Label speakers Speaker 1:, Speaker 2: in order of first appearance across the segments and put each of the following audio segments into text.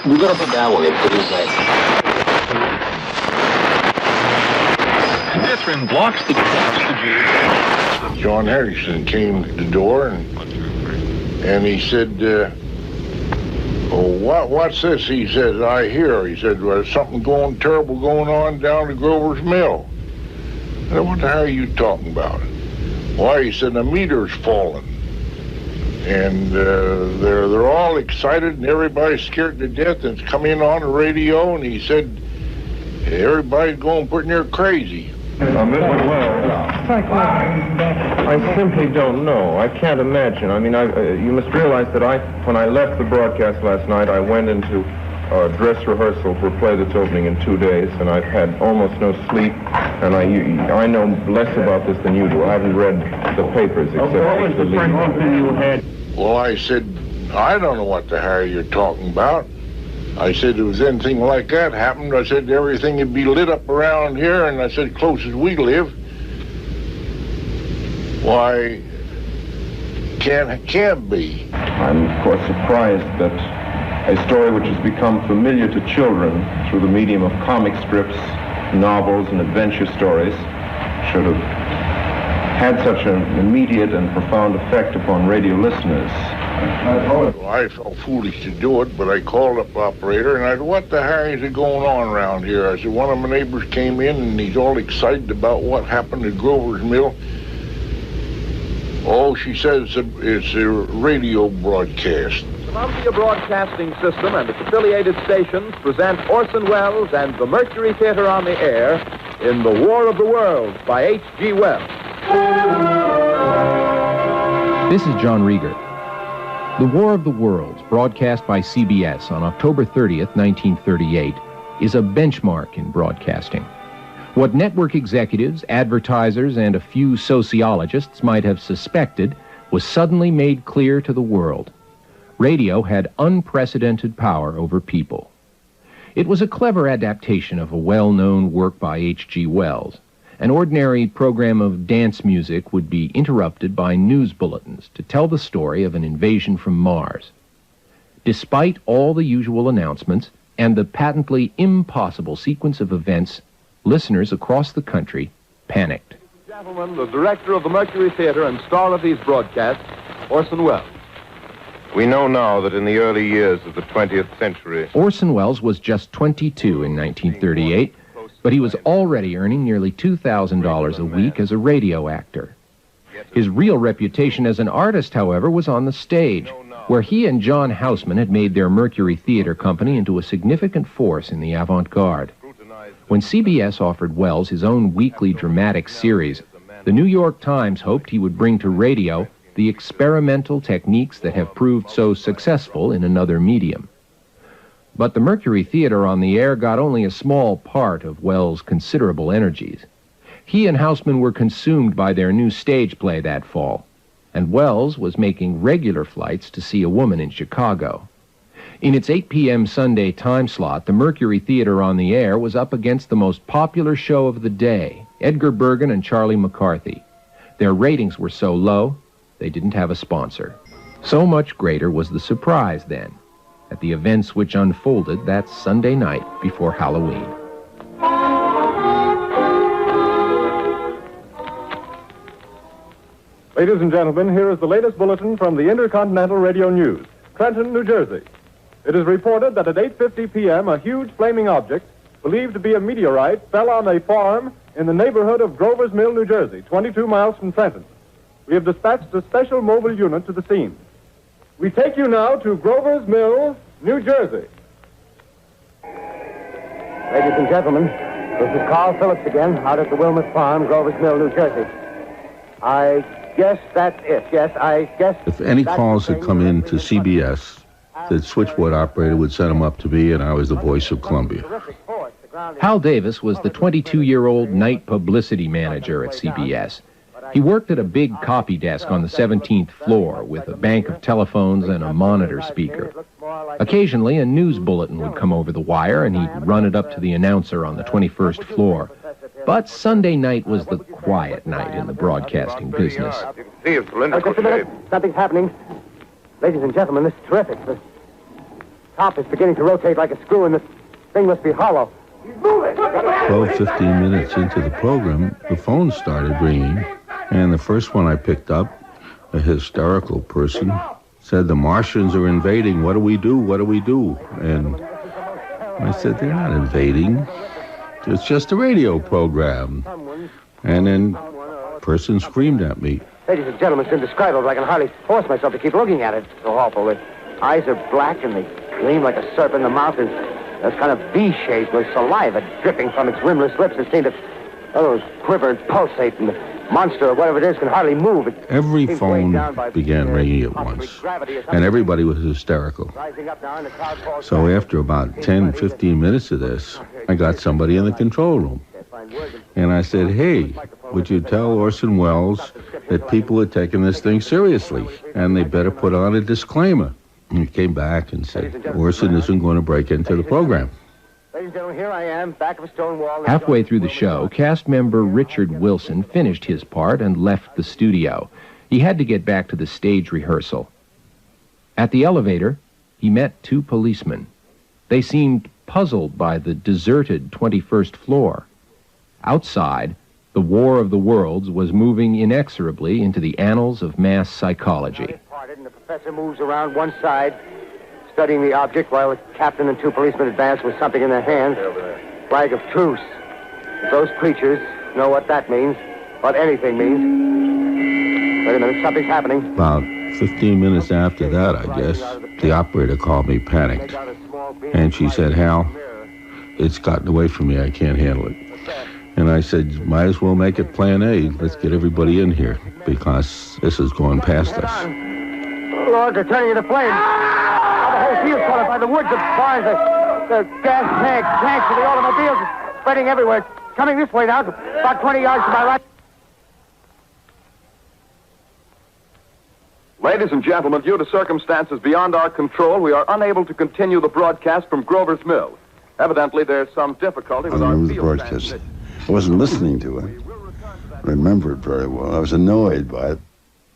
Speaker 1: You gotta put that way, please.
Speaker 2: Catherine blocks the
Speaker 3: John Harrison came to the door and he said, oh, what's this? He said, I hear. He said, well, something terrible going on down at Grover's Mill. I said, what the hell are you talking about? Why, he said, the meter's falling. And they're all excited and everybody's scared to death, and it's coming on the radio, and he said, everybody's going pretty near crazy.
Speaker 4: I simply don't know. I can't imagine. I mean, you must realize that when I left the broadcast last night, I went into dress rehearsal for a play that's opening in 2 days, and I've had almost no sleep, and I know less about this than you do. I haven't read the papers except
Speaker 3: what was the first thing you had? Well, I said, I don't know what the hell you're talking about. I said, if was anything like that happened, I said, everything would be lit up around here, and I said, close as we live. Why, can't be.
Speaker 4: I'm, of course, surprised that a story which has become familiar to children through the medium of comic strips, novels, and adventure stories should have had such an immediate and profound effect upon radio listeners.
Speaker 3: I felt foolish to do it, but I called up the operator, and I said, what the hell is going on around here? I said, one of my neighbors came in, and he's all excited about what happened at Grover's Mill. Oh, she says it's a radio broadcast.
Speaker 5: Columbia Broadcasting System and its affiliated stations present Orson Welles and the Mercury Theater on the air in The War of the Worlds by H.G. Wells.
Speaker 6: This is John Rieger. The War of the Worlds, broadcast by CBS on October 30th, 1938, is a benchmark in broadcasting. What network executives, advertisers, and a few sociologists might have suspected was suddenly made clear to the world. Radio had unprecedented power over people. It was a clever adaptation of a well-known work by H.G. Wells. An ordinary program of dance music would be interrupted by news bulletins to tell the story of an invasion from Mars. Despite all the usual announcements and the patently impossible sequence of events, listeners across the country panicked.
Speaker 5: Ladies and gentlemen, the director of the Mercury Theater and star of these broadcasts, Orson Welles.
Speaker 4: We know now that in the early years of the 20th century...
Speaker 6: Orson Welles was just 22 in 1938, but he was already earning nearly $2,000 a week as a radio actor. His real reputation as an artist, however, was on the stage, where he and John Houseman had made their Mercury Theater company into a significant force in the avant-garde. When CBS offered Welles his own weekly dramatic series, the New York Times hoped he would bring to radio the experimental techniques that have proved so successful in another medium. But the Mercury Theater on the air got only a small part of Welles' considerable energies. He and Houseman were consumed by their new stage play that fall, and Welles was making regular flights to see a woman in Chicago. In its 8 p.m. Sunday time slot, the Mercury Theater on the air was up against the most popular show of the day, Edgar Bergen and Charlie McCarthy. Their ratings were so low, they didn't have a sponsor. So much greater was the surprise then, at the events which unfolded that Sunday night before Halloween.
Speaker 7: Ladies and gentlemen, here is the latest bulletin from the Intercontinental Radio News, Trenton, New Jersey. It is reported that at 8:50 p.m., a huge flaming object, believed to be a meteorite, fell on a farm in the neighborhood of Grover's Mill, New Jersey, 22 miles from Trenton. We have dispatched a special mobile unit to the scene. We take you now to Grover's Mill, New Jersey.
Speaker 8: Ladies and gentlemen, this is Carl Phillips again, out at the Wilmot Farm, Grover's Mill, New Jersey. I guess that's it. Yes, I guess...
Speaker 9: If any calls had come in to CBS, the switchboard operator would set them up to me, and I was the voice of Columbia.
Speaker 6: Hal Davis was the 22-year-old night publicity manager at CBS. He worked at a big copy desk on the 17th floor with a bank of telephones and a monitor speaker. Occasionally, a news bulletin would come over the wire, and he'd run it up to the announcer on the 21st floor. But Sunday night was the quiet night in the broadcasting business.
Speaker 8: Just a minute. Something's happening. Ladies and gentlemen, this is terrific. top is beginning to rotate like a screw, and the thing must be hollow.
Speaker 9: 12, 15 minutes into the program, the phone started ringing, and the first one I picked up, a hysterical person, said, "The Martians are invading. What do we do? What do we do?" And I said, "They're not invading. It's just a radio program." And then the person screamed at me.
Speaker 8: Ladies and gentlemen, it's indescribable. I can hardly force myself to keep looking at it. It's so awful. The eyes are black and they gleam like a serpent. The mouth is kind of V-shaped with saliva dripping from its rimless lips that seem to quiver and pulsate, and the monster or whatever it is can hardly move.
Speaker 9: Every phone began ringing at once, and everybody was hysterical. So after about 10, 15 minutes of this, I got somebody in the control room. And I said, "Hey, would you tell Orson Welles that people are taking this thing seriously, and they better put on a disclaimer?" And he came back and said, "Orson isn't going to break into the program."
Speaker 8: Ladies and gentlemen, here I am, back of a stone wall.
Speaker 6: Halfway through the show, cast member Richard Wilson finished his part and left the studio. He had to get back to the stage rehearsal. At the elevator, he met two policemen. They seemed puzzled by the deserted 21st floor. Outside, the War of the Worlds was moving inexorably into the annals of mass psychology.
Speaker 8: And the professor moves around one side, studying the object, while the captain and two policemen advance with something in their hands. Flag of truce. If those creatures know what that means, what anything means. Wait a minute, something's happening.
Speaker 9: About 15 minutes after that, I guess, the operator called me panicked. And she said, "Hal, it's gotten away from me. I can't handle it." And I said, "Might as well make it plan A. Let's get everybody in here, because this is going past us."
Speaker 8: Lord, they're turning into flames. The whole field's caught by the woods, the barns, the gas tanks of the automobiles, spreading everywhere. It's coming this way now, about 20 yards to my right.
Speaker 5: Ladies and gentlemen, due to circumstances beyond our control, we are unable to continue the broadcast from Grover's Mill. Evidently, there's some difficulty with
Speaker 2: I
Speaker 5: our
Speaker 2: remember the
Speaker 5: field
Speaker 2: broadcast.
Speaker 5: transmission.
Speaker 2: I wasn't listening to it. I remember it very well. I was annoyed by it.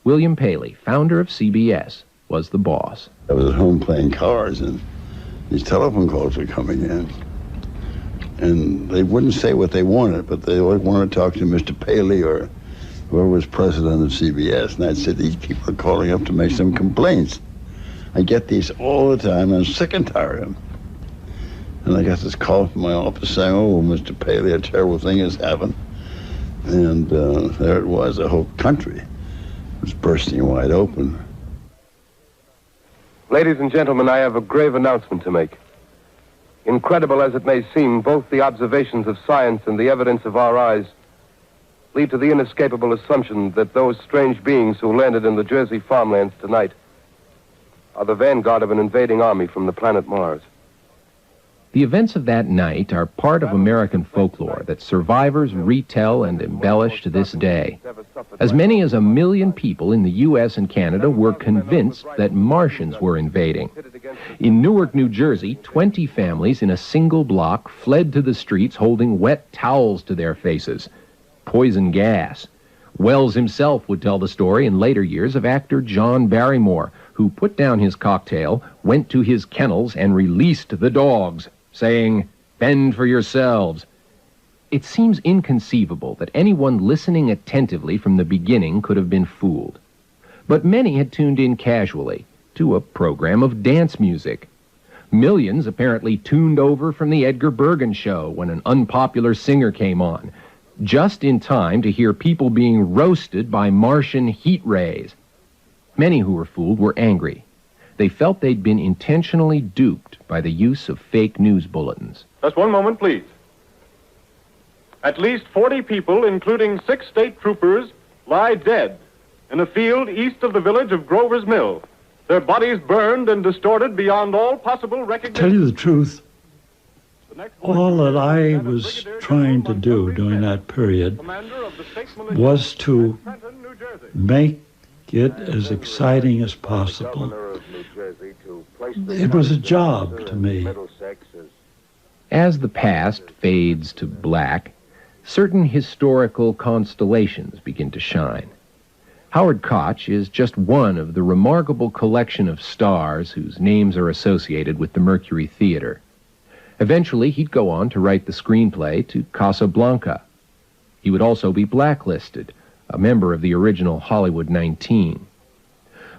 Speaker 6: William Paley, founder of CBS, was the boss.
Speaker 2: I was at home playing cards, and these telephone calls were coming in. And they wouldn't say what they wanted, but they always wanted to talk to Mr. Paley or whoever was president of CBS. And I'd say, "These people are calling up to make some complaints." I get these all the time, and I'm sick and tired of them. And I got this call from my office saying, "Oh, Mr. Paley, a terrible thing has happened." And there it was, the whole country was bursting wide open.
Speaker 10: Ladies and gentlemen, I have a grave announcement to make. Incredible as it may seem, both the observations of science and the evidence of our eyes lead to the inescapable assumption that those strange beings who landed in the Jersey farmlands tonight are the vanguard of an invading army from the planet Mars.
Speaker 6: The events of that night are part of American folklore that survivors retell and embellish to this day. As many as 1 million people in the U.S. and Canada were convinced that Martians were invading. In Newark, New Jersey, 20 families in a single block fled to the streets holding wet towels to their faces. Poison gas. Wells himself would tell the story in later years of actor John Barrymore, who put down his cocktail, went to his kennels, and released the dogs, saying, "Fend for yourselves." It seems inconceivable that anyone listening attentively from the beginning could have been fooled. But many had tuned in casually to a program of dance music. Millions apparently tuned over from the Edgar Bergen show when an unpopular singer came on, just in time to hear people being roasted by Martian heat rays. Many who were fooled were angry. They felt they'd been intentionally duped by the use of fake news bulletins.
Speaker 7: Just one moment, please. At least 40 people, including 6 state troopers, lie dead in a field east of the village of Grover's Mill. Their bodies burned and distorted beyond all possible recognition.
Speaker 11: To tell you the truth, all that I was trying to do during that period was to make it as exciting as possible. It was a job to me.
Speaker 6: As the past fades to black, certain historical constellations begin to shine. Howard Koch is just one of the remarkable collection of stars whose names are associated with the Mercury Theater. Eventually, he'd go on to write the screenplay to Casablanca. He would also be blacklisted, a member of the original Hollywood 19.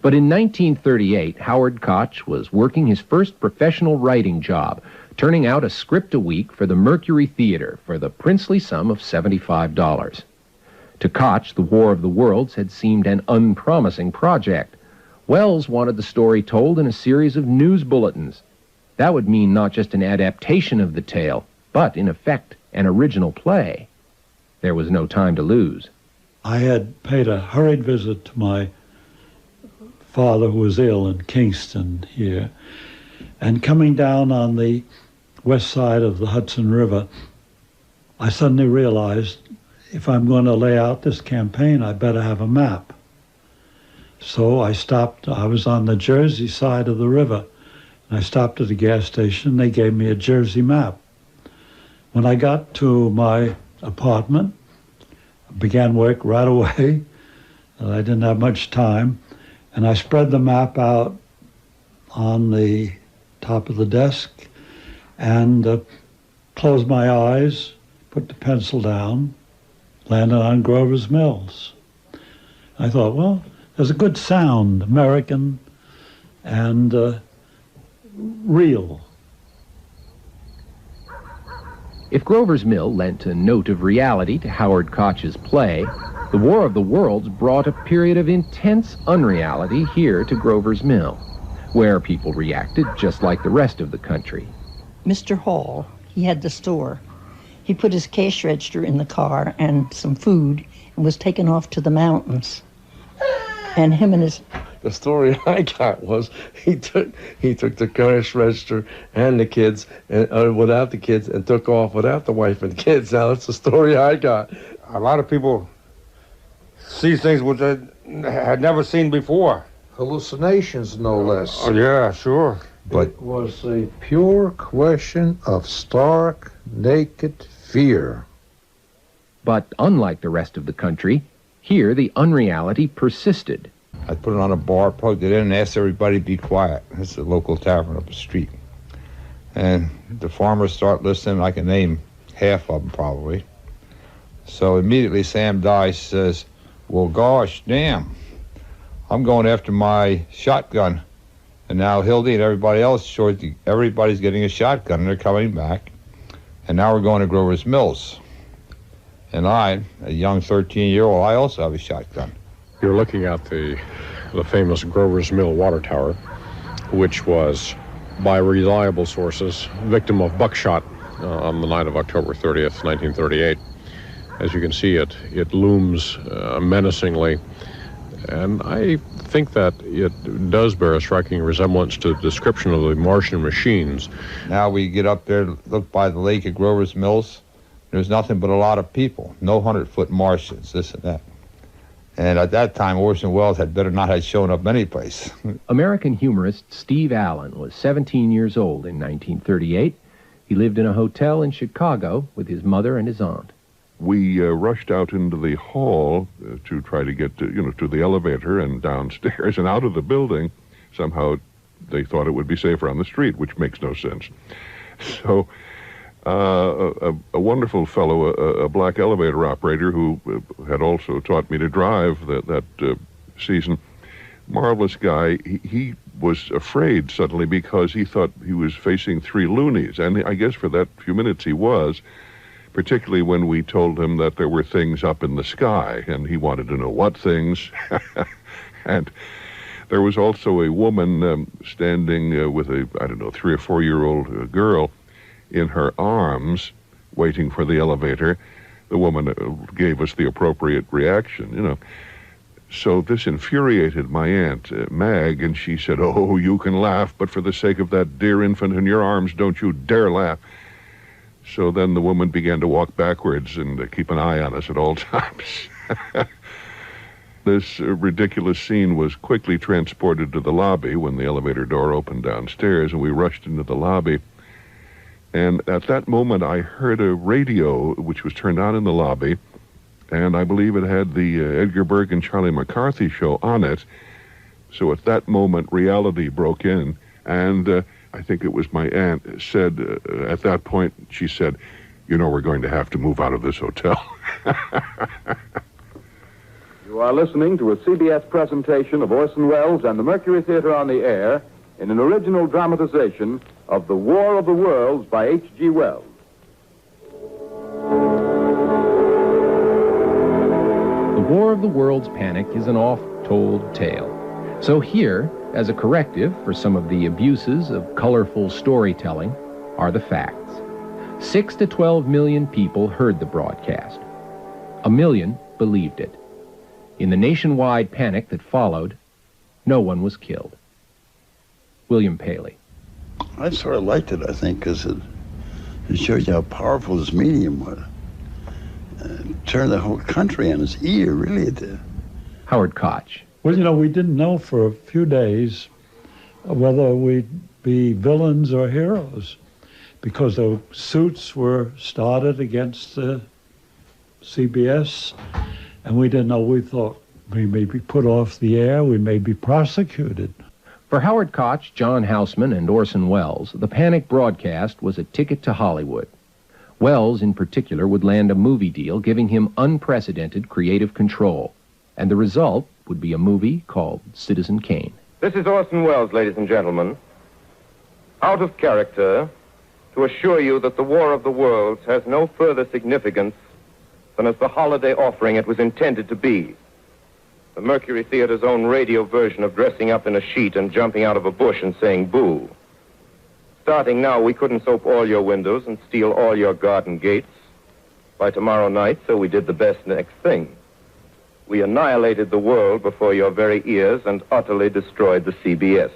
Speaker 6: But in 1938, Howard Koch was working his first professional writing job, turning out a script a week for the Mercury Theater for the princely sum of $75. To Koch, The War of the Worlds had seemed an unpromising project. Wells wanted the story told in a series of news bulletins. That would mean not just an adaptation of the tale, but, in effect, an original play. There was no time to lose.
Speaker 11: I had paid a hurried visit to my father, who was ill in Kingston here, and coming down on the west side of the Hudson River, I suddenly realized if I'm going to lay out this campaign, I better have a map. So I stopped. I was on the Jersey side of the river, and I stopped at a gas station. They gave me a Jersey map. When I got to my apartment, I began work right away. I didn't have much time, and I spread the map out on the top of the desk and closed my eyes, put the pencil down, landed on Grover's Mills. I thought, well, there's a good sound, American and real.
Speaker 6: If Grover's Mill lent a note of reality to Howard Koch's play, The War of the Worlds brought a period of intense unreality here to Grover's Mill, where people reacted just like the rest of the country.
Speaker 12: Mr. Hall, he had the store. He put his cash register in the car and some food and was taken off to the mountains. And him and his...
Speaker 13: The story I got was he took the cash register and the kids and without the kids and took off without the wife and kids. Now that's the story I got.
Speaker 14: A lot of people see things which they had never seen before.
Speaker 15: Hallucinations, no less.
Speaker 14: Oh, yeah, sure.
Speaker 15: But it was a pure question of stark, naked fear.
Speaker 6: But unlike the rest of the country, here the unreality persisted.
Speaker 16: I put it on a bar, plugged it in, and asked everybody to be quiet. It's a local tavern up the street. And the farmers start listening. I can name half of them probably. So immediately Sam Dice says, well, gosh, damn, I'm going after my shotgun. And now Hildy and everybody else, everybody's getting a shotgun, and they're coming back. And now we're going to Grover's Mills. And I, a young 13-year-old, I also have a shotgun.
Speaker 17: You're looking at the famous Grover's Mill water tower, which was, by reliable sources, victim of buckshot on the night of October 30th, 1938. As you can see, it looms menacingly, and I think that it does bear a striking resemblance to the description of the Martian machines.
Speaker 16: Now we get up there, look by the lake at Grover's Mills. There's nothing but a lot of people, no 100-foot Martians, this and that. And at that time, Orson Welles had better not have shown up anyplace.
Speaker 6: American humorist Steve Allen was 17 years old in 1938. He lived in a hotel in Chicago with his mother and his aunt.
Speaker 18: We rushed out into the hall to try to get to the elevator and downstairs and out of the building. Somehow they thought it would be safer on the street, which makes no sense. So a wonderful fellow, a black elevator operator who had also taught me to drive that season, marvelous guy, he was afraid suddenly because he thought he was facing three loonies. And I guess for that few minutes he was, particularly when we told him that there were things up in the sky, and he wanted to know what things. And there was also a woman standing with a, 3 or 4 year old girl in her arms, waiting for the elevator. The woman gave us the appropriate reaction, So this infuriated my aunt, Mag, and she said, "Oh, you can laugh, but for the sake of that dear infant in your arms, don't you dare laugh." So then the woman began to walk backwards and keep an eye on us at all times. This ridiculous scene was quickly transported to the lobby when the elevator door opened downstairs, and we rushed into the lobby. And at that moment, I heard a radio, which was turned on in the lobby, and I believe it had the Edgar Berg and Charlie McCarthy show on it. So at that moment, reality broke in, and I think it was my aunt said, at that point, she said, "You know, we're going to have to move out of this hotel."
Speaker 5: You are listening to a CBS presentation of Orson Welles and the Mercury Theater on the Air in an original dramatization of The War of the Worlds by H.G. Wells.
Speaker 6: The War of the Worlds panic is an oft-told tale. So here, as a corrective for some of the abuses of colorful storytelling, are the facts. 6 to 12 million people heard the broadcast. 1 million believed it. In the nationwide panic that followed, no one was killed. William Paley.
Speaker 2: I sort of liked it, I think, because it showed you how powerful this medium was. It turned the whole country on its ear, really it did.
Speaker 6: Howard Koch.
Speaker 11: Well, you know, we didn't know for a few days whether we'd be villains or heroes, because the suits were started against the CBS, and we didn't know. We thought we may be put off the air, we may be prosecuted.
Speaker 6: For Howard Koch, John Houseman, and Orson Welles, the panic broadcast was a ticket to Hollywood. Welles, in particular, would land a movie deal giving him unprecedented creative control, and the result would be a movie called Citizen Kane.
Speaker 10: This is Orson Welles, ladies and gentlemen, out of character, to assure you that the War of the Worlds has no further significance than as the holiday offering it was intended to be. The Mercury Theater's own radio version of dressing up in a sheet and jumping out of a bush and saying boo. Starting now, we couldn't soap all your windows and steal all your garden gates. By tomorrow night, so we did the best next thing. We annihilated the world before your very ears and utterly destroyed the CBS.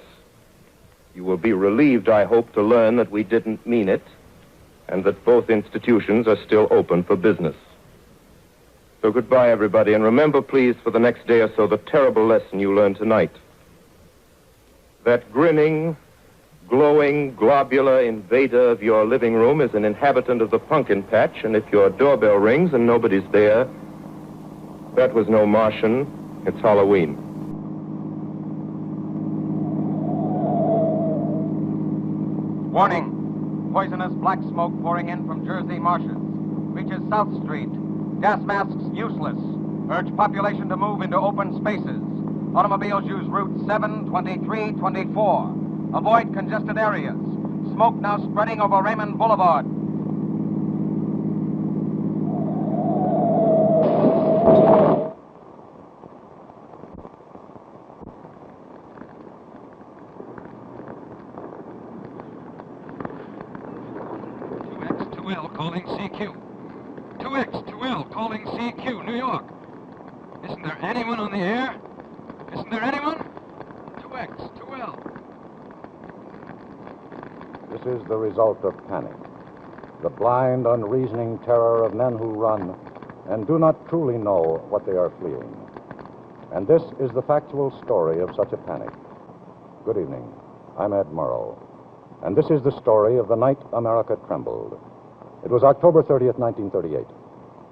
Speaker 10: You will be relieved, I hope, to learn that we didn't mean it, and that both institutions are still open for business. So goodbye, everybody, and remember, please, for the next day or so, the terrible lesson you learned tonight. That grinning, glowing, globular invader of your living room is an inhabitant of the pumpkin patch, and if your doorbell rings and nobody's there, that was no Martian, it's Halloween.
Speaker 19: Warning, poisonous black smoke pouring in from Jersey marshes. Reaches South Street. Gas masks useless. Urge population to move into open spaces. Automobiles use routes 7, 23, 24. Avoid congested areas. Smoke now spreading over Raymond Boulevard.
Speaker 20: Calling CQ. 2X2L calling CQ, New York. Isn't there anyone on the air? Isn't there anyone? 2X2L.
Speaker 21: This is the result of panic. The blind, unreasoning terror of men who run and do not truly know what they are fleeing. And this is the factual story of such a panic. Good evening. I'm Ed Murrow. And this is the story of the night America trembled. It was October 30th, 1938.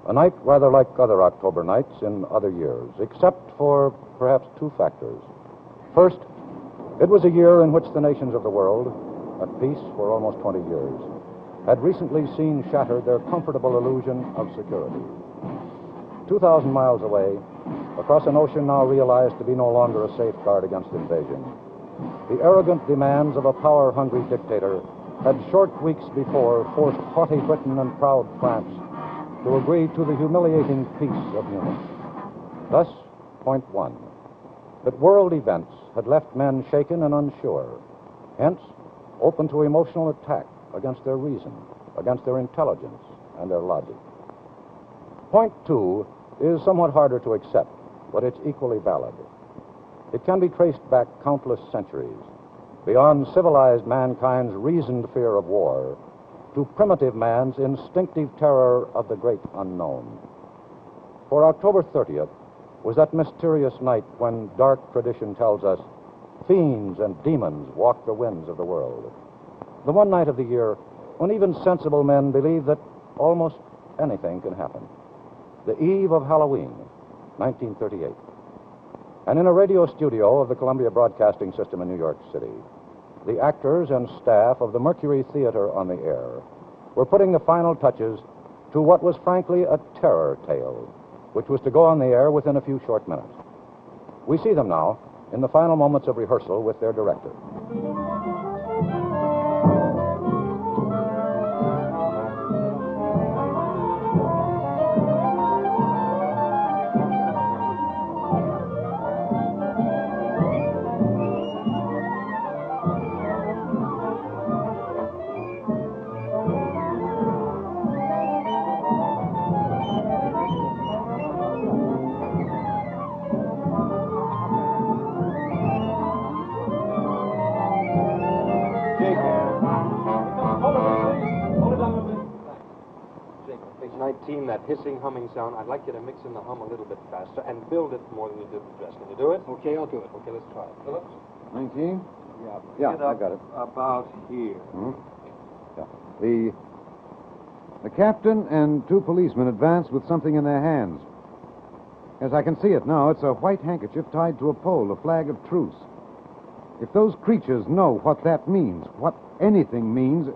Speaker 21: A night rather like other October nights in other years, except for perhaps two factors. First, it was a year in which the nations of the world, at peace for almost 20 years, had recently seen shattered their comfortable illusion of security. 2,000 miles away, across an ocean now realized to be no longer a safeguard against invasion, the arrogant demands of a power-hungry dictator had short weeks before forced haughty Britain and proud France to agree to the humiliating peace of Munich. Thus, point one, that world events had left men shaken and unsure, hence open to emotional attack against their reason, against their intelligence and their logic. Point two is somewhat harder to accept, but it's equally valid. It can be traced back countless centuries, beyond civilized mankind's reasoned fear of war, to primitive man's instinctive terror of the great unknown. For October 30th was that mysterious night when dark tradition tells us fiends and demons walk the winds of the world. The one night of the year when even sensible men believe that almost anything can happen. the eve of Halloween, 1938. And in a radio studio of the Columbia Broadcasting System in New York City, the actors and staff of the Mercury Theater on the Air were putting the final touches to what was frankly a terror tale, which was to go on the air within a few short minutes. We see them now in the final moments of rehearsal with their director.
Speaker 1: That hissing, humming sound, I'd like you to mix in the hum a little bit faster and build it more than you did the dress. Can you do it? Okay, I'll do it. Okay, let's try it. Phillips?
Speaker 21: 19?
Speaker 1: Yeah,
Speaker 21: I got it.
Speaker 1: About here.
Speaker 21: Yeah. The captain and two policemen advance with something in their hands. As I can see it now, it's a white handkerchief tied to a pole, a flag of truce. If those creatures know what that means, what anything means...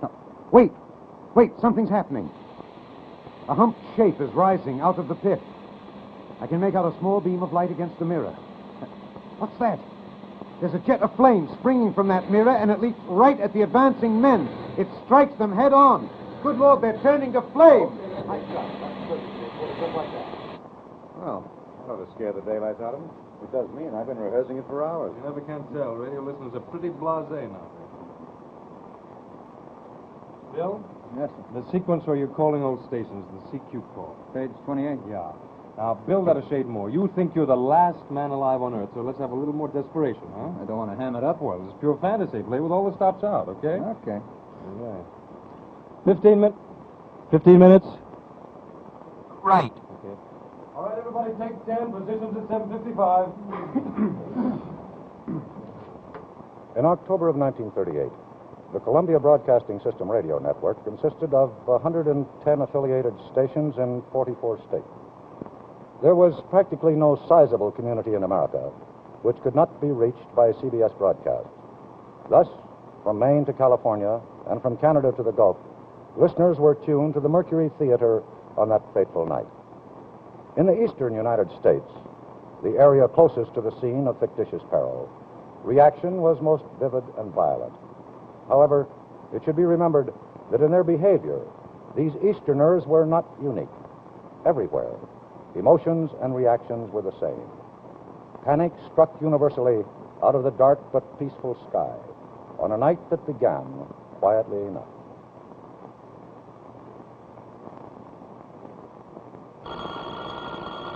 Speaker 21: No, wait, something's happening. A humped shape is rising out of the pit. I can make out a small beam of light against the mirror. What's that? There's a jet of flame springing from that mirror, and it leaps right at the advancing men. It strikes them head on. Good Lord, they're turning to flame.
Speaker 1: Well, that ought to scare the daylights out of them.
Speaker 21: It does me, and I've been rehearsing it for hours.
Speaker 1: You never can tell. Radio listeners are pretty blasé now. Bill?
Speaker 21: Yes,
Speaker 1: The sequence where you're calling old stations, the CQ call.
Speaker 21: Page 28.
Speaker 1: Yeah. Now, build that a shade more. You think you're the last man alive on Earth, so let's have a little more desperation, huh?
Speaker 21: I don't want to ham it up.
Speaker 1: Well, it's pure fantasy. Play with all the stops out, okay?
Speaker 21: Okay.
Speaker 1: All right. 15 minutes?
Speaker 19: Right.
Speaker 1: Okay. All right, everybody, take 10. Positions at 7:55.
Speaker 21: In October of 1938, the Columbia Broadcasting System radio network consisted of 110 affiliated stations in 44 states. There was practically no sizable community in America which could not be reached by CBS broadcasts. Thus, from Maine to California and from Canada to the Gulf, listeners were tuned to the Mercury Theater on that fateful night. In the eastern United States, the area closest to the scene of fictitious peril, reaction was most vivid and violent. However, it should be remembered that in their behavior, these Easterners were not unique. Everywhere, emotions and reactions were the same. Panic struck universally out of the dark but peaceful sky on a night that began quietly enough.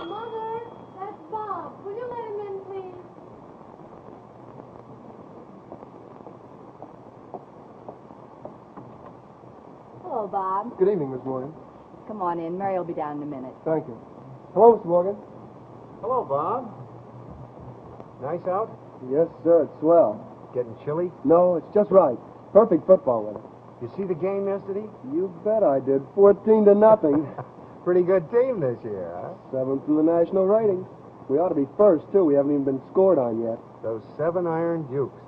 Speaker 22: Mother, that's Bob. Will you let him in, please?
Speaker 23: Hello, Bob.
Speaker 24: Good evening, Miss Morgan.
Speaker 23: Come on in. Mary will be down in a minute.
Speaker 24: Thank you. Hello, Mr. Morgan.
Speaker 8: Hello, Bob. Nice out?
Speaker 24: Yes, sir. It's swell.
Speaker 8: Getting chilly?
Speaker 24: No, it's just right. Perfect football weather.
Speaker 8: You see the game yesterday?
Speaker 24: You bet I did. 14-0.
Speaker 8: Pretty good team this year, huh?
Speaker 24: 7th in the national ratings. We ought to be first, too. We haven't even been scored on yet.
Speaker 8: Those 7 Iron Dukes.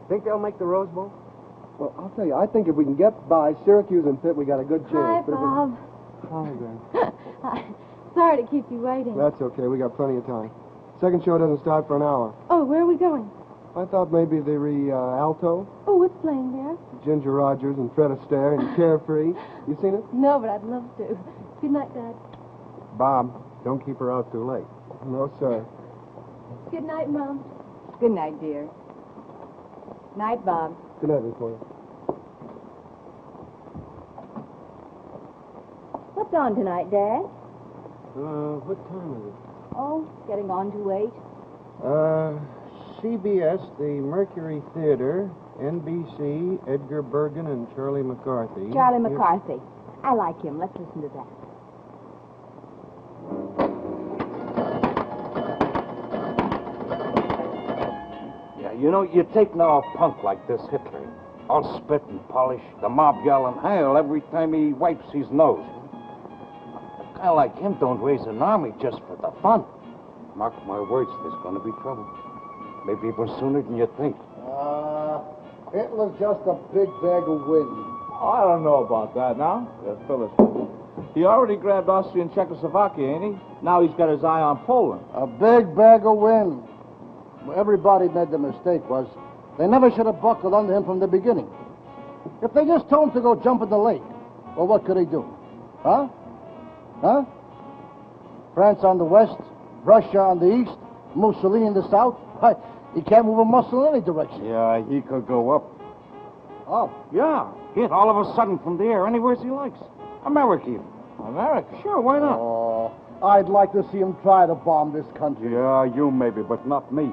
Speaker 8: Think they'll make the Rose Bowl?
Speaker 24: Well, I'll tell you, I think if we can get by Syracuse and Pitt, we got a good chance.
Speaker 22: Hi, Bob.
Speaker 24: Hi, Ben.
Speaker 22: Sorry to keep you waiting.
Speaker 24: That's okay. We got plenty of time. Second show doesn't start for an hour.
Speaker 22: Oh, where are we going?
Speaker 24: I thought maybe the Alto.
Speaker 22: Oh, what's playing there?
Speaker 24: Ginger Rogers and Fred Astaire and Carefree. You seen it?
Speaker 22: No, but I'd love to. Good night, Dad.
Speaker 8: Bob, don't keep her out too late.
Speaker 24: No, sir.
Speaker 22: Good night, Mom.
Speaker 23: Good night, dear. Night, Bob.
Speaker 24: Good night, Miss Morgan.
Speaker 23: What's on tonight, Dad?
Speaker 8: What time is it?
Speaker 23: Oh, getting on to 8.
Speaker 8: CBS, the Mercury Theater, NBC, Edgar Bergen and Charlie McCarthy.
Speaker 23: Charlie McCarthy. I like him. Let's listen to that.
Speaker 25: Yeah, you know, you take now a punk like this Hitler, all spit and polish, the mob yelling hell every time he wipes his nose. guy like him don't raise an army just for the fun. Mark my words, there's gonna be trouble. Maybe even sooner than you think.
Speaker 15: Hitler's just a big bag of wind.
Speaker 25: I don't know about that now. Phyllis. He already grabbed Austria and Czechoslovakia, ain't he? Now he's got his eye on Poland.
Speaker 15: A big bag of wind. Everybody made the mistake was they never should have buckled under him from the beginning. If they just told him to go jump in the lake, well, what could he do? Huh? Huh? France on the west, Russia on the east, Mussolini in the south. He can't move a muscle in any direction.
Speaker 25: Yeah, he could go up.
Speaker 15: Up?
Speaker 25: Yeah, hit all of a sudden from the air anywhere he likes. America even. America? Sure, why not?
Speaker 15: Oh, I'd like to see him try to bomb this country.
Speaker 25: Yeah, you maybe, but not me.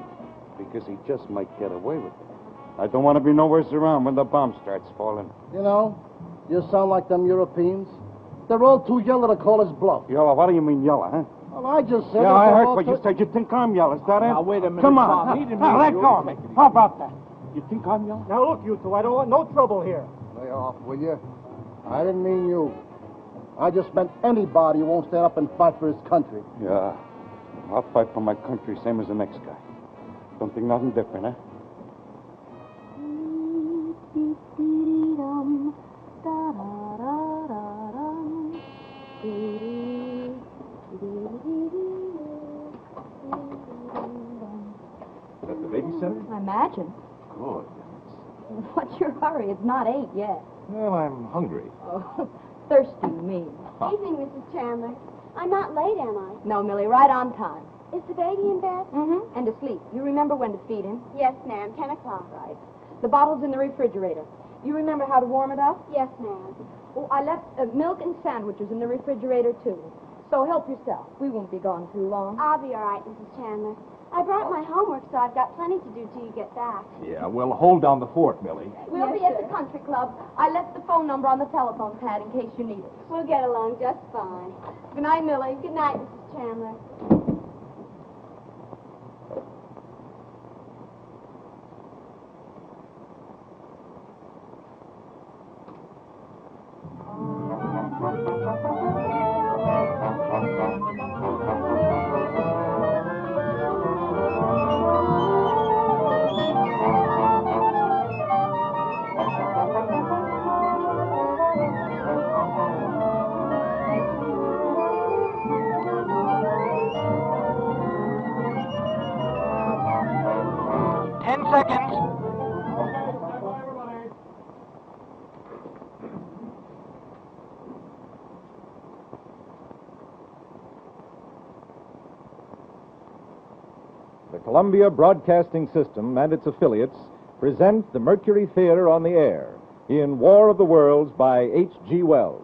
Speaker 25: Because he just might get away with it. I don't want to be nowhere around when the bomb starts falling.
Speaker 15: You know, you sound like them Europeans. They're all too yellow to call us bluff.
Speaker 25: Yellow? What do you mean yellow, huh?
Speaker 15: Well, I just said...
Speaker 25: Yeah, I heard what you said. You think I'm yellow, is that it?
Speaker 15: Now, wait a minute,
Speaker 25: Come
Speaker 15: Tom.
Speaker 25: on.
Speaker 15: He didn't
Speaker 25: Now,
Speaker 15: mean
Speaker 25: let
Speaker 15: you.
Speaker 25: go of me. How about that? You think I'm yellow?
Speaker 3: Now, look, you two, I don't want no trouble here.
Speaker 15: Lay off, will you? I didn't mean you. I just meant anybody who won't stand up and fight for his country.
Speaker 25: Yeah. I'll fight for my country, same as the next guy. Don't think nothing different, huh?
Speaker 3: At the babysitter?
Speaker 23: I imagine.
Speaker 3: Good.
Speaker 23: What's your hurry? It's not 8 yet.
Speaker 3: Well, I'm hungry.
Speaker 23: Oh, thirsty, you mean.
Speaker 22: Evening, Mrs. Chandler. I'm not late, am I?
Speaker 23: No, Millie, right on time.
Speaker 22: Is the baby in bed?
Speaker 23: Mm-hmm. And asleep. You remember when to feed him?
Speaker 22: Yes, ma'am. 10 o'clock.
Speaker 23: Right. The bottle's in the refrigerator. You remember how to warm it up?
Speaker 22: Yes, ma'am.
Speaker 23: Oh, I left milk and sandwiches in the refrigerator, too. So help yourself. We won't be gone too long.
Speaker 22: I'll be all right, Mrs. Chandler. I brought my homework, so I've got plenty to do till you get back.
Speaker 3: Yeah, well, hold down the fort, Millie.
Speaker 23: We'll be at the country club. I left the phone number on the telephone pad in case you need it.
Speaker 22: We'll get along just fine.
Speaker 23: Good night, Millie.
Speaker 22: Good night, Mrs. Chandler.
Speaker 4: The Columbia Broadcasting System and its affiliates present the Mercury Theater on the Air in War of the Worlds by H.G. Wells.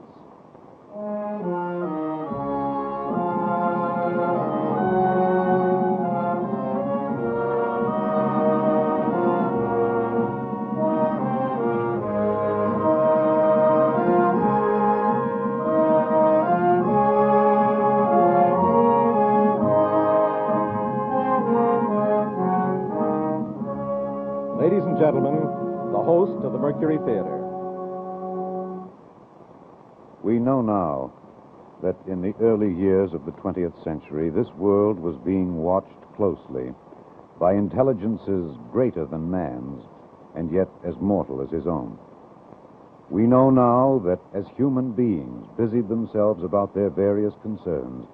Speaker 4: Ladies and gentlemen, the host of the Mercury Theater.
Speaker 21: We know now that in the early years of the 20th century, this world was being watched closely by intelligences greater than man's and yet as mortal as his own. We know now that as human beings busied themselves about their various concerns,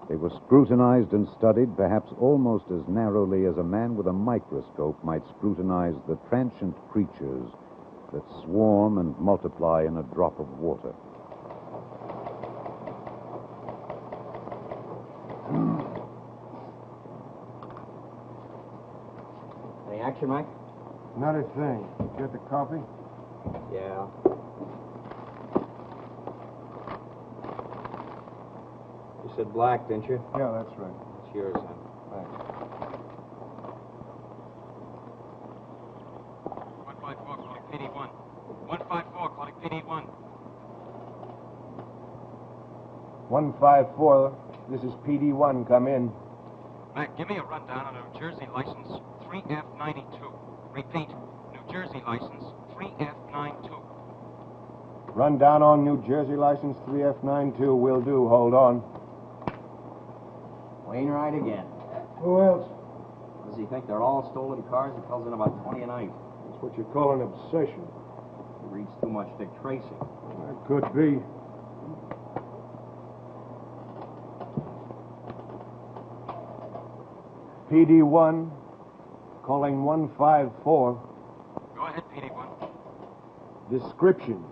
Speaker 21: they were scrutinized and studied perhaps almost as narrowly as a man with a microscope might scrutinize the transient creatures that swarm and multiply in a drop of water.
Speaker 1: Any action, Mike?
Speaker 14: Not a thing. Get the coffee?
Speaker 1: Yeah. You said black, didn't you?
Speaker 14: Yeah, that's right.
Speaker 1: It's yours, then.
Speaker 14: Thanks.
Speaker 20: 154, calling PD1. 154, calling PD1.
Speaker 14: 154. This is PD1. Come in.
Speaker 20: Mac, give me a rundown on a New Jersey license 3F92. Repeat, New Jersey license 3F92.
Speaker 14: Run down on New Jersey license 3F92. Will do. Hold on.
Speaker 7: Wainwright again.
Speaker 24: Who else?
Speaker 7: Does he think they're all stolen cars? He calls in about 20 a night.
Speaker 24: That's what you call an obsession.
Speaker 7: He reads too much Dick Tracy.
Speaker 24: That could be. PD1, calling 154.
Speaker 20: Go ahead, PD1.
Speaker 24: Description: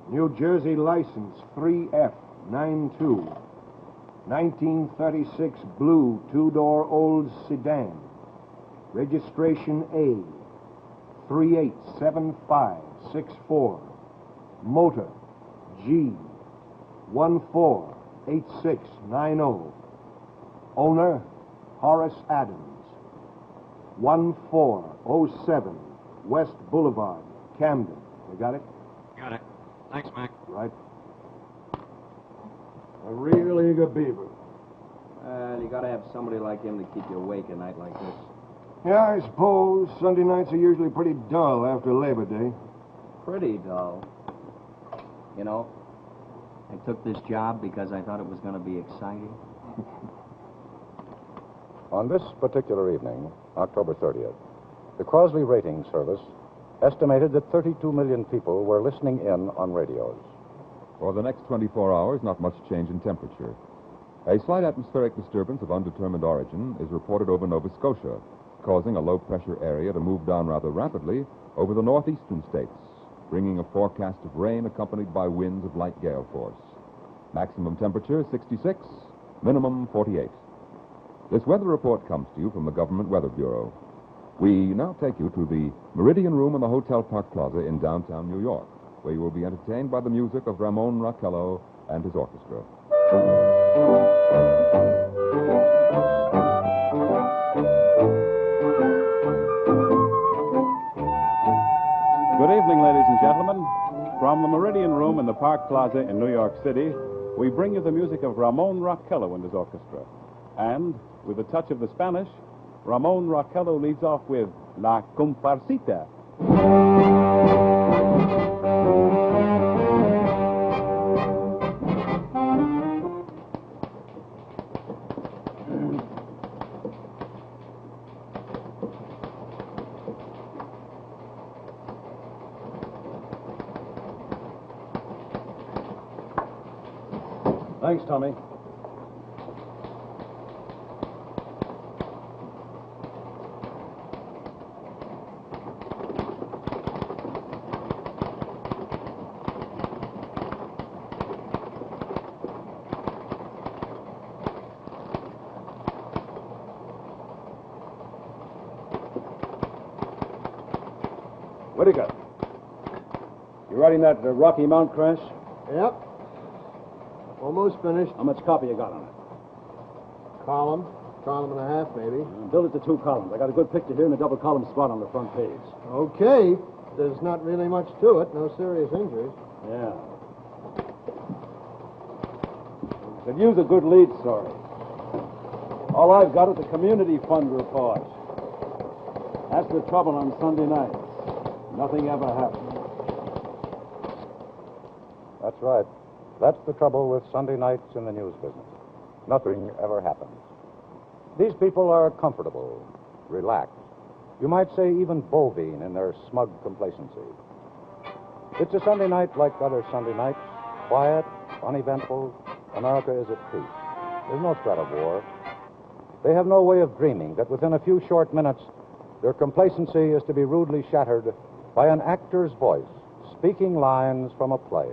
Speaker 24: New Jersey license 3F92. 1936 blue two-door old sedan. Registration A 387564. Motor G 148690. Owner Horace Adams. 1407 West Boulevard, Camden. You got it?
Speaker 20: Got it. Thanks, Mac.
Speaker 24: Right. A real eager beaver.
Speaker 7: You gotta have somebody like him to keep you awake a night like this.
Speaker 24: Yeah, I suppose Sunday nights are usually pretty dull after Labor Day.
Speaker 7: Pretty dull. You know, I took this job because I thought it was gonna be exciting.
Speaker 21: On this particular evening, October 30th, the Crosley Rating Service estimated that 32 million people were listening in on radios.
Speaker 4: For the next 24 hours, not much change in temperature. A slight atmospheric disturbance of undetermined origin is reported over Nova Scotia, causing a low-pressure area to move down rather rapidly over the northeastern states, bringing a forecast of rain accompanied by winds of light gale force. Maximum temperature 66, minimum 48. This weather report comes to you from the Government Weather Bureau. We now take you to the Meridian Room in the Hotel Park Plaza in downtown New York, where you will be entertained by the music of Ramon Raquello and his orchestra.
Speaker 9: Good evening, ladies and gentlemen. From the Meridian Room in the Park Plaza in New York City, we bring you the music of Ramon Raquello and his orchestra. And, with a touch of the Spanish, Ramon Raquello leads off with La Comparsita.
Speaker 15: Thanks, Tommy.
Speaker 9: What do you got? You writing that Rocky Mount crash?
Speaker 15: Yep. Almost finished.
Speaker 9: How much copy you got on it?
Speaker 15: Column and a half, maybe.
Speaker 9: Build it to 2 columns. I got a good picture here in the double column spot on the front page.
Speaker 15: Okay. There's not really much to it. No serious injuries.
Speaker 9: Yeah. Could use a good lead story. All I've got is the community fund report. That's the trouble on Sunday nights. Nothing ever happens.
Speaker 21: That's right. That's the trouble with Sunday nights in the news business. Nothing ever happens. These people are comfortable, relaxed. You might say even bovine in their smug complacency. It's a Sunday night like other Sunday nights. Quiet, uneventful. America is at peace. There's no threat of war. They have no way of dreaming that within a few short minutes, their complacency is to be rudely shattered by an actor's voice speaking lines from a play.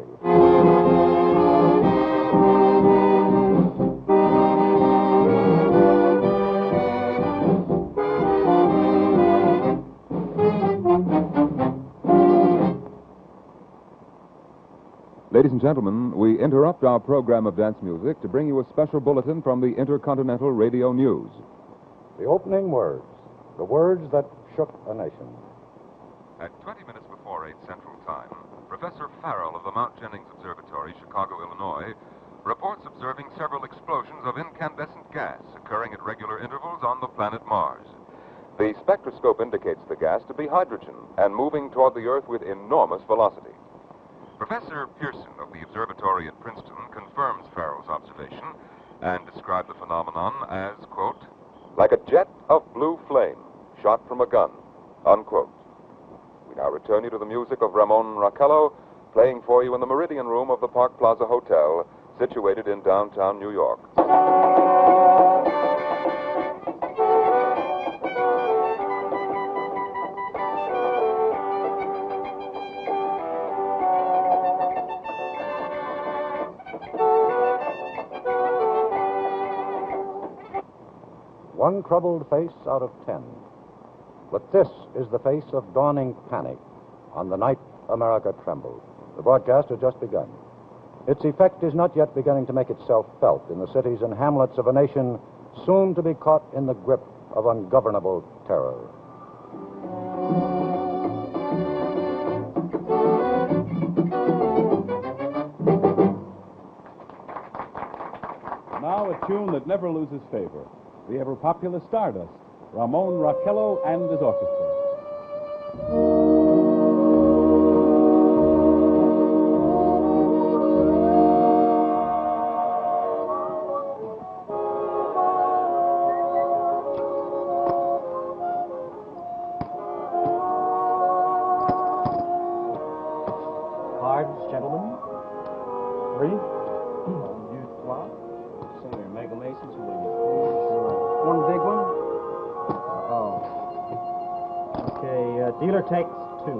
Speaker 4: Ladies and gentlemen, we interrupt our program of dance music to bring you a special bulletin from the Intercontinental Radio News.
Speaker 21: The opening words, the words that shook a nation.
Speaker 12: At 20 minutes before 8 Central Time, Professor Farrell of the Mount Jennings Observatory, Chicago, Illinois, reports observing several explosions of incandescent gas occurring at regular intervals on the planet Mars. The spectroscope indicates the gas to be hydrogen and moving toward the Earth with enormous velocity. Professor Pearson of the observatory at Princeton confirms Farrell's observation and described the phenomenon as, quote, like a jet of blue flame shot from a gun, unquote. We now return you to the music of Ramon Raquello, playing for you in the Meridian Room of the Park Plaza Hotel, situated in downtown New York.
Speaker 21: One troubled face out of 10. But this is the face of dawning panic on the night America trembled. The broadcast had just begun. Its effect is not yet beginning to make itself felt in the cities and hamlets of a nation soon to be caught in the grip of ungovernable terror.
Speaker 9: Now a tune that never loses favor. The ever-popular Stardust, Ramon Raquello and his orchestra.
Speaker 25: Cards, gentlemen. 3. You, 12. Singer, Mega Masons, who will you? One big one? Oh. Okay, dealer takes 2.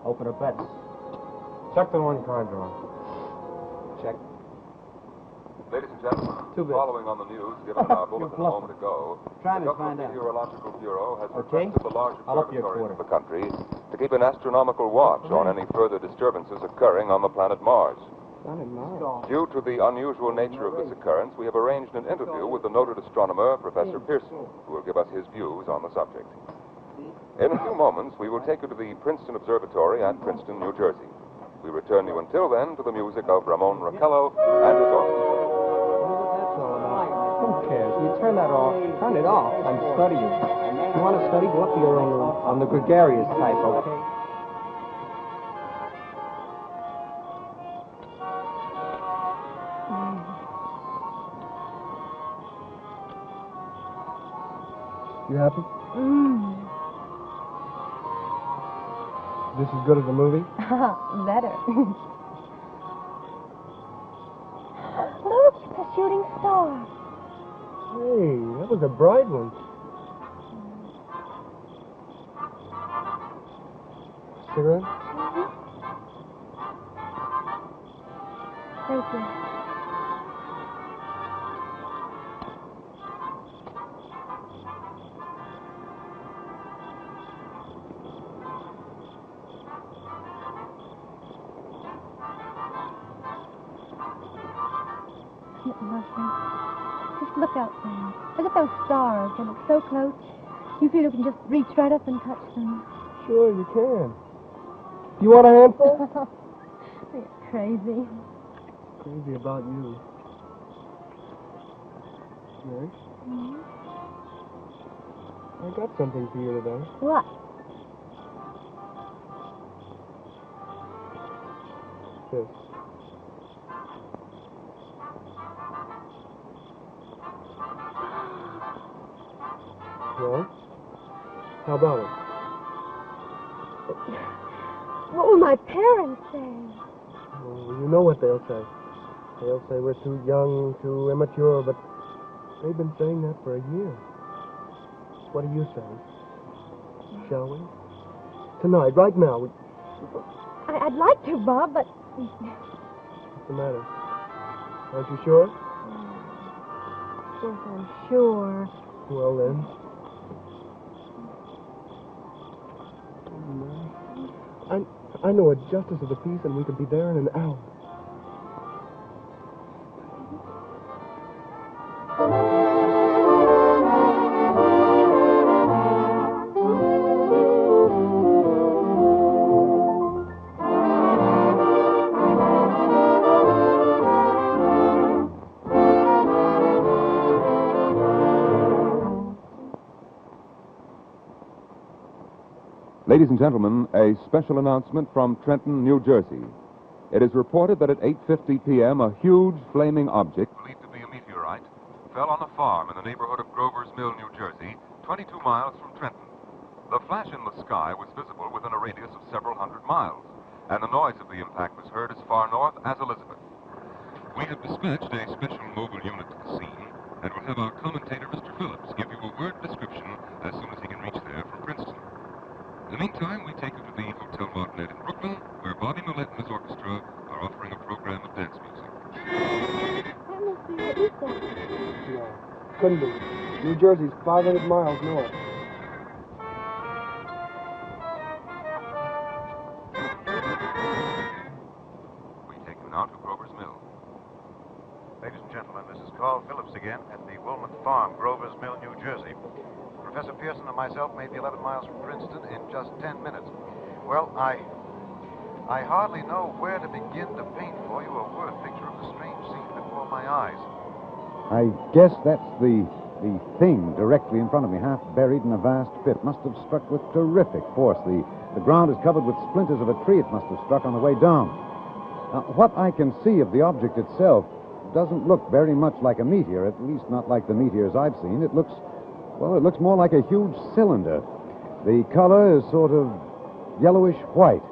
Speaker 25: Open a bet.
Speaker 1: Check the one card draw.
Speaker 25: Check.
Speaker 12: Ladies and gentlemen, following on the news given in our bulletin a moment ago,
Speaker 25: Trying
Speaker 12: the
Speaker 25: to find
Speaker 12: Government
Speaker 25: out.
Speaker 12: Meteorological Bureau has
Speaker 25: Okay.
Speaker 12: requested the large
Speaker 25: I'll up your
Speaker 12: observatories
Speaker 25: quarter.
Speaker 12: of the country to keep an astronomical watch on any further disturbances occurring on the planet Mars. Due to the unusual nature of this occurrence, we have arranged an interview with the noted astronomer, Professor Pearson, who will give us his views on the subject. In a few moments, we will take you to the Princeton Observatory at Princeton, New Jersey. We return you until then to the music of Ramon Raquello and his orchestra.
Speaker 5: Who cares? You turn that off. Turn it off. I'm studying. You want to study? Go up to your own room. I'm the gregarious type, okay?
Speaker 24: You happy? This as good as the movie?
Speaker 23: Better. Look, it's a shooting star.
Speaker 24: Hey, that was a bright one. Cigarette?
Speaker 23: Thank you. Isn't it lovely? Just look out there. Look at those stars. They look so close. You feel you can just reach right up and touch them.
Speaker 24: Sure, you can. You want a handful?
Speaker 23: You're crazy.
Speaker 24: Crazy about you. Nurse, I got something for you today.
Speaker 23: What?
Speaker 24: This. Well, how about it?
Speaker 23: What will my parents say?
Speaker 24: Well, you know what they'll say. They'll say we're too young, too immature, but they've been saying that for a year. What do you say? Shall we? Tonight, right now.
Speaker 23: I'd like to, Bob, but...
Speaker 24: What's the matter? Aren't you sure?
Speaker 23: Yes, I'm sure.
Speaker 24: Well, then. I know a justice of the peace, and we could be there in an hour.
Speaker 4: Ladies and gentlemen, a special announcement from Trenton, New Jersey. It is reported that at 8:50 p.m., a huge flaming object,
Speaker 12: believed to be a meteorite, fell on a farm in the neighborhood of Grover's Mill, New Jersey, 22 miles from Trenton. The flash in the sky was visible within a radius of several hundred miles, and the noise of the impact was heard as far north as Elizabeth. We have dispatched a special mobile unit to the scene, and will have our commentator, Mr. Phillips, give you a word description as soon as he can reach there from Princeton. In the meantime, we take you to the Hotel Martinet in Brooklyn, where Bobby Millett and his orchestra are offering a program of dance music.
Speaker 23: That must be what you said.
Speaker 24: No, couldn't be. New Jersey's 500 miles north.
Speaker 12: We take you now to Grover's Mill.
Speaker 2: Ladies and gentlemen, this is Carl Phillips again at the Wilmot Farm, Grover's Mill, New Jersey. Professor Pearson and myself made the 11 miles from Princeton in just 10 minutes. Well, I hardly know where to begin to paint for you a word picture of the strange scene before my eyes.
Speaker 21: I guess that's the thing directly in front of me, half buried in a vast pit. Must have struck with terrific force. The ground is covered with splinters of a tree it must have struck on the way down. Now, what I can see of the object itself doesn't look very much like a meteor, at least not like the meteors I've seen. It looks more like a huge cylinder. The color is sort of yellowish white.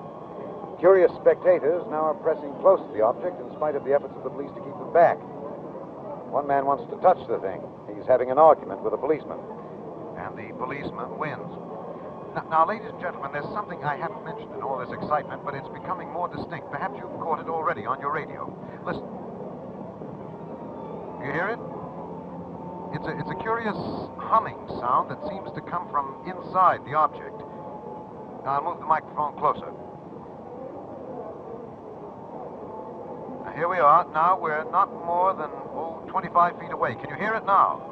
Speaker 2: Curious spectators now are pressing close to the object in spite of the efforts of the police to keep them back. One man wants to touch the thing. He's having an argument with a policeman. And the policeman wins. Now, ladies and gentlemen, there's something I haven't mentioned in all this excitement, but it's becoming more distinct. Perhaps you've caught it already on your radio. Listen. You hear it? It's a curious humming sound that seems to come from inside the object. Now, I'll move the microphone closer. Now, here we are. Now, we're not more than, 25 feet away. Can you hear it now?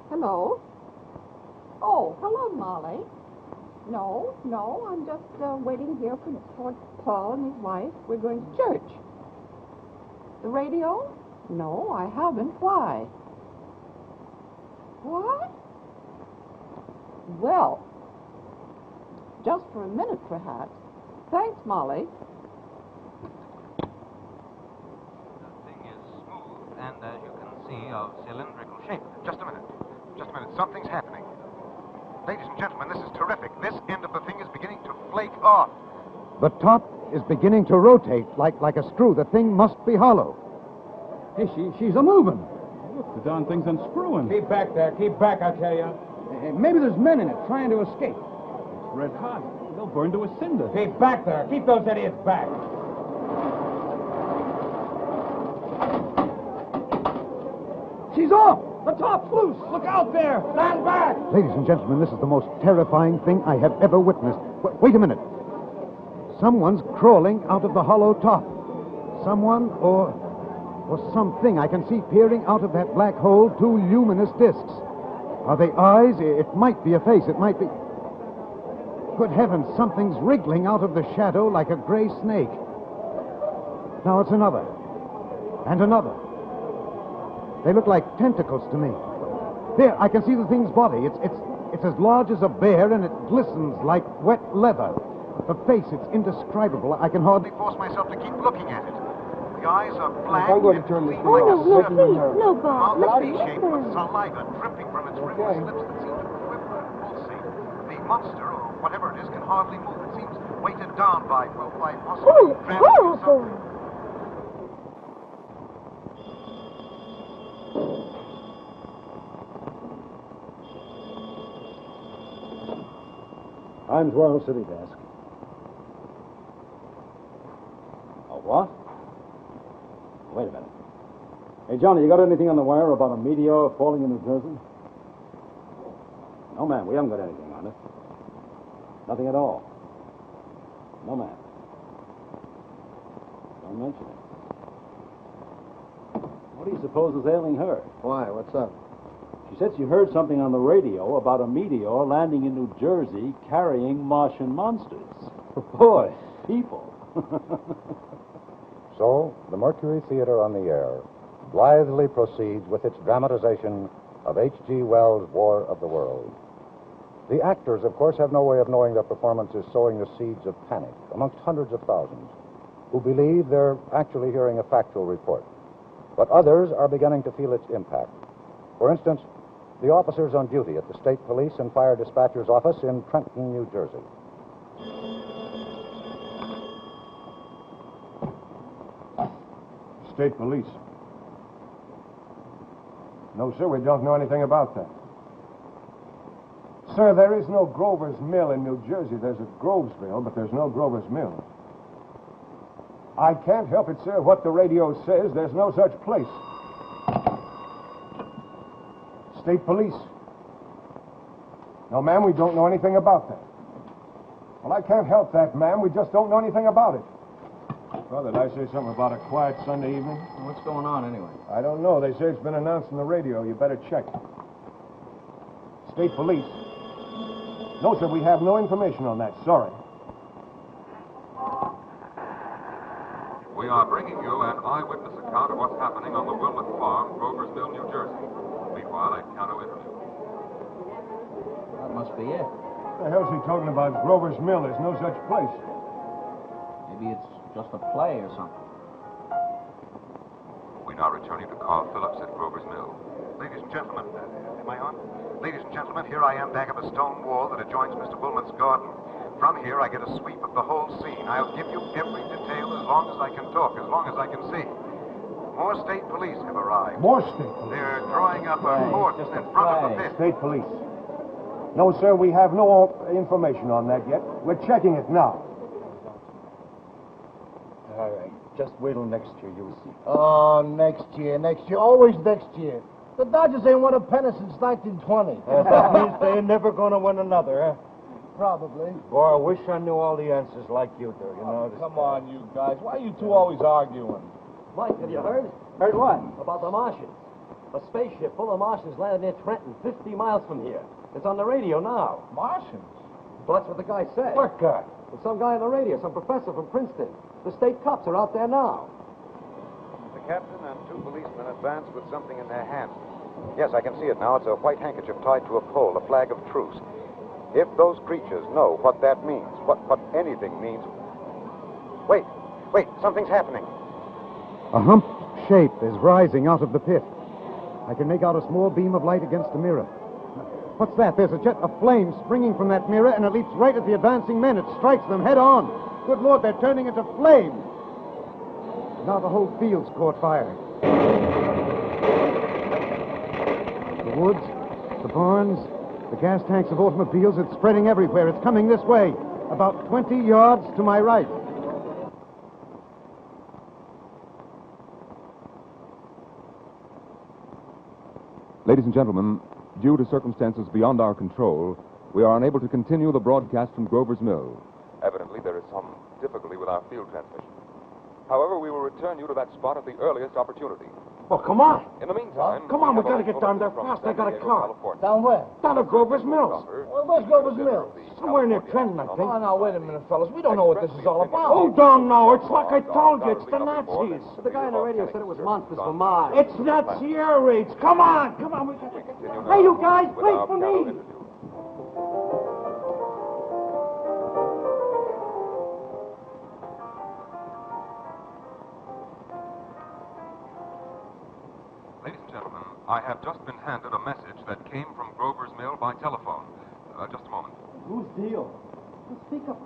Speaker 13: Hello? Oh, hello, Molly. No, I'm just waiting here for Paul and his wife. We're going to church. The radio? No, I haven't. Why? What? Well, just for a minute, perhaps. Thanks, Molly.
Speaker 8: The thing is smooth and, as you can see, of cylindrical shape.
Speaker 2: Just a minute. Something's happening. Ladies and gentlemen, this is terrific. This end of the thing is beginning to flake off.
Speaker 21: The top is beginning to rotate like a screw. The thing must be hollow.
Speaker 3: Hey, she's a-moving.
Speaker 9: Look, the darn thing's unscrewing.
Speaker 3: Keep back there. Keep back, I tell you. Maybe there's men in it trying to escape.
Speaker 9: It's red hot. They'll burn to a cinder.
Speaker 3: Keep back there. Keep those idiots back. She's off. The top's loose. Look out there. Stand back.
Speaker 21: Ladies and gentlemen, this is the most terrifying thing I have ever witnessed. Wait a minute. Someone's crawling out of the hollow top. Someone or something I can see peering out of that black hole, two luminous discs. Are they eyes? It might be a face. It might be... Good heavens, something's wriggling out of the shadow like a gray snake. Now it's another. And another. They look like tentacles to me. There, I can see the thing's body. It's as large as a bear, and it glistens like wet leather. The face, it's indescribable. I can hardly
Speaker 2: force myself to keep looking at it. The eyes are black.
Speaker 24: I'm going to turn this
Speaker 2: like a
Speaker 23: no, please, no, Bob.
Speaker 2: mouth V-shaped with saliva dripping from its rimless lips that seem to quiver and pulsate. The monster, or whatever it is, can hardly move. It seems weighted down by possibly gravity or something.
Speaker 14: Times Royal City desk. A what? Wait a minute. Hey, Johnny, you got anything on the wire about a meteor falling in New Jersey? No, ma'am, we haven't got anything on it. Nothing at all. No, ma'am. Don't mention it. What do you suppose is ailing her?
Speaker 15: Why? What's up?
Speaker 14: She said she heard something on the radio about a meteor landing in New Jersey carrying Martian monsters.
Speaker 15: Boy.
Speaker 14: People.
Speaker 21: So, the Mercury Theater on the Air blithely proceeds with its dramatization of H.G. Wells' War of the Worlds. The actors, of course, have no way of knowing their performance is sowing the seeds of panic amongst hundreds of thousands who believe they're actually hearing a factual report. But others are beginning to feel its impact. For instance, the officers on duty at the State Police and Fire Dispatcher's Office in Trenton, New Jersey.
Speaker 6: State Police. No, sir, we don't know anything about that. Sir, there is no Grover's Mill in New Jersey. There's a Grovesville, but there's no Grover's Mill. I can't help it, sir. What the radio says, there's no such place. State Police. No, ma'am, we don't know anything about that. Well, I can't help that, ma'am. We just don't know anything about it. Well, did I say something about a quiet Sunday evening?
Speaker 7: What's going on, anyway?
Speaker 6: I don't know. They say it's been announced on the radio. You better check. State Police. No, sir, we have no information on that. Sorry.
Speaker 12: We are bringing you an eyewitness account of what's happening on the Wilmot Farm, Grover's Mill, New Jersey. Meanwhile, a piano interview.
Speaker 7: That must be it.
Speaker 6: What the hell's he talking about? Grover's Mill. There's no such place.
Speaker 7: Maybe it's just a play or something.
Speaker 12: We now return you to Carl Phillips at Grover's Mill.
Speaker 2: Ladies and gentlemen, am I on? Ladies and gentlemen, here I am back of a stone wall that adjoins Mr. Wilmot's garden. From here, I get a sweep of the whole scene. I'll give you every detail as long as I can talk, as long as I can see. More state police have arrived.
Speaker 6: More state police?
Speaker 2: They're drawing up a fort in front of the pit.
Speaker 6: State Police. No, sir, we have no information on that yet. We're checking it now.
Speaker 3: All right. Just wait till next year, you'll see.
Speaker 15: Oh, next year. Always next year. The Dodgers ain't won a pennant since 1920.
Speaker 3: That means they're never going to win another, huh?
Speaker 15: Probably.
Speaker 3: Boy, I wish I knew all the answers like you do, you know.
Speaker 25: Come on, you guys. Why are you two always arguing?
Speaker 11: Mike, have you heard?
Speaker 3: Heard what?
Speaker 11: About the Martians. A spaceship full of Martians landed near Trenton, 50 miles from here. It's on the radio now.
Speaker 25: Martians?
Speaker 11: Well, that's what the guy said.
Speaker 3: What guy?
Speaker 11: Well, some guy on the radio, some professor from Princeton. The state cops are out there now.
Speaker 2: The captain and two policemen advance with something in their hands. Yes, I can see it now. It's a white handkerchief tied to a pole, a flag of truce. If those creatures know what that means, what anything means... Wait, something's happening. A humped shape is rising out of the pit. I can make out a small beam of light against the mirror. What's that? There's a jet of flame springing from that mirror, and it leaps right at the advancing men. It strikes them head on. Good Lord, they're turning into flame. Now the whole field's caught fire. The woods, the barns, the gas tanks of automobiles, it's spreading everywhere. It's coming this way, about 20 yards to my right.
Speaker 4: Ladies and gentlemen, due to circumstances beyond our control, we are unable to continue the broadcast from Grover's Mill. Evidently, there is some difficulty with our field transmission. However, we will return you to that spot at the earliest opportunity.
Speaker 3: Well, come on.
Speaker 4: In the meantime...
Speaker 3: Come on, we gotta get down there fast. I got a car.
Speaker 15: Down where?
Speaker 3: Down to Grover's Mills.
Speaker 15: Well, where's Grover's Mills?
Speaker 3: Somewhere near Trenton, I think.
Speaker 25: Oh, now, wait a minute, fellas. We don't know what this is all about.
Speaker 3: Hold on now. It's like I told you. It's the Nazis.
Speaker 11: The guy on the radio said it was monsters for Mars.
Speaker 3: It's Nazi air raids. Come on. We gotta get there. Hey, you guys, wait for me.
Speaker 12: Ladies and gentlemen, I have just been handed a message that came from Grover's Mill by telephone. Just a moment.
Speaker 11: Whose deal? Well, speak up.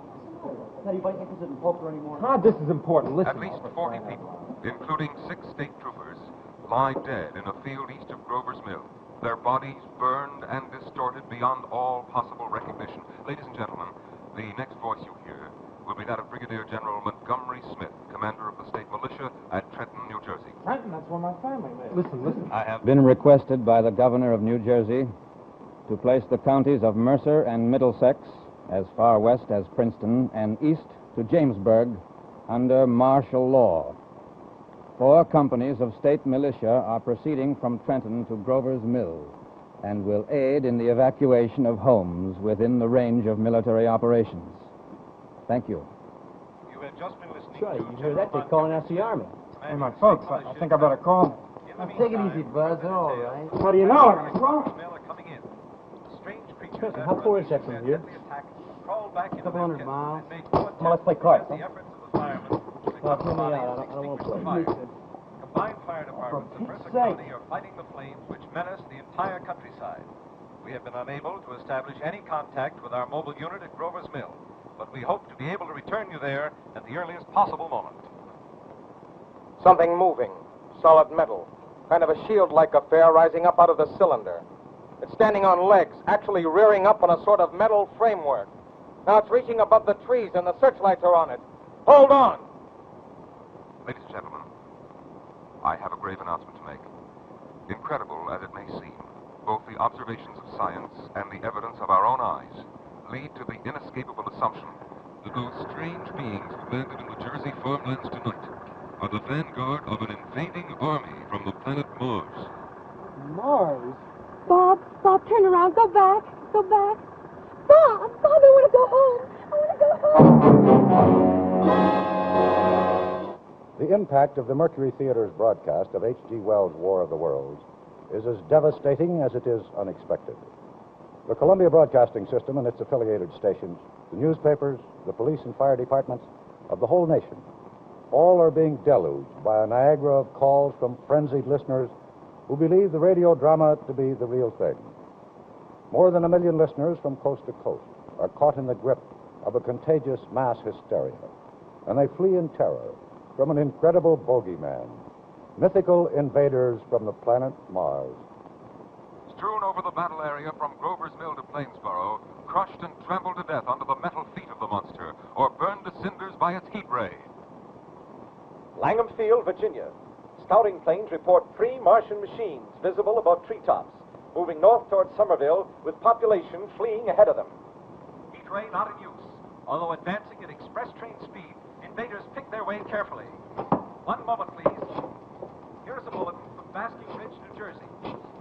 Speaker 11: Now, you ain't interested in poker anymore?
Speaker 3: This is important. Listen.
Speaker 12: At least 40 people, including 6 state troopers, lie dead in a field east of Grover's Mill. Their bodies burned and distorted beyond all possible recognition. Ladies and gentlemen, the next voice you hear will be that of Brigadier General Montgomery Smith, commander of the state militia at Trenton, New Jersey.
Speaker 3: Trenton, that's where my family lives. Listen.
Speaker 16: I have been requested by the governor of New Jersey to place the counties of Mercer and Middlesex, as far west as Princeton, and east to Jamesburg, under martial law. 4 companies of state militia are proceeding from Trenton to Grover's Mill and will aid in the evacuation of homes within the range of military operations. Thank you. You
Speaker 1: have just been listening
Speaker 11: Sure,
Speaker 1: to...
Speaker 11: you heard that? They're calling out the Army.
Speaker 5: Hey, my folks, I think I better call them.
Speaker 11: Now, take it easy, Buzz. They're all right.
Speaker 5: What do you know? I'm gonna
Speaker 11: Listen, how far is that from here?
Speaker 5: A couple hundred miles.
Speaker 11: Come on, let's play cards. Huh? No, hear me out. I don't want to play.
Speaker 1: Combined fire departments of Mercer County are fighting the flames which menace the entire countryside. We have been unable to establish any contact with our mobile unit at Grover's Mill, but we hope to be able to return you there at the earliest possible moment.
Speaker 10: Something moving, solid metal, kind of a shield-like affair rising up out of the cylinder. It's standing on legs, actually rearing up on a sort of metal framework. Now it's reaching above the trees and the searchlights are on it. Hold on!
Speaker 12: Ladies and gentlemen, I have a grave announcement to make. Incredible as it may seem, both the observations of science and the evidence of our own eyes lead to the inescapable assumption that those strange beings who landed in the Jersey farmlands tonight are the vanguard of an invading army from the planet Mars.
Speaker 24: Mars?
Speaker 23: Bob, turn around. Go back. Bob, I want to go home.
Speaker 21: The impact of the Mercury Theater's broadcast of H.G. Wells' War of the Worlds is as devastating as it is unexpected. The Columbia Broadcasting System and its affiliated stations, the newspapers, the police and fire departments of the whole nation, all are being deluged by a Niagara of calls from frenzied listeners who believe the radio drama to be the real thing. More than 1 million listeners from coast to coast are caught in the grip of a contagious mass hysteria, and they flee in terror from an incredible bogeyman, mythical invaders from the planet Mars.
Speaker 12: Strewn over the battle area from Grover's Mill to Plainsboro, crushed and trampled to death under the metal feet of the monster, or burned to cinders by its heat ray.
Speaker 17: Langham Field, Virginia. Scouting planes report 3 Martian machines visible above treetops, moving north toward Somerville with population fleeing ahead of them.
Speaker 1: Heat ray not in use. Although advancing at express train speed, invaders pick their way carefully. One moment, please. Here's a bulletin from Basking Ridge, New Jersey.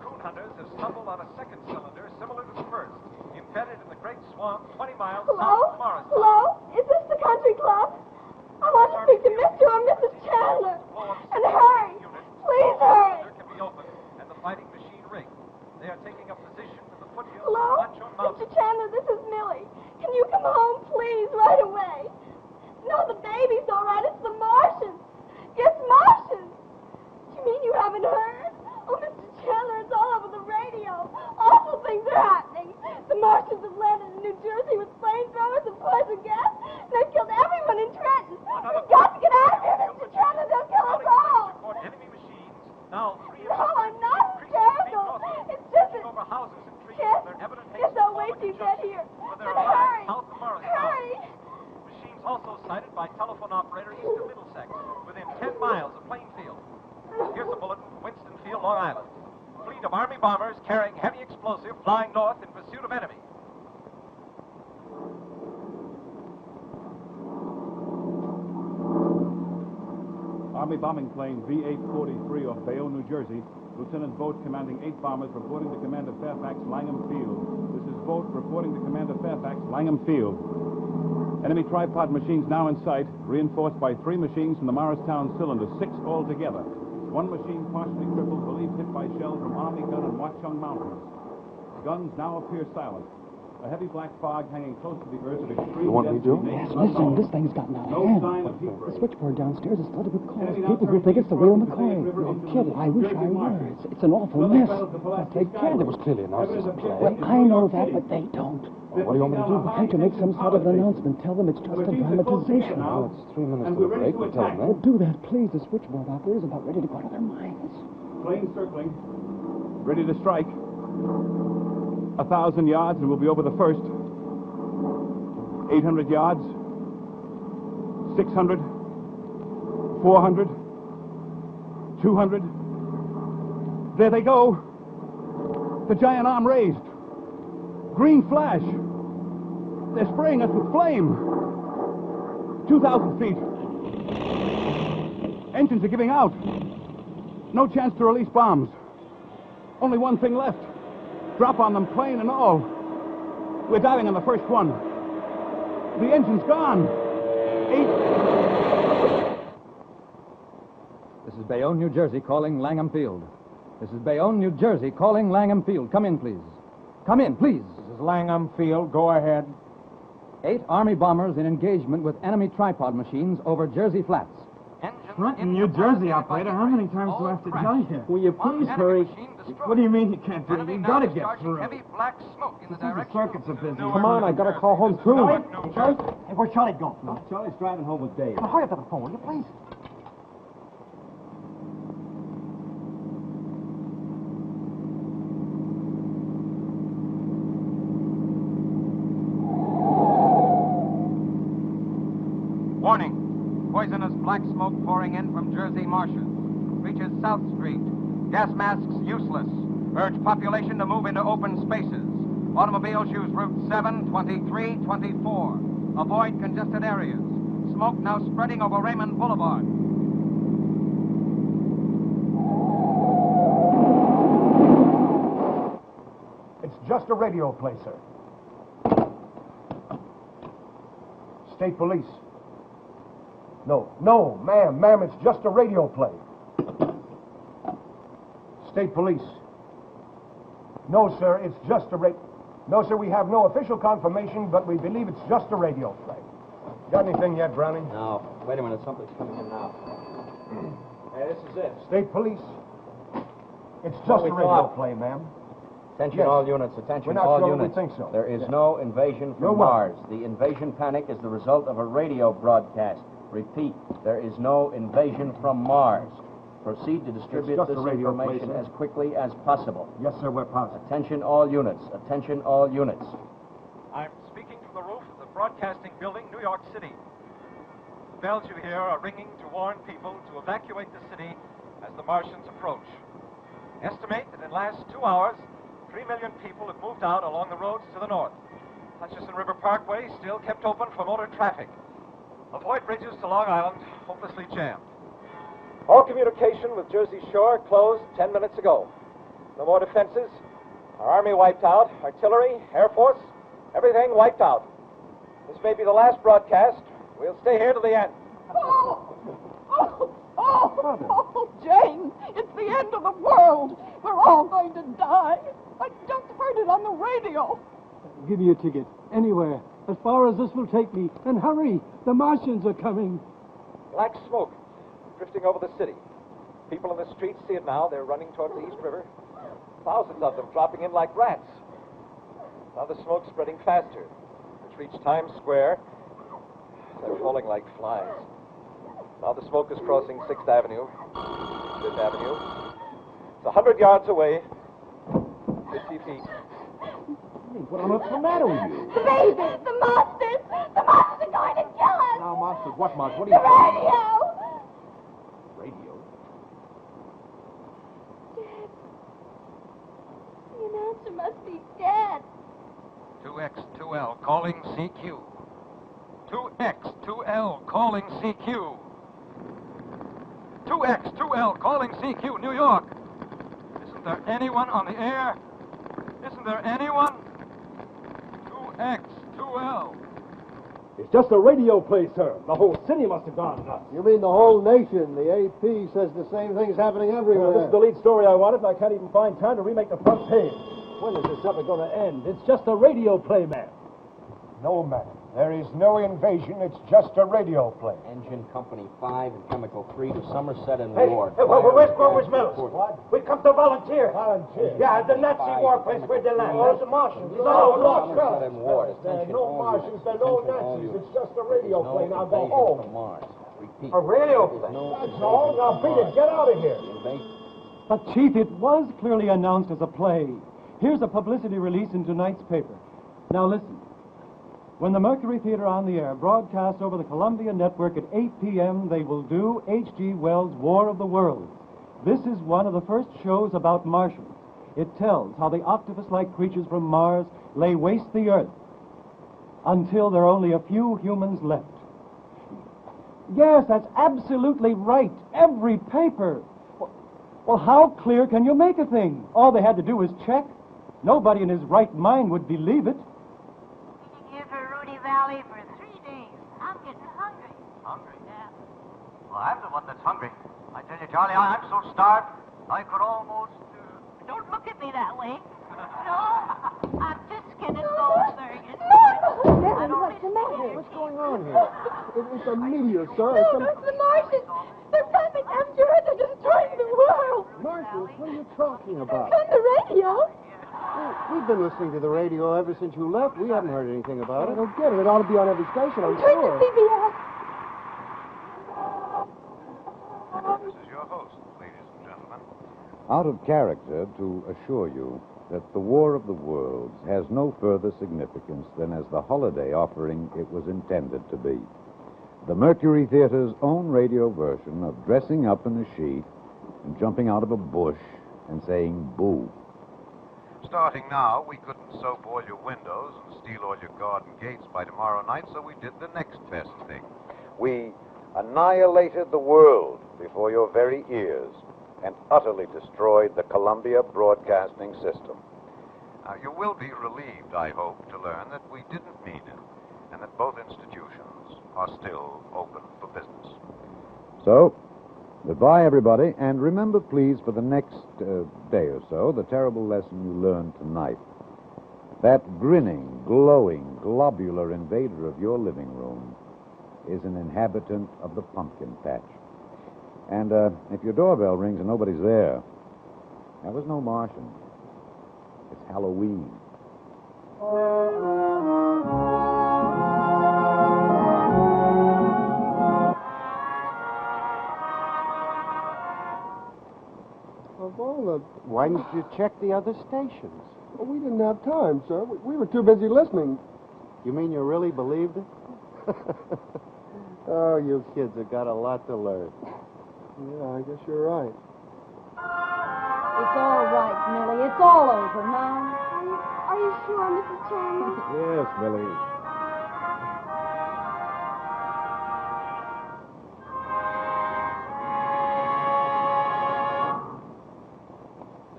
Speaker 1: Coon hunters have stumbled on a second cylinder similar to the first, embedded in the Great Swamp 20 miles south of Morris.
Speaker 23: Hello? Is this the country club? I want to speak to Mr. or Mrs. Chandler. And hurry. Please hurry.
Speaker 1: Can be opened and the fighting machine rigged. They are taking up position in the foothills
Speaker 23: Hello?
Speaker 1: of Macho Mountain.
Speaker 23: Mr. Chandler, this is Millie. Can you come home, please, right away? No, the baby's all right. It's the Martians. Yes, Martians. You mean you haven't heard? Oh, Mr. Chandler, it's all over the radio. Awful things are happening. The Martians have landed in New Jersey with flamethrowers and poison gas, and they've killed everyone in Trenton. We've got to get out of here, Mr. Chandler. They'll kill us all.
Speaker 1: Enemy machines. Now, 3
Speaker 23: No, I'm not hysterical. It's just that...
Speaker 1: over houses and trees.
Speaker 23: Yes,
Speaker 1: They're evident
Speaker 23: yes, I'll wait till you get here. But hurry.
Speaker 1: South of Morris.
Speaker 23: Hurry.
Speaker 1: Machines also sighted by telephone operator east of Middlesex, within 10 miles of Plainfield. Here's a bulletin from Winstonfield, Long Island. Fleet of Army bombers carrying heavy explosive flying north in pursuit of enemy.
Speaker 9: Army bombing plane V-843 off Bayonne, New Jersey. Lieutenant Boat commanding 8 bombers reporting to Commander Fairfax, Langham Field. This is Boat reporting to Commander Fairfax, Langham Field. Enemy tripod machines now in sight, reinforced by 3 machines from the Morristown cylinder, 6 altogether. 1 machine partially crippled, believed hit by shells from Army gun and Watchung Mountains. Guns now appear silent. A heavy black fog hanging close to the earth of extreme
Speaker 5: You want me to?
Speaker 9: density.
Speaker 5: Yes, listen, this thing's gotten out of
Speaker 9: No
Speaker 5: hand.
Speaker 9: sign of heat
Speaker 5: The
Speaker 9: ray.
Speaker 5: switchboard downstairs is flooded with calls.
Speaker 9: Enemy
Speaker 5: People
Speaker 9: now
Speaker 5: who think it's the real
Speaker 9: turning
Speaker 5: McCoy.
Speaker 9: east toward
Speaker 5: Oh,
Speaker 9: the
Speaker 5: kid, I wish I were. It's an awful mess. Now, take care. There was clearly an arson play. Well, I know that, but they don't. Well, what do you want me to do? Can't you make some sort of an announcement? Tell them it's just a dramatization.
Speaker 21: Well, it's 3 minutes to the break. We'll tell them
Speaker 5: Well,
Speaker 21: that.
Speaker 5: do that, please. The switchboard operator's about ready to go out of their minds.
Speaker 9: Plane circling, ready to strike. 1,000 yards and we'll be over the first. 800 yards. 600. 400. 200. There they go. The giant arm raised. Green flash. They're spraying us with flame. 2,000 feet. Engines are giving out. No chance to release bombs. Only one thing left. Drop on them, plane and all. We're diving on the first one. The engine's gone. 8,
Speaker 16: Bayonne, New Jersey, calling Langham Field. This is Bayonne, New Jersey, calling Langham Field. Come in, please. Come in, please.
Speaker 6: This is Langham Field. Go ahead.
Speaker 16: 8 Army bombers in engagement with enemy tripod machines over Jersey Flats.
Speaker 3: Trenton, New Jersey, operator. How many times do I have to tell you?
Speaker 25: Will you please hurry?
Speaker 3: What do you mean you can't do it? You've got to get through.
Speaker 1: Heavy black smoke in the
Speaker 3: The circuits are busy.
Speaker 25: Come on, I gotta call home too.
Speaker 3: Hey, Charlie?
Speaker 5: Hey, where's Charlie going?
Speaker 25: Charlie's driving home with Dave.
Speaker 5: Well, hurry up to the phone, will you, please?
Speaker 10: Warning. Poisonous black smoke pouring in from Jersey marshes. Reaches South Street. Gas masks useless. Urge population to move into open spaces. Automobiles use routes 7, 23, 24. Avoid congested areas. Smoke now spreading over Raymond Boulevard.
Speaker 6: It's just a radio play, sir. State police. No, ma'am, it's just a radio play. State police. No, sir, it's just a No, sir, we have no official confirmation, but we believe it's just a radio play. Got anything yet, Browning?
Speaker 7: No. Wait a minute, something's coming in now. Hey, this is it.
Speaker 6: State police. It's just a radio play, ma'am.
Speaker 7: Attention
Speaker 6: Yes.
Speaker 7: all units, attention
Speaker 6: We're not
Speaker 7: all
Speaker 6: sure
Speaker 7: units.
Speaker 6: we think so.
Speaker 7: There is
Speaker 6: Yes.
Speaker 7: no invasion
Speaker 6: You're
Speaker 7: from
Speaker 6: welcome.
Speaker 7: Mars. The invasion panic is the result of a radio broadcast. Repeat, there is no invasion from Mars. Proceed to distribute
Speaker 6: just
Speaker 7: this
Speaker 6: a radio play,
Speaker 7: information
Speaker 6: sir.
Speaker 7: as quickly as possible.
Speaker 6: Yes, sir, we're positive.
Speaker 7: Attention all units, attention all units.
Speaker 1: I'm speaking from the roof of the Broadcasting Building, New York City. The bells you hear are ringing to warn people to evacuate the city as the Martians approach. Estimate that in the last 2 hours, 3 million people have moved out along the roads to the north. Hutchison River Parkway still kept open for motor traffic. Avoid bridges to Long Island, hopelessly jammed. All communication with Jersey Shore closed 10 minutes ago. No more defenses. Our Army wiped out. Artillery, Air Force, everything wiped out. This may be the last broadcast. We'll stay here to the end.
Speaker 13: Oh, Jane, it's the end of the world. We're all going to die. I just heard it on the radio.
Speaker 3: Give me a ticket. Anywhere. As far as this will take me. And hurry. The Martians are coming.
Speaker 1: Black smoke drifting over the city. People in the streets see it now. They're running towards the East River. Thousands of them dropping in like rats. Now the smoke's spreading faster. It's reached Times Square. They're falling like flies. Now the smoke is crossing 6th Avenue, 5th Avenue. It's 100 yards away. 50 feet.
Speaker 25: What's the matter with you?
Speaker 23: The babies, the monsters. The monsters are going to kill us.
Speaker 25: Now, monsters, what monsters? What
Speaker 23: The
Speaker 25: are you...
Speaker 23: radio.
Speaker 25: Radio?
Speaker 23: Dead. The announcer must be dead.
Speaker 12: 2X2L calling CQ. 2X2L calling CQ. 2X2L calling CQ, New York. Isn't there anyone on the air? Isn't there anyone? 2X2L.
Speaker 3: It's just a radio play, sir. The whole city must have gone nuts.
Speaker 15: You mean the whole nation? The AP says the same thing's happening everywhere.
Speaker 3: This is the lead story I wanted, and I can't even find time to remake the front page. When is this ever going to end? It's just a radio play, man.
Speaker 6: No, man. There is no invasion. It's just a radio play.
Speaker 7: Engine Company 5 and Chemical 3 to Somerset and
Speaker 3: Hey,
Speaker 7: Ward.
Speaker 3: where's Grover's Mills?
Speaker 6: What?
Speaker 3: We come to volunteer.
Speaker 6: Volunteer?
Speaker 3: Yeah, the Nazi war place where they land.
Speaker 6: Oh, it's the Martians.
Speaker 3: Oh, look.
Speaker 7: Somerset and Ward.
Speaker 6: There are
Speaker 7: Attention
Speaker 6: no
Speaker 7: all
Speaker 6: Martians.
Speaker 7: units.
Speaker 6: There are no
Speaker 7: Attention all
Speaker 6: Nazis.
Speaker 7: units.
Speaker 6: It's just a radio
Speaker 7: There's
Speaker 6: play.
Speaker 7: no
Speaker 6: Now go
Speaker 7: invasion
Speaker 6: home.
Speaker 7: from Mars. Repeat.
Speaker 6: A radio
Speaker 7: There's
Speaker 6: play?
Speaker 7: no
Speaker 6: That's
Speaker 7: invasion
Speaker 6: all. Now,
Speaker 7: from
Speaker 6: Peter,
Speaker 7: Mars.
Speaker 6: get out of here.
Speaker 3: But, Chief, it was clearly announced as a play. Here's a publicity release in tonight's paper. Now, listen. When the Mercury Theater on the Air broadcasts over the Columbia Network at 8 p.m., they will do H.G. Wells' War of the Worlds. This is one of the first shows about Martians. It tells how the octopus-like creatures from Mars lay waste the Earth until there are only a few humans left. Yes, that's absolutely right. Every paper. Well, how clear can you make a thing? All they had to do was check. Nobody in his right mind would believe it.
Speaker 18: Here for Rudy Valley for 3 days. I'm getting hungry.
Speaker 1: Hungry?
Speaker 18: Yeah.
Speaker 2: Well, I'm the one that's hungry. I tell you, Charlie, I'm so starved, I could almost...
Speaker 8: Don't look at me that way. No, I'm just getting old, sir.
Speaker 23: What's the matter?
Speaker 24: What's going on here? It's a meteor, sir.
Speaker 23: No, it's the Martians. They're coming after us. They're destroying the world.
Speaker 24: Martians? What are you talking about?
Speaker 23: On the radio.
Speaker 24: We've been listening to the radio ever since you left. We haven't heard anything about it. I don't get it. It ought to be on every station, I'm
Speaker 23: Turn
Speaker 24: sure.
Speaker 23: to CBS.
Speaker 2: This is your host, ladies and gentlemen.
Speaker 21: Out of character to assure you that the War of the Worlds has no further significance than as the holiday offering it was intended to be. The Mercury Theater's own radio version of dressing up in a sheet and jumping out of a bush and saying boo.
Speaker 2: Starting now, we couldn't soap all your windows and steal all your garden gates by tomorrow night, so we did the next best thing. We annihilated the world before your very ears and utterly destroyed the Columbia Broadcasting System. Now, you will be relieved, I hope, to learn that we didn't mean it, and that both institutions are still open for business.
Speaker 21: So, goodbye, everybody, and remember, please, for the next day or so, the terrible lesson you learned tonight. That grinning, glowing, globular invader of your living room is an inhabitant of the pumpkin patch. And if your doorbell rings and nobody's there, that was no Martian. It's Halloween.
Speaker 24: Of all the... Why didn't you check the other stations? Well, we didn't have time, sir. We were too busy listening. You mean you really believed it? Oh, you kids have got a lot to learn. Yeah, I guess you're right.
Speaker 23: It's all right, Millie. It's all over now. Are you sure, Mrs. Chandler?
Speaker 14: Yes, Millie.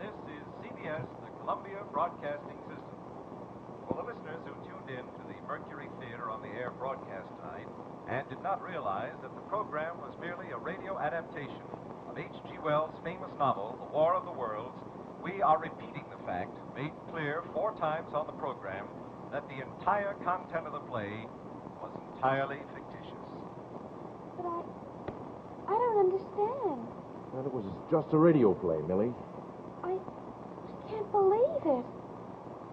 Speaker 1: This is CBS, the Columbia Broadcasting System. For the listeners who tuned in to the Mercury Theater on the air broadcast tonight and did not realize that the program was merely a radio adaptation of H.G. Wells' famous novel, The War of the Worlds, we are repeating the fact, made clear 4 times on the program, that the entire content of the play was entirely fictitious.
Speaker 23: But I don't understand.
Speaker 24: Well, it was just a radio play, Millie.
Speaker 23: I can't believe it.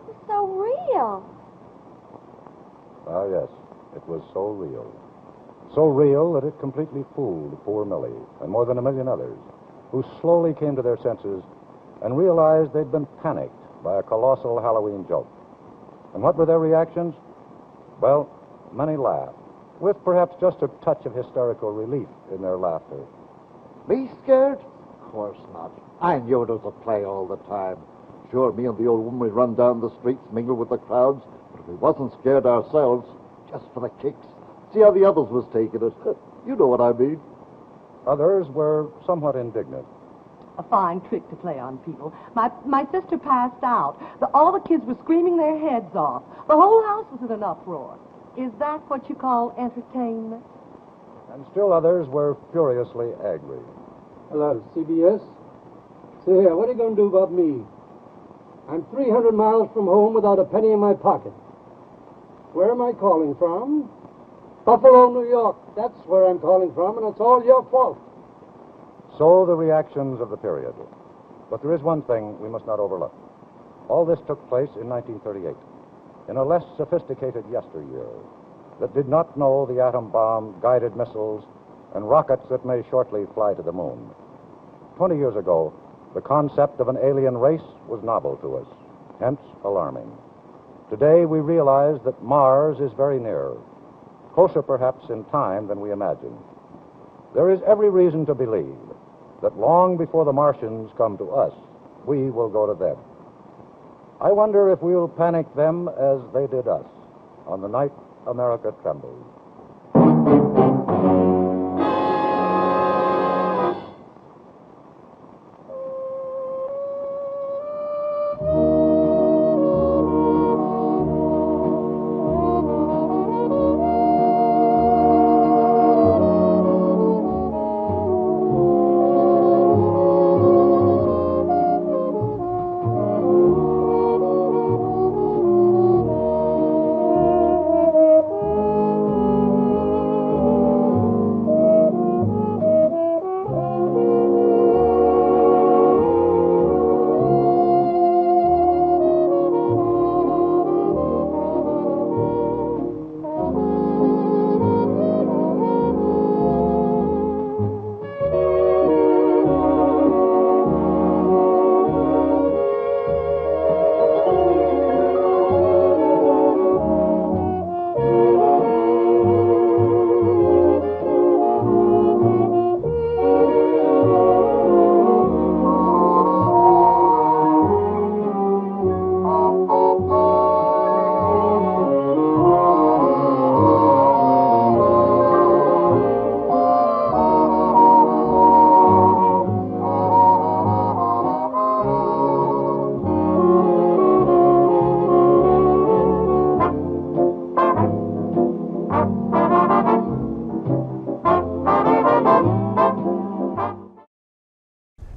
Speaker 23: It's so real.
Speaker 21: Ah, yes, it was so real. So real that it completely fooled poor Millie and more than 1 million others, who slowly came to their senses and realized they'd been panicked by a colossal Halloween joke. And what were their reactions? Well, many laughed, with perhaps just a touch of hysterical relief in their laughter.
Speaker 15: Me scared? Of course not. I knew it was a play all the time. Sure, me and the old woman would run down the streets, mingle with the crowds, but we wasn't scared ourselves, just for the kicks. See how the others was taking it. You know what I mean.
Speaker 21: Others were somewhat indignant.
Speaker 18: A fine trick to play on people. My sister passed out. All the kids were screaming their heads off. The whole house was in an uproar. Is that what you call entertainment?
Speaker 21: And still others were furiously angry.
Speaker 19: Hello, CBS. Say here, what are you going to do about me? I'm 300 miles from home without a penny in my pocket. Where am I calling from? Buffalo, New York. That's where I'm calling from, and it's all your fault.
Speaker 21: So the reactions of the period. But there is one thing we must not overlook. All this took place in 1938, in a less sophisticated yesteryear that did not know the atom bomb, guided missiles, and rockets that may shortly fly to the moon. 20 years ago, the concept of an alien race was novel to us, hence alarming. Today, we realize that Mars is very near, closer perhaps in time than we imagine. There is every reason to believe that long before the Martians come to us, we will go to them. I wonder if we'll panic them as they did us on the night America trembled.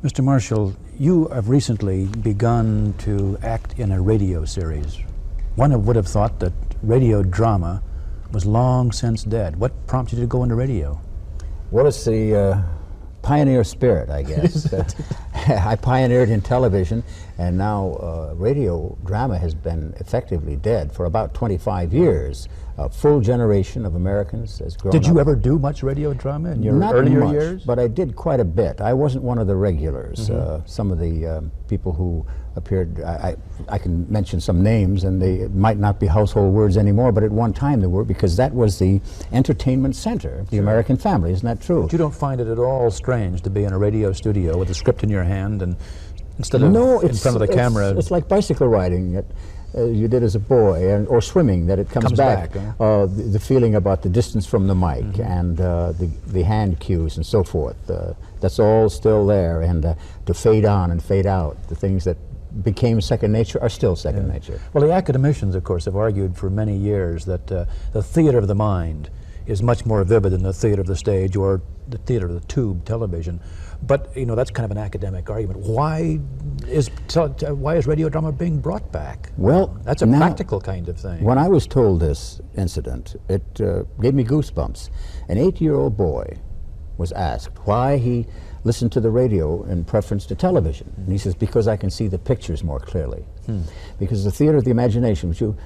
Speaker 4: Mr. Marshall, you have recently begun to act in a radio series. One would have thought that radio drama was long since dead. What prompted you to go into radio?
Speaker 11: Well, it's the pioneer spirit, I guess. I pioneered in television, and now radio drama has been effectively dead for about 25 years. A full generation of Americans has grown
Speaker 4: Did you
Speaker 11: up.
Speaker 4: ever do much radio drama in your
Speaker 11: Not
Speaker 4: earlier
Speaker 11: much,
Speaker 4: years?
Speaker 11: but I did quite a bit. I wasn't one of the regulars. Some of the people who appeared, I can mention some names, and they might not be household words anymore, but at one time they were, because that was the entertainment center of the American family. Isn't that true?
Speaker 4: But you don't find it at all strange to be in a radio studio with a script in your hand and instead of in front of the camera?
Speaker 11: It's like bicycle riding. You did as a boy, or swimming, that it comes back.
Speaker 4: huh?
Speaker 11: The feeling about the distance from the mic and the hand cues and so forth. That's all still there, and to fade on and fade out, the things that became second nature are still second nature.
Speaker 4: Well, the academicians, of course, have argued for many years that the theater of the mind is much more vivid than the theater of the stage or the theater of the tube television. But, you know, that's kind of an academic argument. Why is radio drama being brought back?
Speaker 11: Well,
Speaker 4: that's a practical kind of thing.
Speaker 11: When I was told this incident, it gave me goosebumps. An 8-year-old boy was asked why he listened to the radio in preference to television. And he says, because I can see the pictures more clearly. Because the theater of the imagination, which you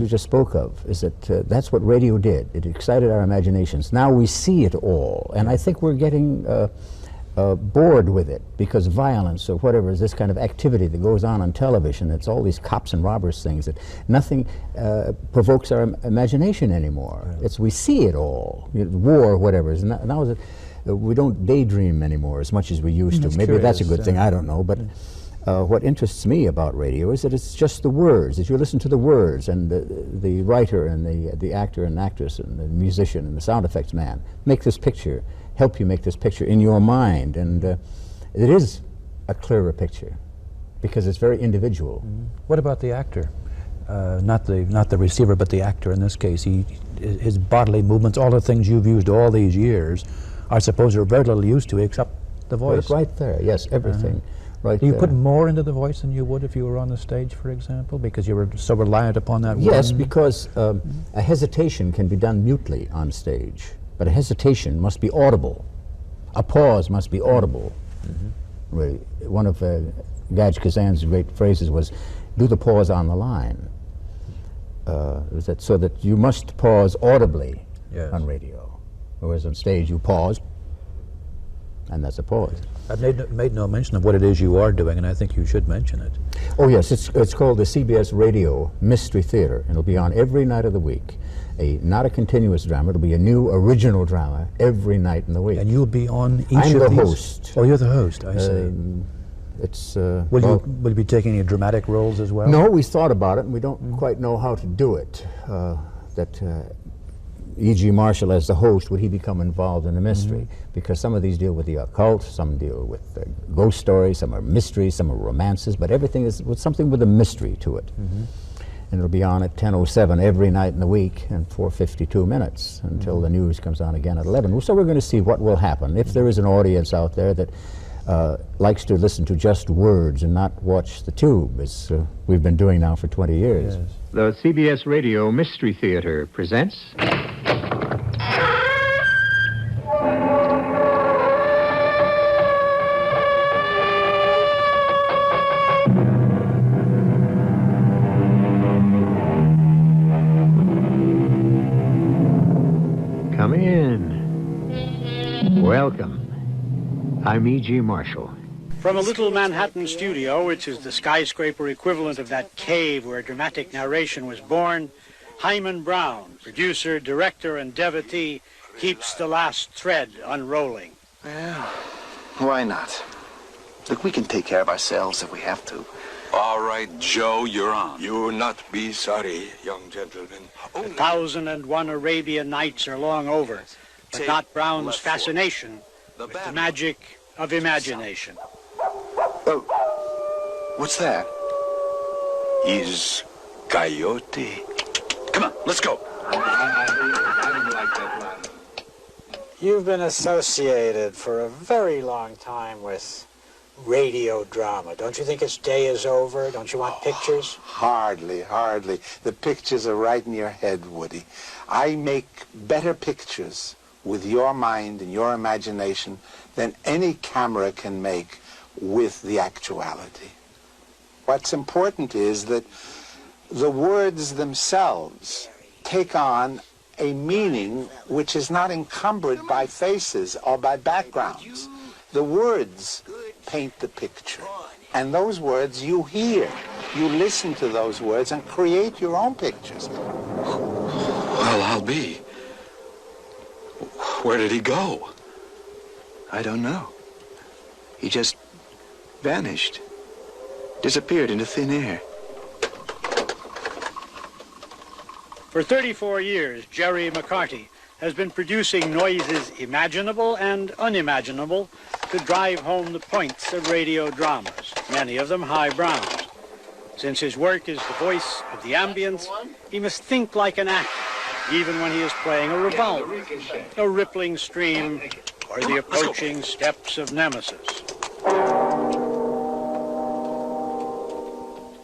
Speaker 11: just spoke of, is that that's what radio did. It excited our imaginations. Now we see it all. And I think we're getting bored with it, because violence or whatever is this kind of activity that goes on television. It's all these cops and robbers things that nothing provokes our imagination anymore. We see it all. War, whatever. Now we don't daydream anymore as much as we used to. Maybe that's a good thing. I don't know. But what interests me about radio is that it's just the words. That you listen to the words, and the writer and the actor and actress and the musician and the sound effects man make this picture. Help you make this picture in your mind, and it is a clearer picture because it's very individual.
Speaker 4: What about the actor? Not the receiver, but the actor in this case. His bodily movements, all the things you've used all these years, I suppose you're very little used to, except the voice.
Speaker 11: Right there, yes, everything. Right
Speaker 4: Do you
Speaker 11: there.
Speaker 4: put more into the voice than you would if you were on the stage, for example, because you were so reliant upon that?
Speaker 11: Yes, because a hesitation can be done mutely on stage. But a hesitation must be audible. A pause must be audible. Really, one of Gadge Kazan's great phrases was, do the pause on the line. So that you must pause audibly on radio. Whereas on stage you pause, and that's a pause.
Speaker 4: I've made no mention of what it is you are doing, and I think you should mention it.
Speaker 11: Oh yes, it's called the CBS Radio Mystery Theater, and it'll be on every night of the week. Not a continuous drama. It'll be a new original drama every night in the week.
Speaker 4: And you'll be on each
Speaker 11: I'm
Speaker 4: of
Speaker 11: the
Speaker 4: these?
Speaker 11: host.
Speaker 4: Oh, you're the host, I see.
Speaker 11: It's
Speaker 4: Will you be taking any dramatic roles as well?
Speaker 11: No, we thought about it, and we don't quite know how to do it. E.G. Marshall, as the host, would he become involved in the mystery? Because some of these deal with the occult, some deal with ghost stories, some are mysteries, some are romances, but everything is with something with a mystery to it. And it'll be on at 10:07 every night in the week, and for 52 minutes until the news comes on again at 11. So we're going to see what will happen. If there is an audience out there that likes to listen to just words and not watch the tube, as we've been doing now for 20 years.
Speaker 17: The CBS Radio Mystery Theater presents... Come in. Welcome. I'm E.G. Marshall.
Speaker 20: From a little Manhattan studio, which is the skyscraper equivalent of that cave where dramatic narration was born, Hyman Brown, producer, director, and devotee, keeps the last thread unrolling.
Speaker 22: Well, why not? Look, we can take care of ourselves if we have to.
Speaker 26: All right, Joe, you're on.
Speaker 22: You'll not be sorry, young gentlemen.
Speaker 20: The 1001 Arabian Nights are long over, but not Brown's fascination with the magic of imagination.
Speaker 22: Oh, what's that? Is Coyote.
Speaker 26: Come on, let's go.
Speaker 22: I don't like that line.
Speaker 27: You've been associated for a very long time with
Speaker 20: radio drama? Don't you think its day is over? Don't you want pictures?
Speaker 22: Hardly, hardly. The pictures are right in your head, Woody. I make better pictures with your mind and your imagination than any camera can make with the actuality. What's important is that the words themselves take on a meaning which is not encumbered by faces or by backgrounds. The words paint the picture, and those words you hear. You listen to those words and create your own pictures.
Speaker 26: Well, I'll be. Where did he go?
Speaker 22: I don't know. He just vanished, disappeared into thin air.
Speaker 20: For 34 years, Jerry McCarty has been producing noises imaginable and unimaginable to drive home the points of radio dramas, many of them highbrows. Since his work is the voice of the ambience, he must think like an actor, even when he is playing a revolver, a rippling stream, or the approaching steps of Nemesis.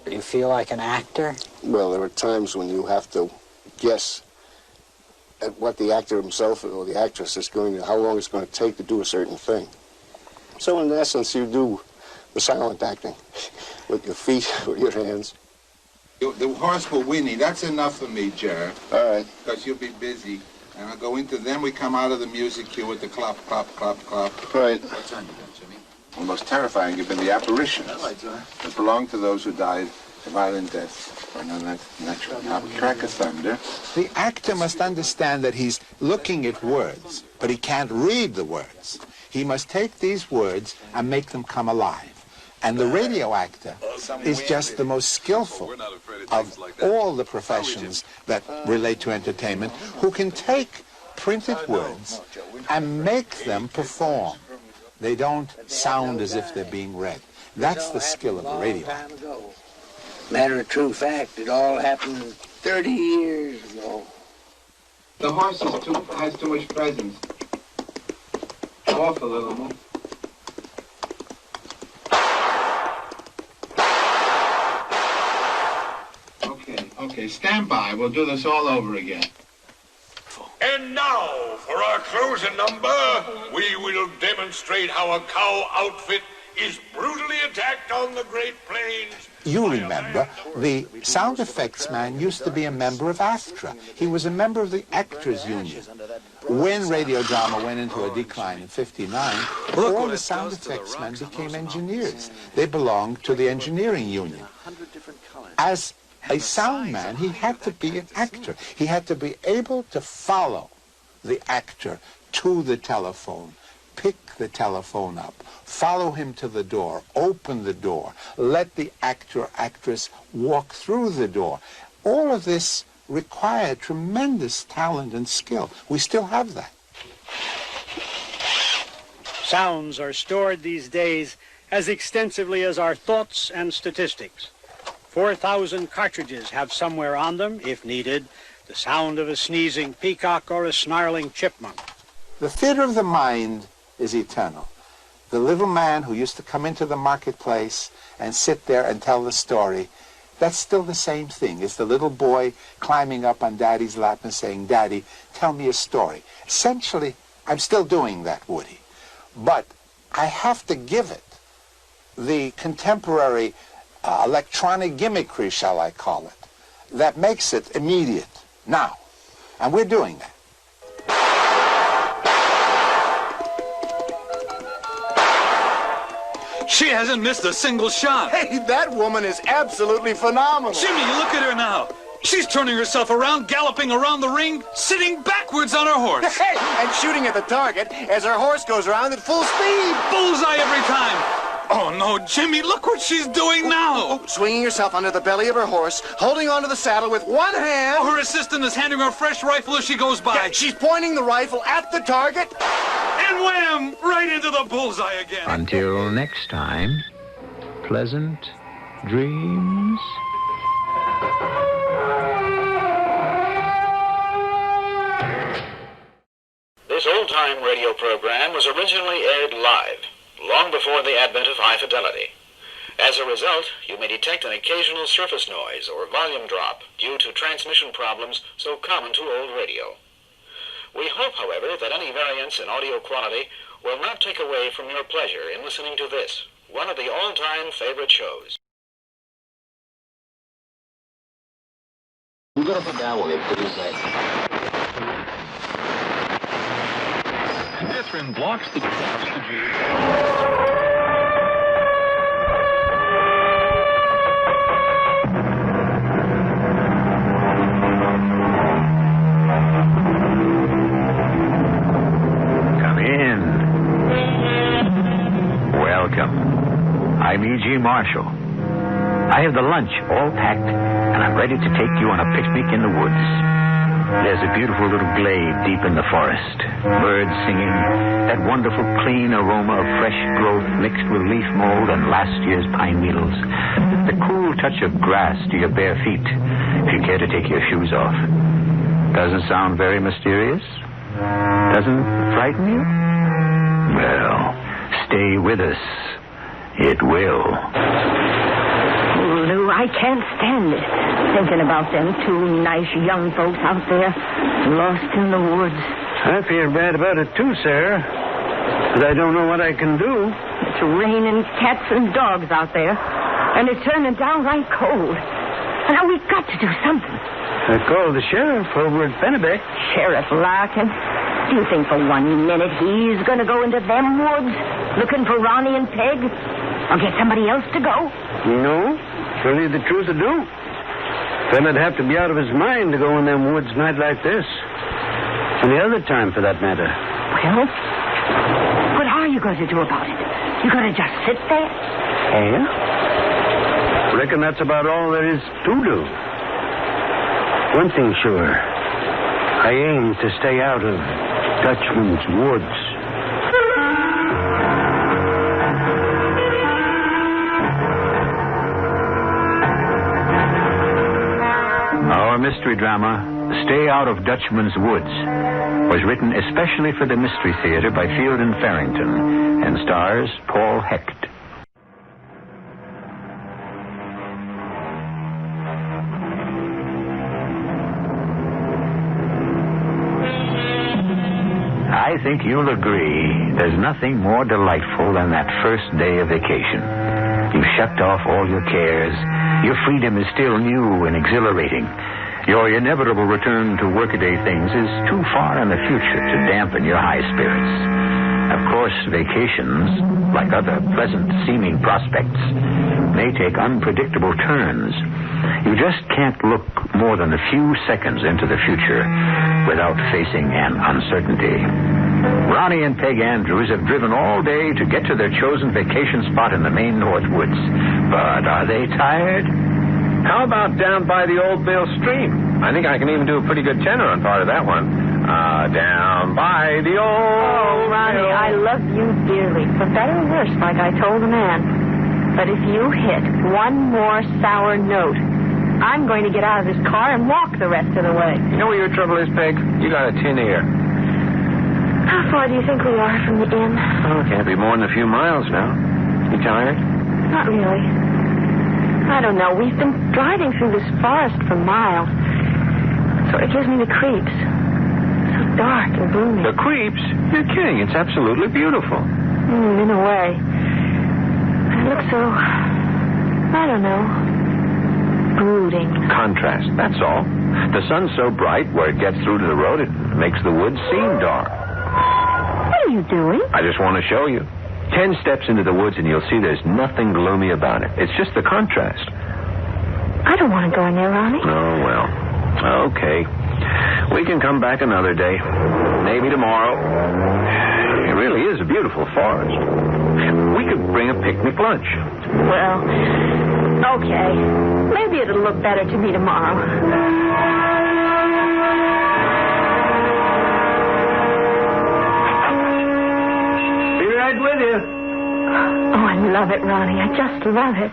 Speaker 20: Do you feel like an actor?
Speaker 5: Well, there are times when you have to guess at what the actor himself or the actress is going to, how long it's going to take to do a certain thing. So in essence, you do the silent acting with your feet, with your hands.
Speaker 22: The horse for Winnie, that's enough for me, Jer.
Speaker 5: All right.
Speaker 22: Because you'll be busy. And I'll go into, then we come out of the music cue with the clop, clop, clop, clop.
Speaker 5: Right.
Speaker 22: What time you got, Jimmy? The most terrifying have been the apparitions that belong to those who died a violent death. Natural crack of thunder. The actor must understand that he's looking at words, but he can't read the words. He must take these words and make them come alive. And the radio actor is just the most skillful of all the professions that relate to entertainment, who can take printed words and make them perform. They don't sound as if they're being read. That's the skill of the radio actor.
Speaker 9: Matter of true fact, it all happened 30 years ago.
Speaker 22: The horse has too much presence. Awful little one. Okay, stand by. We'll do this all over again.
Speaker 10: And now, for our closing number, we will demonstrate how a cow outfit is brutally attacked on the Great Plains.
Speaker 22: You remember, the sound effects man used to be a member of AFTRA. He was a member of the Actors Union. When radio drama went into a decline in '59, all the sound effects men became engineers. They belonged to the engineering union. As a sound man, he had to be an actor. He had to be able to follow the actor to the telephone, pick the telephone up, follow him to the door, open the door, let the actor, actress walk through the door. All of this required tremendous talent and skill. We still have that.
Speaker 20: Sounds are stored these days as extensively as our thoughts and statistics. 4,000 cartridges have somewhere on them, if needed, the sound of a sneezing peacock or a snarling chipmunk.
Speaker 22: The theater of the mind is eternal. The little man who used to come into the marketplace and sit there and tell the story, that's still the same thing. It's the little boy climbing up on Daddy's lap and saying, Daddy, tell me a story. Essentially, I'm still doing that, Woody. But I have to give it the contemporary electronic gimmickry, shall I call it, that makes it immediate, now. And we're doing that.
Speaker 26: She hasn't missed a single shot.
Speaker 9: Hey, that woman is absolutely phenomenal.
Speaker 26: Jimmy, look at her now. She's turning herself around, galloping around the ring, sitting backwards on her horse.
Speaker 9: Hey, and shooting at the target as her horse goes around at full speed.
Speaker 26: Bullseye every time. Oh, no, Jimmy, look what she's doing now.
Speaker 9: Swinging herself under the belly of her horse, holding onto the saddle with one hand.
Speaker 26: Oh, her assistant is handing her a fresh rifle as she goes by.
Speaker 9: Yeah, she's pointing the rifle at the target.
Speaker 26: And wham! Right into the bullseye again.
Speaker 17: Until next time, pleasant dreams.
Speaker 10: This old-time radio program was originally aired live
Speaker 6: long before the advent of high fidelity. As a result, you may detect an occasional surface noise or volume drop due to transmission problems so common to old radio. We hope, however, that any variance in audio quality will not take away from your pleasure in listening to this, one of the all-time favorite shows.
Speaker 7: You gotta put down with it, please.
Speaker 12: Catherine blocks the G.
Speaker 13: I'm E.G. Marshall. I have the lunch all packed, and I'm ready to take you on a picnic in the woods. There's a beautiful little glade deep in the forest. Birds singing, that wonderful clean aroma of fresh growth mixed with leaf mold and last year's pine needles. The cool touch of grass to your bare feet, if you care to take your shoes off. Doesn't sound very mysterious? Doesn't frighten you? Well, stay with us. It will.
Speaker 16: Oh, Lou, I can't stand it. Thinking about them two nice young folks out there, lost in the woods.
Speaker 19: I feel bad about it too, Sarah. But I don't know what I can do.
Speaker 16: It's raining cats and dogs out there, and it's turning downright cold. Now, we've got to do something.
Speaker 19: I called the sheriff over at Pennebeck.
Speaker 16: Sheriff Larkin? Do you think for 1 minute he's going to go into them woods looking for Ronnie and Peg? Or get somebody else to go?
Speaker 19: No, tell you the truth, I do. Fella'd have to be out of his mind to go in them woods night like this. Any other time, for that matter.
Speaker 16: Well, what are you going to do about it? You going to just sit there?
Speaker 19: Yeah? Reckon that's about all there is to do. One thing sure. I aim to stay out of Dutchman's woods.
Speaker 13: Our mystery drama, Stay Out of Dutchman's Woods, was written especially for the Mystery Theater by Field and Farrington and stars Paul Hecht. I think you'll agree there's nothing more delightful than that first day of vacation. You've shucked off all your cares. Your freedom is still new and exhilarating. Your inevitable return to workaday things is too far in the future to dampen your high spirits. Of course, vacations, like other pleasant-seeming prospects, may take unpredictable turns. You just can't look more than a few seconds into the future without facing an uncertainty. Ronnie and Peg Andrews have driven all day to get to their chosen vacation spot in the Maine North Woods. But are they tired?
Speaker 25: How about down by the Old Mill Stream? I think I can even do a pretty good tenor on part of that one. Down by the Old
Speaker 16: Ronnie,
Speaker 25: Mill.
Speaker 16: I love you dearly, for better or worse, like I told the man. But if you hit one more sour note, I'm going to get out of this car and walk the rest of the way.
Speaker 25: You know what your trouble is, Peg? You got a tin ear.
Speaker 16: How far do you think we are from the inn?
Speaker 25: Oh, it can't be more than a few miles now. You tired?
Speaker 16: Not really. I don't know. We've been driving through this forest for miles. So it gives me the creeps. So dark and gloomy.
Speaker 25: The creeps? You're kidding. It's absolutely beautiful.
Speaker 16: In a way. It looks so, I don't know, brooding.
Speaker 25: Contrast, that's all. The sun's so bright where it gets through to the road, it makes the woods seem dark.
Speaker 16: What are you doing?
Speaker 25: I just want to show you. 10 steps into the woods and you'll see there's nothing gloomy about it. It's just the contrast.
Speaker 16: I don't want to go in there, Ronnie.
Speaker 25: Oh, well. Okay. We can come back another day. Maybe tomorrow. It really is a beautiful forest. We could bring a picnic lunch.
Speaker 16: Well, okay. Maybe it'll look better to me tomorrow.
Speaker 25: With you.
Speaker 16: Oh, I love it, Ronnie. I just love it.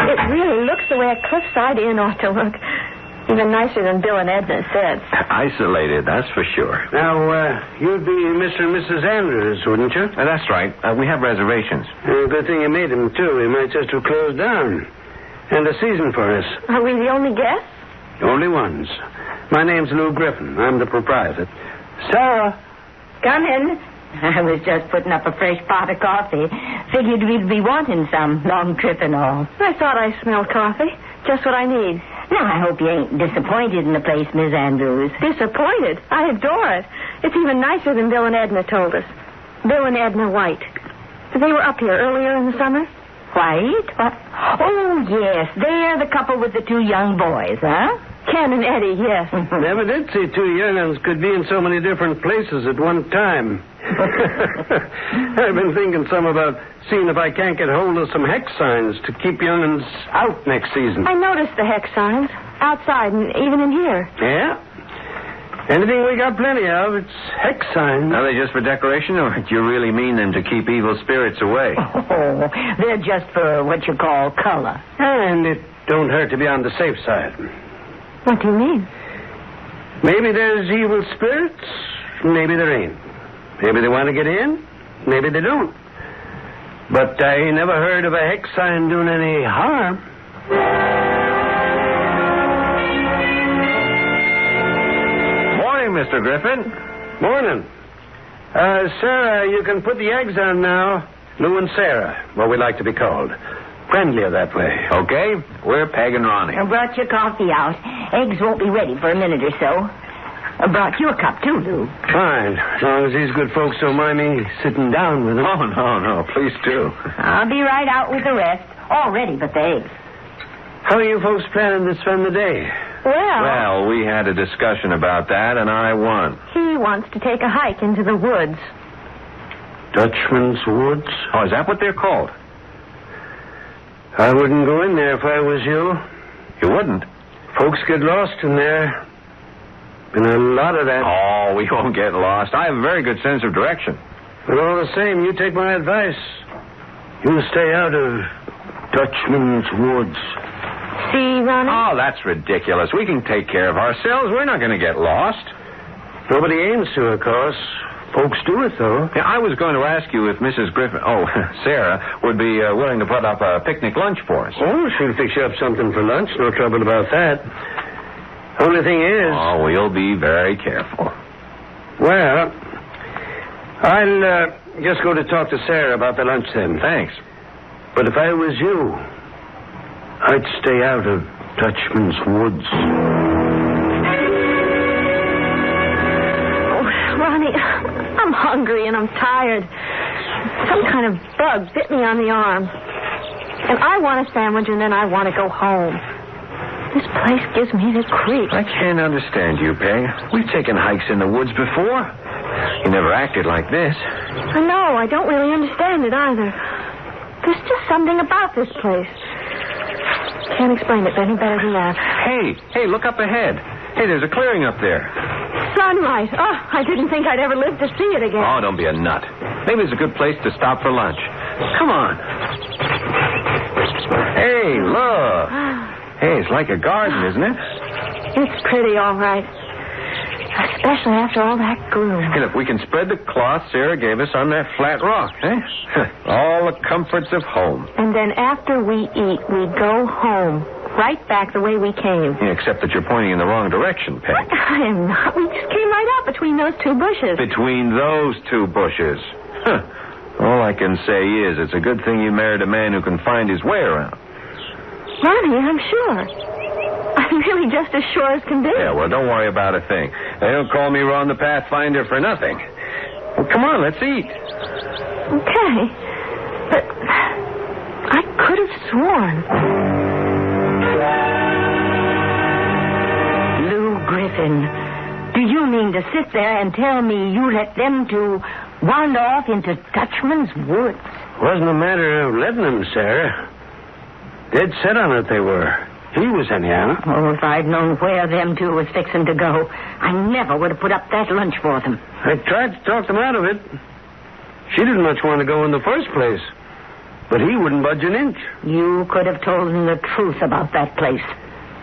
Speaker 16: It really looks the way a cliffside inn ought to look. Even nicer than Bill and Edna said.
Speaker 25: Isolated, that's for sure.
Speaker 1: Now, you'd be Mr. and Mrs. Andrews, wouldn't you?
Speaker 25: That's right. We have reservations.
Speaker 1: Good thing you made them, too. We might just have closed down. And a season for us.
Speaker 16: Are we the only guests?
Speaker 1: Only ones. My name's Lou Griffin. I'm the proprietor. Sarah.
Speaker 16: Come in. I was just putting up a fresh pot of coffee. Figured we'd be wanting some, long trip and all. I thought I smelled coffee. Just what I need. Now, I hope you ain't disappointed in the place, Miss Andrews. Disappointed? I adore it. It's even nicer than Bill and Edna told us. Bill and Edna White. They were up here earlier in the summer. White? What? Oh, yes. They're the couple with the two young boys, huh? Ken and Eddie, yes.
Speaker 1: Never did see two young'uns could be in so many different places at one time. I've been thinking some about seeing if I can't get hold of some hex signs to keep young'uns out next season.
Speaker 16: I noticed the hex signs outside and even in here.
Speaker 1: Yeah? Anything we got plenty of, it's hex signs.
Speaker 25: Are they just for decoration, or do you really mean them to keep evil spirits away?
Speaker 16: Oh, they're just for what you call color.
Speaker 1: And it don't hurt to be on the safe side.
Speaker 16: What do you mean?
Speaker 1: Maybe there's evil spirits, maybe there ain't. Maybe they want to get in, maybe they don't. But I never heard of a hex sign doing any harm.
Speaker 25: Morning, Mr. Griffin.
Speaker 1: Morning. Sarah, you can put the eggs on now. Lou and Sarah, what we like to be called. Friendlier that way.
Speaker 25: Okay, we're Peg and Ronnie.
Speaker 16: I brought your coffee out. Eggs won't be ready for a minute or so. I brought you a cup, too, Lou.
Speaker 1: Fine, as long as these good folks don't mind me sitting down with them.
Speaker 25: Oh, no, please do.
Speaker 16: I'll be right out with the rest. All ready but the eggs.
Speaker 1: How are you folks planning to spend the day?
Speaker 25: Well, we had a discussion about that, and I won.
Speaker 16: He wants to take a hike into the woods.
Speaker 1: Dutchman's Woods?
Speaker 25: Oh, is that what they're called?
Speaker 1: I wouldn't go in there if I was you.
Speaker 25: You wouldn't?
Speaker 1: Folks get lost in there. Been a lot of that.
Speaker 25: Oh, we won't get lost. I have a very good sense of direction.
Speaker 1: But all the same, you take my advice. You stay out of Dutchman's Woods.
Speaker 16: See, Ronnie?
Speaker 25: Oh, that's ridiculous. We can take care of ourselves. We're not going to get lost.
Speaker 1: Nobody aims to, of course. Folks do it, though.
Speaker 25: Yeah, I was going to ask you if Mrs. Griffin, Sarah, would be willing to put up a picnic lunch for us.
Speaker 1: Oh, she'll fix you up something for lunch. No trouble about that. Only thing is...
Speaker 25: Oh, we'll be very careful.
Speaker 1: Well, I'll just go to talk to Sarah about the lunch then.
Speaker 25: Thanks.
Speaker 1: But if I was you, I'd stay out of Dutchman's Woods.
Speaker 16: Ronnie, I'm hungry and I'm tired. Some kind of bug bit me on the arm. And I want a sandwich and then I want to go home. This place gives me the creeps.
Speaker 25: I can't understand you, Peg. We've taken hikes in the woods before. You never acted like this.
Speaker 16: I know. I don't really understand it either. There's just something about this place. Can't explain it any better than that.
Speaker 25: Hey, look up ahead. Hey, there's a clearing up there.
Speaker 16: Sunlight. Oh, I didn't think I'd ever live to see it again.
Speaker 25: Oh, don't be a nut. Maybe it's a good place to stop for lunch. Come on. Hey, look. Hey, it's like a garden, isn't it?
Speaker 16: It's pretty, all right. Especially after all that gloom.
Speaker 25: Hey, look, we can spread the cloth Sarah gave us on that flat rock, eh? All the comforts of home.
Speaker 16: And then after we eat, we go home. Right back the way we came.
Speaker 25: Yeah, except that you're pointing in the wrong direction, Peg.
Speaker 16: I am not. We just came right up between those two bushes.
Speaker 25: Between those two bushes. Huh. All I can say is it's a good thing you married a man who can find his way around.
Speaker 16: Ronnie, I'm sure. I'm really just as sure as can be.
Speaker 25: Yeah, well, don't worry about a thing. They don't call me Ron the Pathfinder for nothing. Well, come on, let's eat.
Speaker 16: Okay. But I could have sworn... Lou Griffin, do you mean to sit there and tell me you let them two wander off into Dutchman's Woods?
Speaker 1: Wasn't a matter of letting them, Sarah. Dead set on it they were. He was anyhow.
Speaker 16: Oh, if I'd known where them two was fixing to go, I never would have put up that lunch for them.
Speaker 1: I tried to talk them out of it. She didn't much want to go in the first place. But he wouldn't budge an inch.
Speaker 16: You could have told them the truth about that place.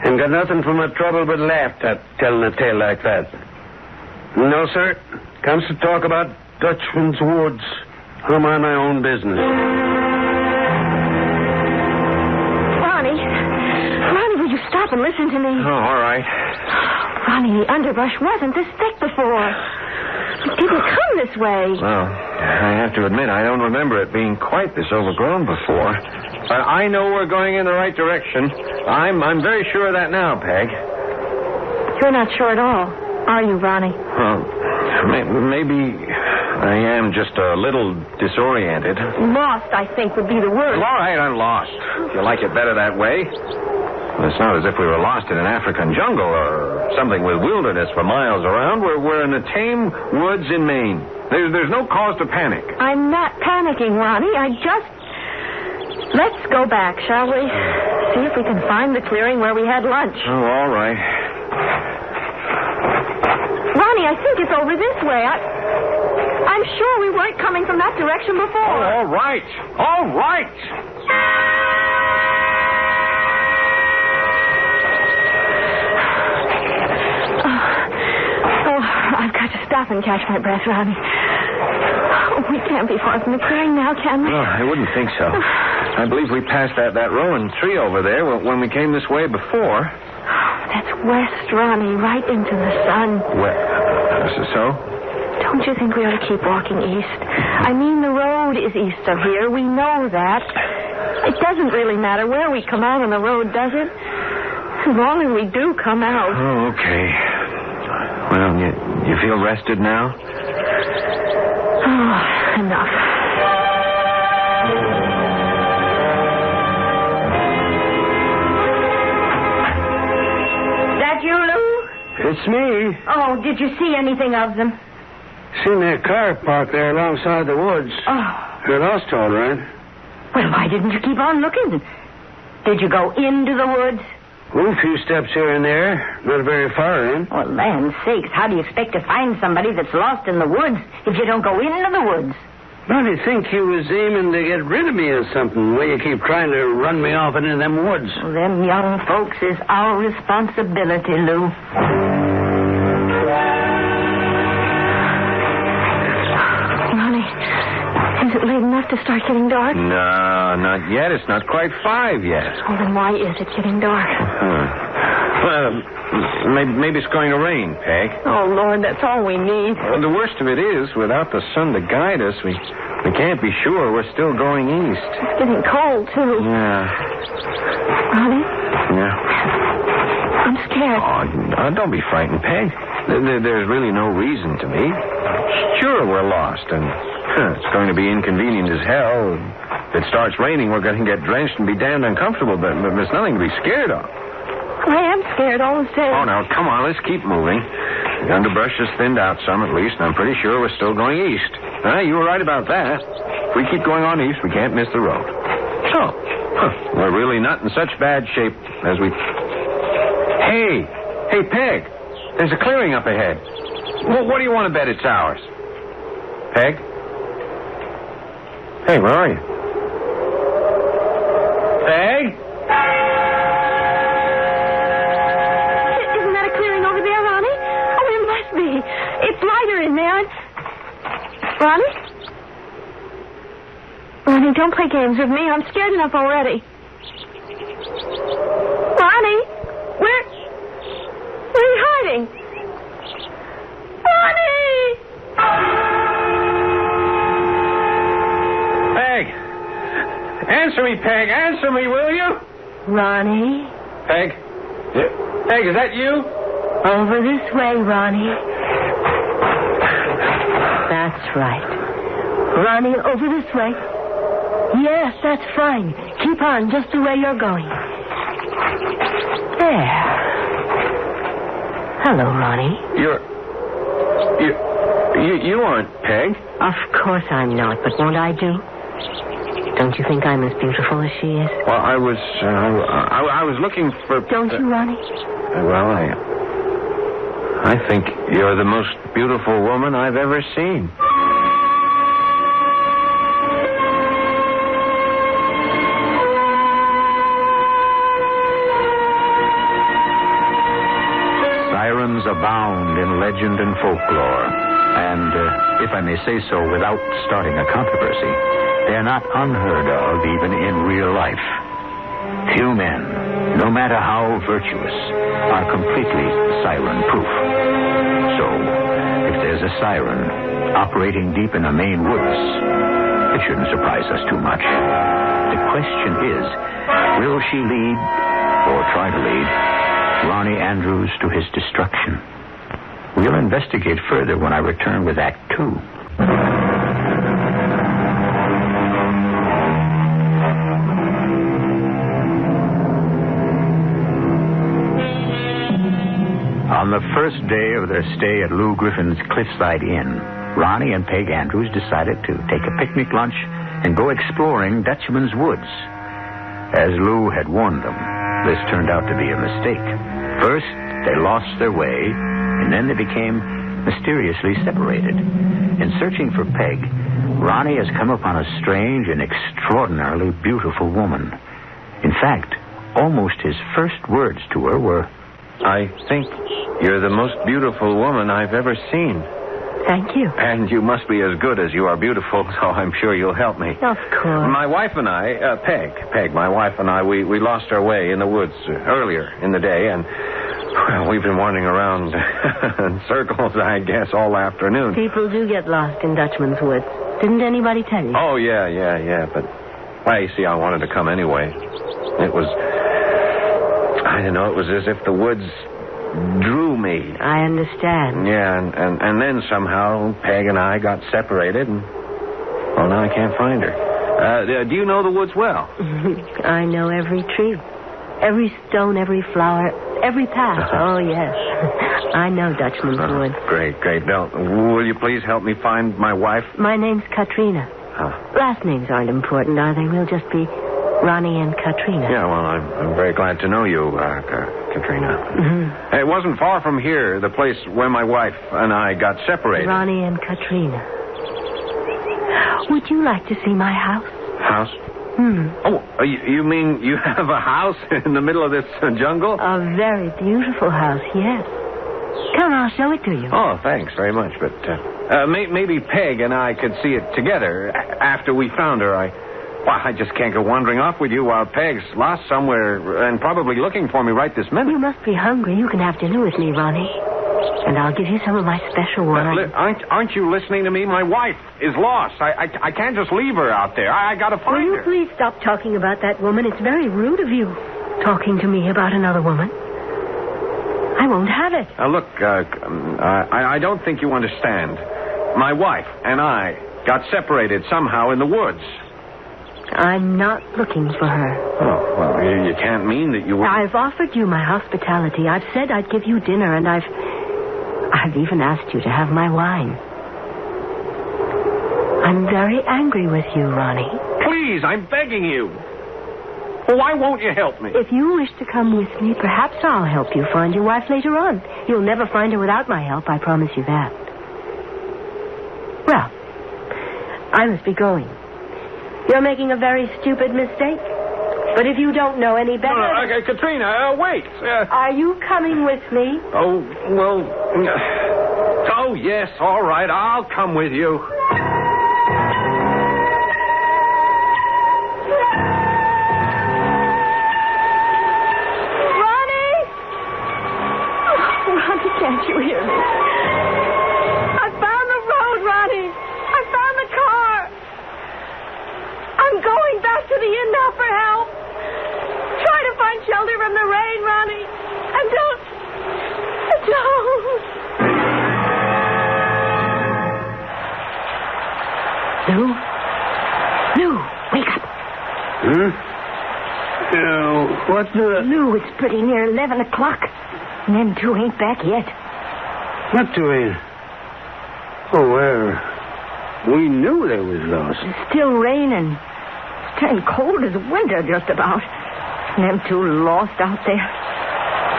Speaker 1: And got nothing for my trouble but laughed at telling a tale like that. No, sir. Comes to talk about Dutchman's Woods. I'm on my own business.
Speaker 16: Ronnie, will you stop and listen to me?
Speaker 25: Oh, all right.
Speaker 16: Ronnie, the underbrush wasn't this thick before. It didn't come this way.
Speaker 25: Well, I have to admit, I don't remember it being quite this overgrown before. But I know we're going in the right direction. I'm very sure of that now, Peg.
Speaker 16: You're not sure at all, are you, Ronnie?
Speaker 25: Well, maybe I am just a little disoriented.
Speaker 16: Lost, I think, would be the word.
Speaker 25: All right, I'm lost. If you like it better that way. Well, it's not as if we were lost in an African jungle or something with wilderness for miles around. We're in the tame woods in Maine. There's no cause to panic.
Speaker 16: I'm not panicking, Ronnie. Let's go back, shall we? See if we can find the clearing where we had lunch.
Speaker 25: Oh, all right.
Speaker 16: Ronnie, I think it's over this way. I'm sure we weren't coming from that direction before.
Speaker 25: Oh, all right. All right.
Speaker 16: I've got to stop and catch my breath, Ronnie. We can't be far from the clearing now, can we?
Speaker 25: No, I wouldn't think so. I believe we passed that rowan tree over there when we came this way before.
Speaker 16: That's west, Ronnie, right into the sun.
Speaker 25: So?
Speaker 16: Don't you think we ought to keep walking east? I mean, the road is east of here. We know that. It doesn't really matter where we come out on the road, does it? As long as we do come out.
Speaker 25: Oh, okay. Well, you feel rested now?
Speaker 16: Oh, enough. That you, Lou?
Speaker 1: It's me.
Speaker 16: Oh, did you see anything of them?
Speaker 1: Seen their car parked there alongside the woods.
Speaker 16: Oh.
Speaker 1: They're lost, all right.
Speaker 16: Well, why didn't you keep on looking? Did you go into the woods?
Speaker 1: Well, a few steps here and there. Not very far in.
Speaker 16: Well, land's sakes, how do you expect to find somebody that's lost in the woods if you don't go into the woods?
Speaker 1: I think he was aiming to get rid of me or something. The way you keep trying to run me off into them woods.
Speaker 16: Well, them young folks is our responsibility, Lou. Ronnie, is it late enough to start getting dark?
Speaker 25: No, not yet. It's not quite 5 yet.
Speaker 16: Well, then why is it getting dark?
Speaker 25: Well, maybe it's going to rain, Peg.
Speaker 16: Oh, Lord, that's all we need.
Speaker 25: Well, the worst of it is, without the sun to guide us, we can't be sure we're still going east.
Speaker 16: It's getting cold, too.
Speaker 25: Yeah.
Speaker 16: Ronnie?
Speaker 25: Yeah?
Speaker 16: I'm scared.
Speaker 25: Oh, don't be frightened, Peg. There's really no reason to be. Sure, we're lost, and it's going to be inconvenient as hell. If it starts raining, we're going to get drenched and be damned uncomfortable, but there's nothing to be scared of.
Speaker 16: I am scared all the same.
Speaker 25: Oh, now, come on, let's keep moving. The underbrush has thinned out some, at least, and I'm pretty sure we're still going east. You were right about that. If we keep going on east, we can't miss the road. So, we're really not in such bad shape as we... Hey, Peg, there's a clearing up ahead. What do you want to bet it's ours? Peg? Hey, where are you? Peg?
Speaker 16: It's lighter in there. Ronnie? Ronnie, don't play games with me. I'm scared enough already. Ronnie? Where are you hiding? Ronnie!
Speaker 25: Peg! Answer me, Peg. Answer me, will you?
Speaker 16: Ronnie?
Speaker 25: Peg? Peg, is that you?
Speaker 16: Over this way, Ronnie. That's right. Ronnie, over this way. Yes, that's fine. Keep on just the way you're going. There. Hello, Ronnie.
Speaker 25: You aren't Peg.
Speaker 16: Of course I'm not, but won't I do? Don't you think I'm as beautiful as she is?
Speaker 25: Well, I was looking for...
Speaker 16: Don't you, Ronnie?
Speaker 25: Well, I think you're the most beautiful woman I've ever seen.
Speaker 13: legend and folklore. And, if I may say so without starting a controversy, they're not unheard of even in real life. Few men, no matter how virtuous, are completely siren-proof. So, if there's a siren operating deep in the Maine woods, it shouldn't surprise us too much. The question is, will she lead, or try to lead, Ronnie Andrews to his destruction? We'll investigate further when I return with Act 2. On the first day of their stay at Lou Griffin's Cliffside Inn, Ronnie and Peg Andrews decided to take a picnic lunch and go exploring Dutchman's Woods. As Lou had warned them, this turned out to be a mistake. First, they lost their way, and then they became mysteriously separated. In searching for Peg, Ronnie has come upon a strange and extraordinarily beautiful woman. In fact, almost his first words to her were,
Speaker 25: "I think you're the most beautiful woman I've ever seen."
Speaker 16: Thank you.
Speaker 25: And you must be as good as you are beautiful, so I'm sure you'll help me.
Speaker 16: Of course.
Speaker 25: My wife and I, Peg, my wife and I, we lost our way in the woods earlier in the day, and well, we've been wandering around in circles, I guess, all afternoon.
Speaker 16: People do get lost in Dutchman's Woods. Didn't anybody tell you?
Speaker 25: Oh, yeah, but, well, you see, I wanted to come anyway. It was, I don't know, it was as if the woods drew me.
Speaker 16: I understand.
Speaker 25: Yeah, and then somehow Peg and I got separated, and, well, now I can't find her. Do you know the woods well?
Speaker 16: I know every tree, every stone, every flower, every path. Oh, yes. I know Dutchman's Woods.
Speaker 25: Great. Now, will you please help me find my wife?
Speaker 16: My name's Katrina. Last names aren't important, are they? We'll just be Ronnie and Katrina.
Speaker 25: Yeah, well, I'm very glad to know you, Katrina.
Speaker 16: Mm-hmm.
Speaker 25: It wasn't far from here, the place where my wife and I got separated.
Speaker 16: Ronnie and Katrina. Would you like to see my house?
Speaker 25: House? Oh, you mean you have a house in the middle of this jungle?
Speaker 16: A very beautiful house, yes. Come, I'll show it to you.
Speaker 25: Oh, thanks very much. But maybe Peg and I could see it together after we found her. I just can't go wandering off with you while Peg's lost somewhere and probably looking for me right this minute.
Speaker 16: You must be hungry. You can have dinner with me, Ronnie. And I'll give you some of my special wine.
Speaker 25: Aren't you listening to me? My wife is lost. I can't just leave her out there. I got to find her.
Speaker 16: Will you please stop talking about that woman? It's very rude of you, talking to me about another woman. I won't have it.
Speaker 25: Look, I don't think you understand. My wife and I got separated somehow in the woods.
Speaker 16: I'm not looking for her.
Speaker 25: Oh, well, you can't mean that you were...
Speaker 16: I've offered you my hospitality. I've said I'd give you dinner, and I've even asked you to have my wine. I'm very angry with you, Ronnie.
Speaker 25: Please, I'm begging you. Why won't you help me?
Speaker 16: If you wish to come with me, perhaps I'll help you find your wife later on. You'll never find her without my help, I promise you that. Well, I must be going. You're making a very stupid mistake. But if you don't know any better...
Speaker 25: No, Katrina, wait.
Speaker 16: Are you coming with me?
Speaker 25: Oh, well... Oh, yes, all right. I'll come with you.
Speaker 16: Ronnie! Oh, Ronnie, can't you hear me? I found the road, Ronnie. I found the car. I'm going back to the inn now for help. Try to find shelter from the rain, Ronnie. And don't. Lou, wake up.
Speaker 1: What's the...
Speaker 16: Lou, it's pretty near 11 o'clock. And them two ain't back yet.
Speaker 1: What two ain't? Oh, well, we knew they was lost.
Speaker 16: It's still raining. It's turning cold as winter just about. And them two lost out there.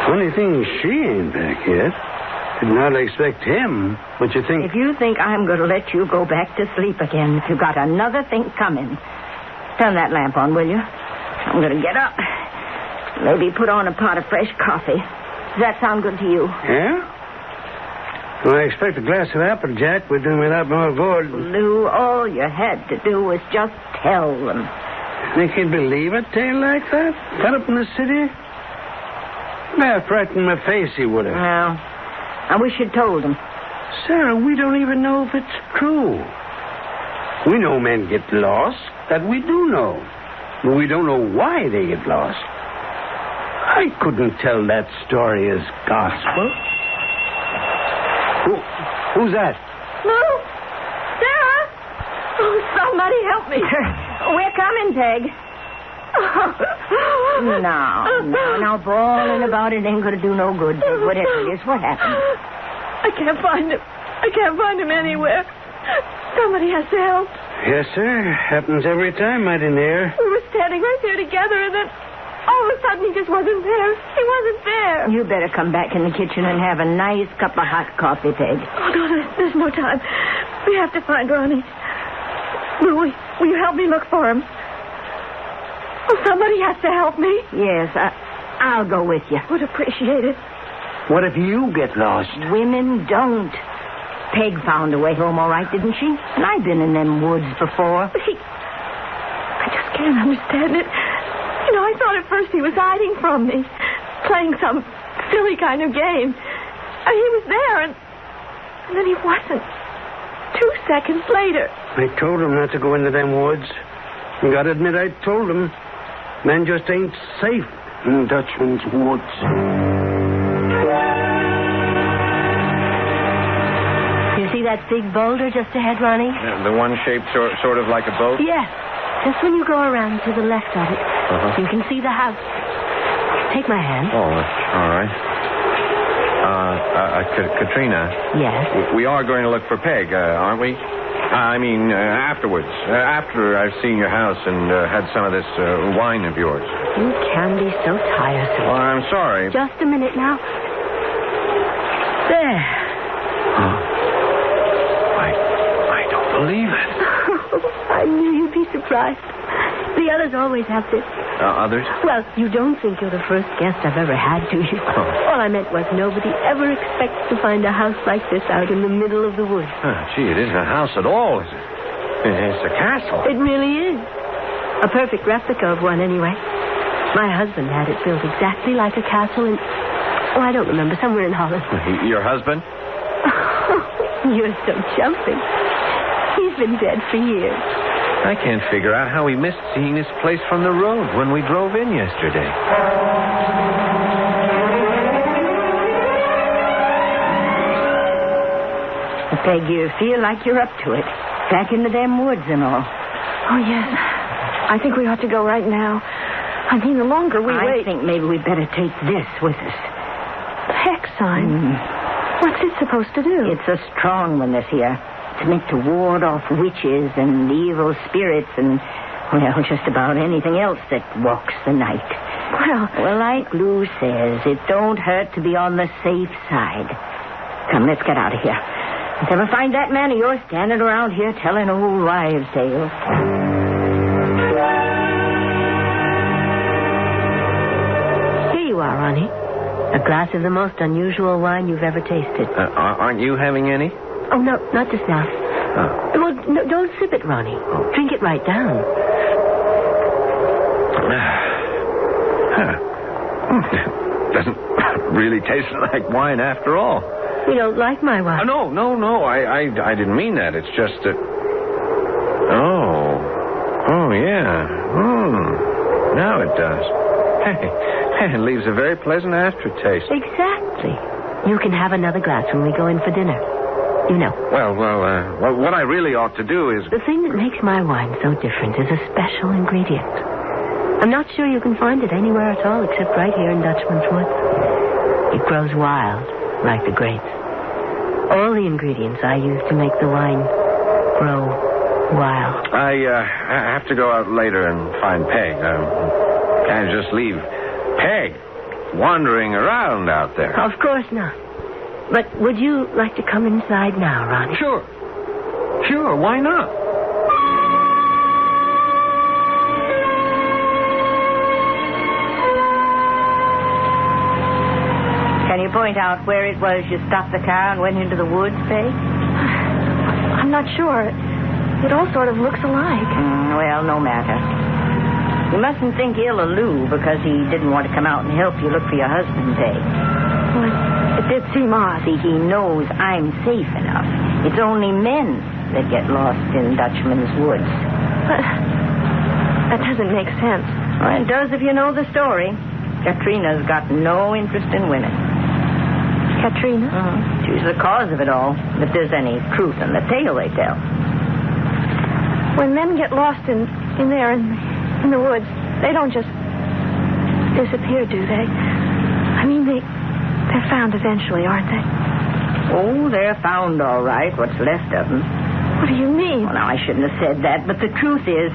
Speaker 1: Funny thing, she ain't back yet. Did not expect him, but you think...
Speaker 16: If you think I'm going to let you go back to sleep again, you got another thing coming. Turn that lamp on, will you? I'm going to get up. Maybe put on a pot of fresh coffee. Does that sound good to you?
Speaker 1: Yeah? Well, I expect a glass of Applejack would do without more gourd.
Speaker 16: Lou, all you had to do was just tell them.
Speaker 1: Think he'd believe a tale like that? Cut up in the city? Half right in my face he would have.
Speaker 16: Well, I wish you'd told him.
Speaker 1: Sarah, we don't even know if it's true. We know men get lost. That we do know. But we don't know why they get lost. I couldn't tell that story as gospel. Who's that?
Speaker 16: Lou? Sarah? Oh, somebody help me. We're coming, Peg. Now, bawling about it ain't going to do no good. Whatever it is, what happened?
Speaker 18: I can't find him. I can't find him anywhere. Somebody has to help.
Speaker 1: Yes, sir. Happens every time, mighty near.
Speaker 18: We were standing right there together, and then all of a sudden he just wasn't there. He wasn't there.
Speaker 16: You better come back in the kitchen and have a nice cup of hot coffee, Peg.
Speaker 18: Oh, no, there's no time. We have to find Ronnie. Will you help me look for him? Oh, somebody has to help me.
Speaker 16: Yes, I'll go with you.
Speaker 18: Would appreciate it.
Speaker 1: What if you get lost?
Speaker 16: Women don't. Peg found a way home all right, didn't she? And I've been in them woods before.
Speaker 18: But I just can't understand it. You know, I thought at first he was hiding from me, playing some silly kind of game. He was there, and then he wasn't. 2 seconds later.
Speaker 1: I told him not to go into them woods. You gotta admit, I told him. Men just ain't safe in Dutchman's woods.
Speaker 2: You see that big boulder just ahead, Ronnie?
Speaker 25: Yeah, the one shaped sort of like a boat?
Speaker 2: Yes. Just when you go around to the left of it, you can see the house. Take my hand.
Speaker 25: Oh, all right. Katrina.
Speaker 2: Yes?
Speaker 25: We are going to look for Peg, aren't we? I mean, afterwards. After I've seen your house and had some of this wine of yours.
Speaker 2: You can be so tiresome.
Speaker 25: Well, I'm sorry.
Speaker 2: Just a minute now. There.
Speaker 25: I don't believe it.
Speaker 2: I knew you'd be surprised. The others always have this.
Speaker 25: Others?
Speaker 2: Well, you don't think you're the first guest I've ever had, do you? All I meant was nobody ever expects to find a house like this out in the middle of the woods.
Speaker 25: Gee, it isn't a house at all, is it? It's a castle.
Speaker 2: It really is. A perfect replica of one, anyway. My husband had it built exactly like a castle in... Oh, I don't remember. Somewhere in Holland.
Speaker 25: Your husband?
Speaker 2: You're so jumping. He's been dead for years.
Speaker 25: I can't figure out how we missed seeing this place from the road when we drove in yesterday.
Speaker 16: Peg, you feel like you're up to it. Back into them woods and all.
Speaker 18: Oh, yes. I think we ought to go right now. I mean, the longer we wait...
Speaker 16: I think maybe we'd better take this with us.
Speaker 18: The hex sign? What's it supposed to do?
Speaker 16: It's a strong one, this here. It's meant to ward off witches and evil spirits and, well, just about anything else that walks the night. Well, like Lou says, it don't hurt to be on the safe side. Come, let's get out of here. Let's ever find that man of yours standing around here telling old wives' tales.
Speaker 2: Here you are, Ronnie. A glass of the most unusual wine you've ever tasted.
Speaker 25: Aren't you having any?
Speaker 2: Oh, no, not just now. Well, no, don't sip it, Ronnie. Drink it right down.
Speaker 25: Doesn't really taste like wine after all.
Speaker 2: You don't like my wine?
Speaker 25: No. I didn't mean that. It's just that... Oh, yeah. Now it does. Hey, it leaves a very pleasant aftertaste.
Speaker 2: Exactly. You can have another glass when we go in for dinner. You know.
Speaker 25: Well, what I really ought to do is...
Speaker 2: The thing that makes my wine so different is a special ingredient. I'm not sure you can find it anywhere at all except right here in Dutchman's Woods. It grows wild, like the grapes. All the ingredients I use to make the wine grow wild.
Speaker 25: I have to go out later and find Peg. Can't just leave Peg wandering around out there.
Speaker 2: Of course not. But would you like to come inside now, Ronnie?
Speaker 25: Sure, why not?
Speaker 16: Can you pull point out where it was you stopped the car and went into the woods, Peg?
Speaker 18: I'm not sure. It all sort of looks alike.
Speaker 16: Well, no matter. You mustn't think ill of Lou because he didn't want to come out and help you look for your husband, Peg.
Speaker 18: Well, it did seem odd.
Speaker 16: See, he knows I'm safe enough. It's only men that get lost in Dutchman's woods.
Speaker 18: But that doesn't make sense.
Speaker 16: Well, it does if you know the story. Katrina's got no interest in women.
Speaker 18: Katrina?
Speaker 16: She's the cause of it all, if there's any truth in the tale they tell.
Speaker 18: When men get lost in there in the woods, they don't just disappear, do they? I mean, they're found eventually, aren't they?
Speaker 16: Oh, they're found all right, what's left of them.
Speaker 18: What do you mean?
Speaker 16: Well, now, I shouldn't have said that, but the truth is,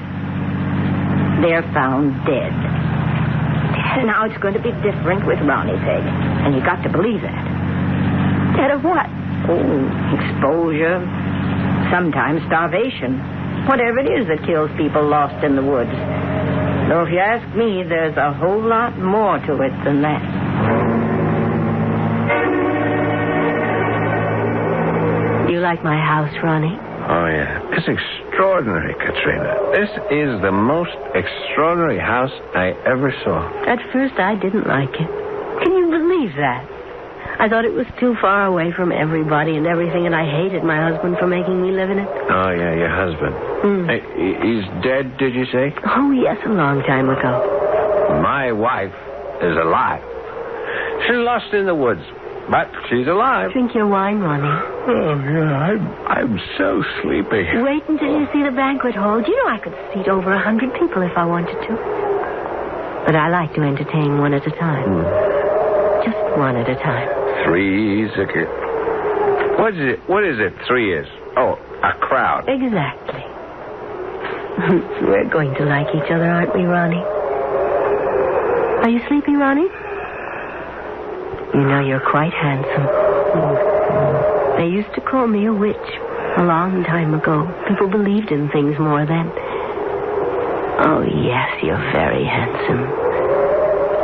Speaker 16: they're found dead. Now, it's going to be different with Ronnie, Peg, and you got to believe that.
Speaker 18: Dead of what?
Speaker 16: Oh, exposure, sometimes starvation, whatever it is that kills people lost in the woods. Though if you ask me, there's a whole lot more to it than that.
Speaker 2: You like my house, Ronnie?
Speaker 25: Oh, yeah. It's extraordinary, Katrina. This is the most extraordinary house I ever saw.
Speaker 2: At first, I didn't like it. Can you believe that? I thought it was too far away from everybody and everything, and I hated my husband for making me live in it.
Speaker 25: Oh, yeah, your husband. Hey, he's dead, did you say?
Speaker 2: Oh, yes, a long time ago.
Speaker 25: My wife is alive. She's lost in the woods, but she's alive.
Speaker 2: Drink your wine, Ronnie.
Speaker 25: Oh, yeah, I'm so sleepy.
Speaker 2: Wait until you see the banquet hall. Do you know I could seat over 100 people if I wanted to? But I like to entertain one at a time. Just one at a time.
Speaker 25: 3 is What is it 3 is? Oh, a crowd.
Speaker 2: Exactly. We're going to like each other, aren't we, Ronnie? Are you sleepy, Ronnie? You know, you're quite handsome. They used to call me a witch a long time ago. People believed in things more then. Oh, yes, you're very handsome.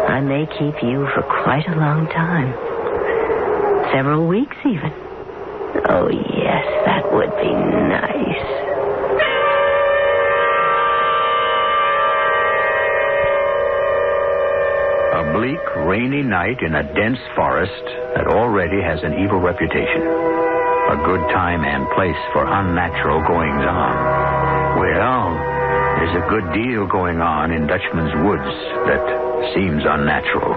Speaker 2: I may keep you for quite a long time. Several weeks, even. Oh, yes, that would be nice.
Speaker 13: A bleak, rainy night in a dense forest that already has an evil reputation. A good time and place for unnatural goings-on. Well, there's a good deal going on in Dutchman's woods that seems unnatural.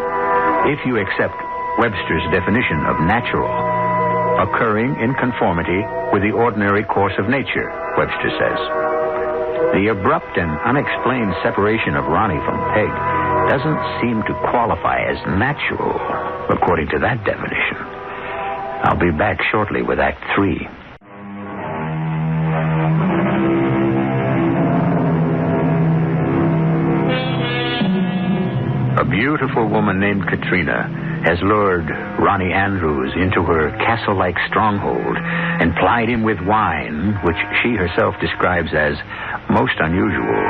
Speaker 13: If you accept Webster's definition of natural, occurring in conformity with the ordinary course of nature, Webster says. The abrupt and unexplained separation of Ronnie from Peg doesn't seem to qualify as natural, according to that definition. I'll be back shortly with Act 3. A beautiful woman named Katrina has lured Ronnie Andrews into her castle-like stronghold and plied him with wine, which she herself describes as most unusual.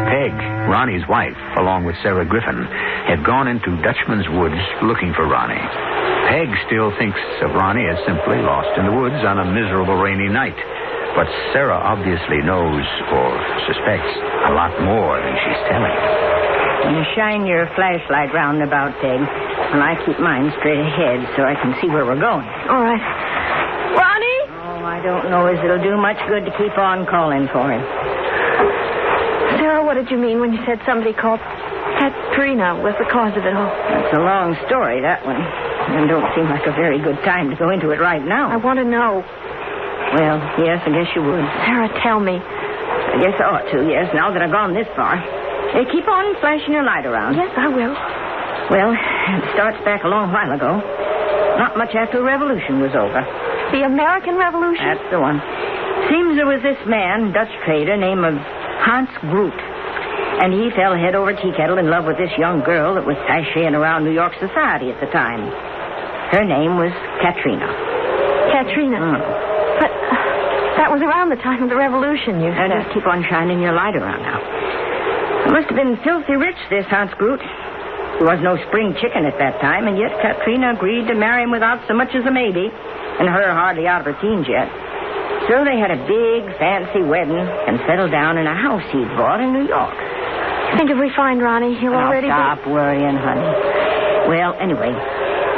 Speaker 13: Peg, Ronnie's wife, along with Sarah Griffin, have gone into Dutchman's woods looking for Ronnie. Peg still thinks of Ronnie as simply lost in the woods on a miserable rainy night. But Sarah obviously knows or suspects a lot more than she's telling.
Speaker 16: You shine your flashlight round about, Peg, and I keep mine straight ahead so I can see where we're going.
Speaker 18: All right. Ronnie?
Speaker 16: Oh, I don't know as it'll do much good to keep on calling for him.
Speaker 18: Sarah, what did you mean when you said somebody called Katrina was the cause of it all?
Speaker 16: It's a long story, that one. And don't seem like a very good time to go into it right now.
Speaker 18: I want to know.
Speaker 16: Well, yes, I guess you would.
Speaker 18: Sarah, tell me.
Speaker 16: I guess I ought to, yes, now that I've gone this far. Keep on flashing your light around.
Speaker 18: Yes, I will.
Speaker 16: Well, it starts back a long while ago. Not much after the Revolution was over.
Speaker 18: The American Revolution?
Speaker 16: That's the one. Seems there was this man, Dutch trader, named Hans Groot. And he fell head over tea kettle in love with this young girl that was sashaying around New York society at the time. Her name was Katrina.
Speaker 18: Katrina? But that was around the time of the Revolution, you said.
Speaker 16: Just keep on shining your light around now. He must have been filthy rich, this Hans Groot. He was no spring chicken at that time, and yet Katrina agreed to marry him without so much as a maybe, and her hardly out of her teens yet. So they had a big, fancy wedding and settled down in a house he'd bought in New York.
Speaker 18: I think if we find Ronnie, he'll already
Speaker 16: stop worrying, honey. Well, anyway,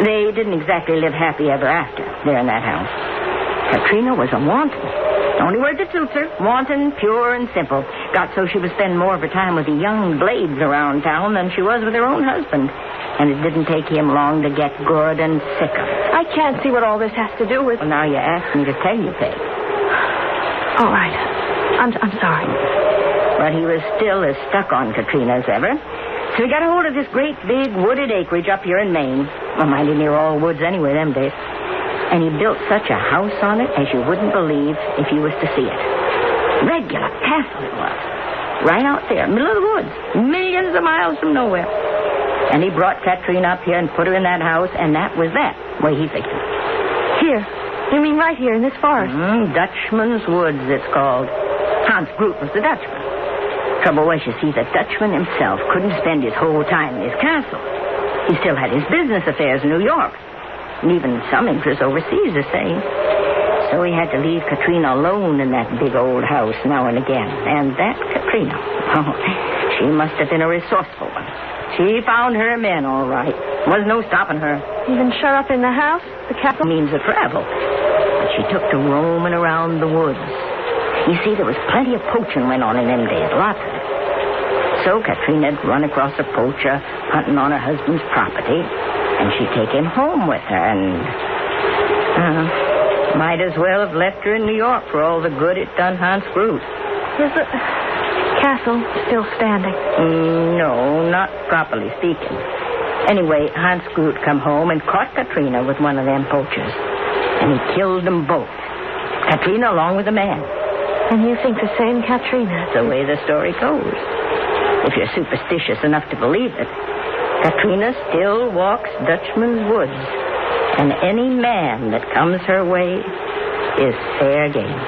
Speaker 16: they didn't exactly live happy ever after there in that house. Katrina was a wanton. Only word that suits her. Wanton, pure, and simple. Got so she would spend more of her time with the young blades around town than she was with her own husband. And it didn't take him long to get good and sick of it.
Speaker 18: I can't see what all this has to do with...
Speaker 16: Well, now you asked me to tell you, Peg.
Speaker 18: All right. I'm sorry.
Speaker 16: But he was still as stuck on Katrina as ever. So he got a hold of this great big wooded acreage up here in Maine. Well, mighty near all woods anyway them days. And he built such a house on it as you wouldn't believe if you was to see it. Regular castle it was. Right out there, middle of the woods. Millions of miles from nowhere. And he brought Katrina up here and put her in that house, and that was that, way he figured.
Speaker 18: Here. You mean right here in this forest?
Speaker 16: Dutchman's Woods, it's called. Hans Groot was the Dutchman. Trouble was, you see, the Dutchman himself couldn't spend his whole time in his castle. He still had his business affairs in New York. And even some interests overseas, the same. So he had to leave Katrina alone in that big old house now and again. And that Katrina, oh, she must have been a resourceful one. She found her men, all right. Was no stopping her.
Speaker 18: Even shut up in the house? The castle?
Speaker 16: Means of travel. But she took to roaming around the woods. You see, there was plenty of poaching went on in them days. Lots of it. So Katrina'd run across a poacher hunting on her husband's property, and she'd take him home with her, and... might as well have left her in New York for all the good it done Hans Groot.
Speaker 18: Is the castle still standing?
Speaker 16: No, not properly speaking. Anyway, Hans Groot come home and caught Katrina with one of them poachers. And he killed them both. Katrina along with the man.
Speaker 18: And you think the same Katrina?
Speaker 16: That's the way the story goes. If you're superstitious enough to believe it, Katrina still walks Dutchman's Woods. And any man that comes her way is fair game.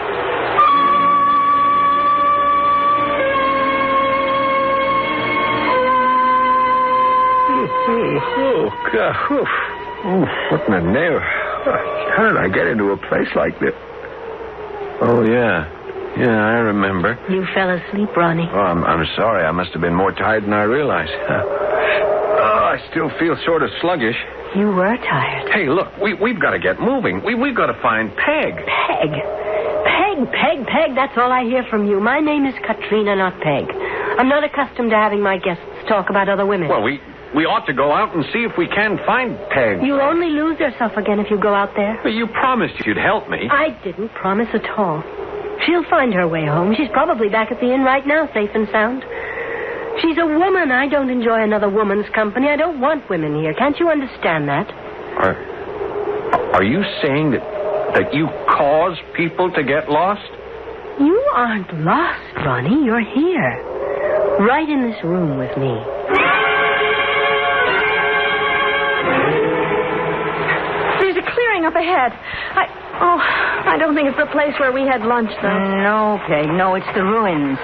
Speaker 25: Oh, God. What in the name? How did I get into a place like this? Oh, yeah. Yeah, I remember.
Speaker 2: You fell asleep, Ronnie.
Speaker 25: Oh, I'm sorry. I must have been more tired than I realized. I still feel sort of sluggish.
Speaker 2: You were tired.
Speaker 25: Hey, look, we've got to get moving. We've got to find Peg.
Speaker 2: Peg? Peg, that's all I hear from you. My name is Katrina, not Peg. I'm not accustomed to having my guests talk about other women.
Speaker 25: Well, we ought to go out and see if we can find Peg.
Speaker 2: You'll only lose yourself again if you go out there.
Speaker 25: But you promised you'd help me.
Speaker 2: I didn't promise at all. She'll find her way home. She's probably back at the inn right now, safe and sound. She's a woman. I don't enjoy another woman's company. I don't want women here. Can't you understand that?
Speaker 25: Are you saying that you cause people to get lost?
Speaker 2: You aren't lost, Ronnie. You're here. Right in this room with me.
Speaker 18: There's a clearing up ahead. I don't think it's the place where we had lunch, though.
Speaker 16: No, Peg. No, it's the ruins.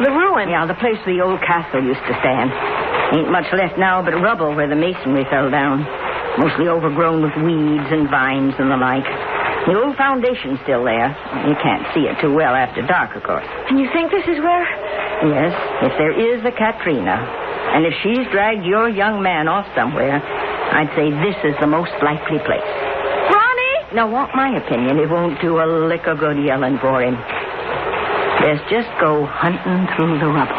Speaker 18: The ruin?
Speaker 16: Yeah, the place where the old castle used to stand. Ain't much left now but rubble where the masonry fell down. Mostly overgrown with weeds and vines and the like. The old foundation's still there. You can't see it too well after dark, of course.
Speaker 18: And you think this is where?
Speaker 16: Yes, if there is a Katrina. And if she's dragged your young man off somewhere, I'd say this is the most likely place.
Speaker 18: Ronnie!
Speaker 16: Now, want my opinion, it won't do a lick of good yelling for him. Let's just go hunting through the rubble.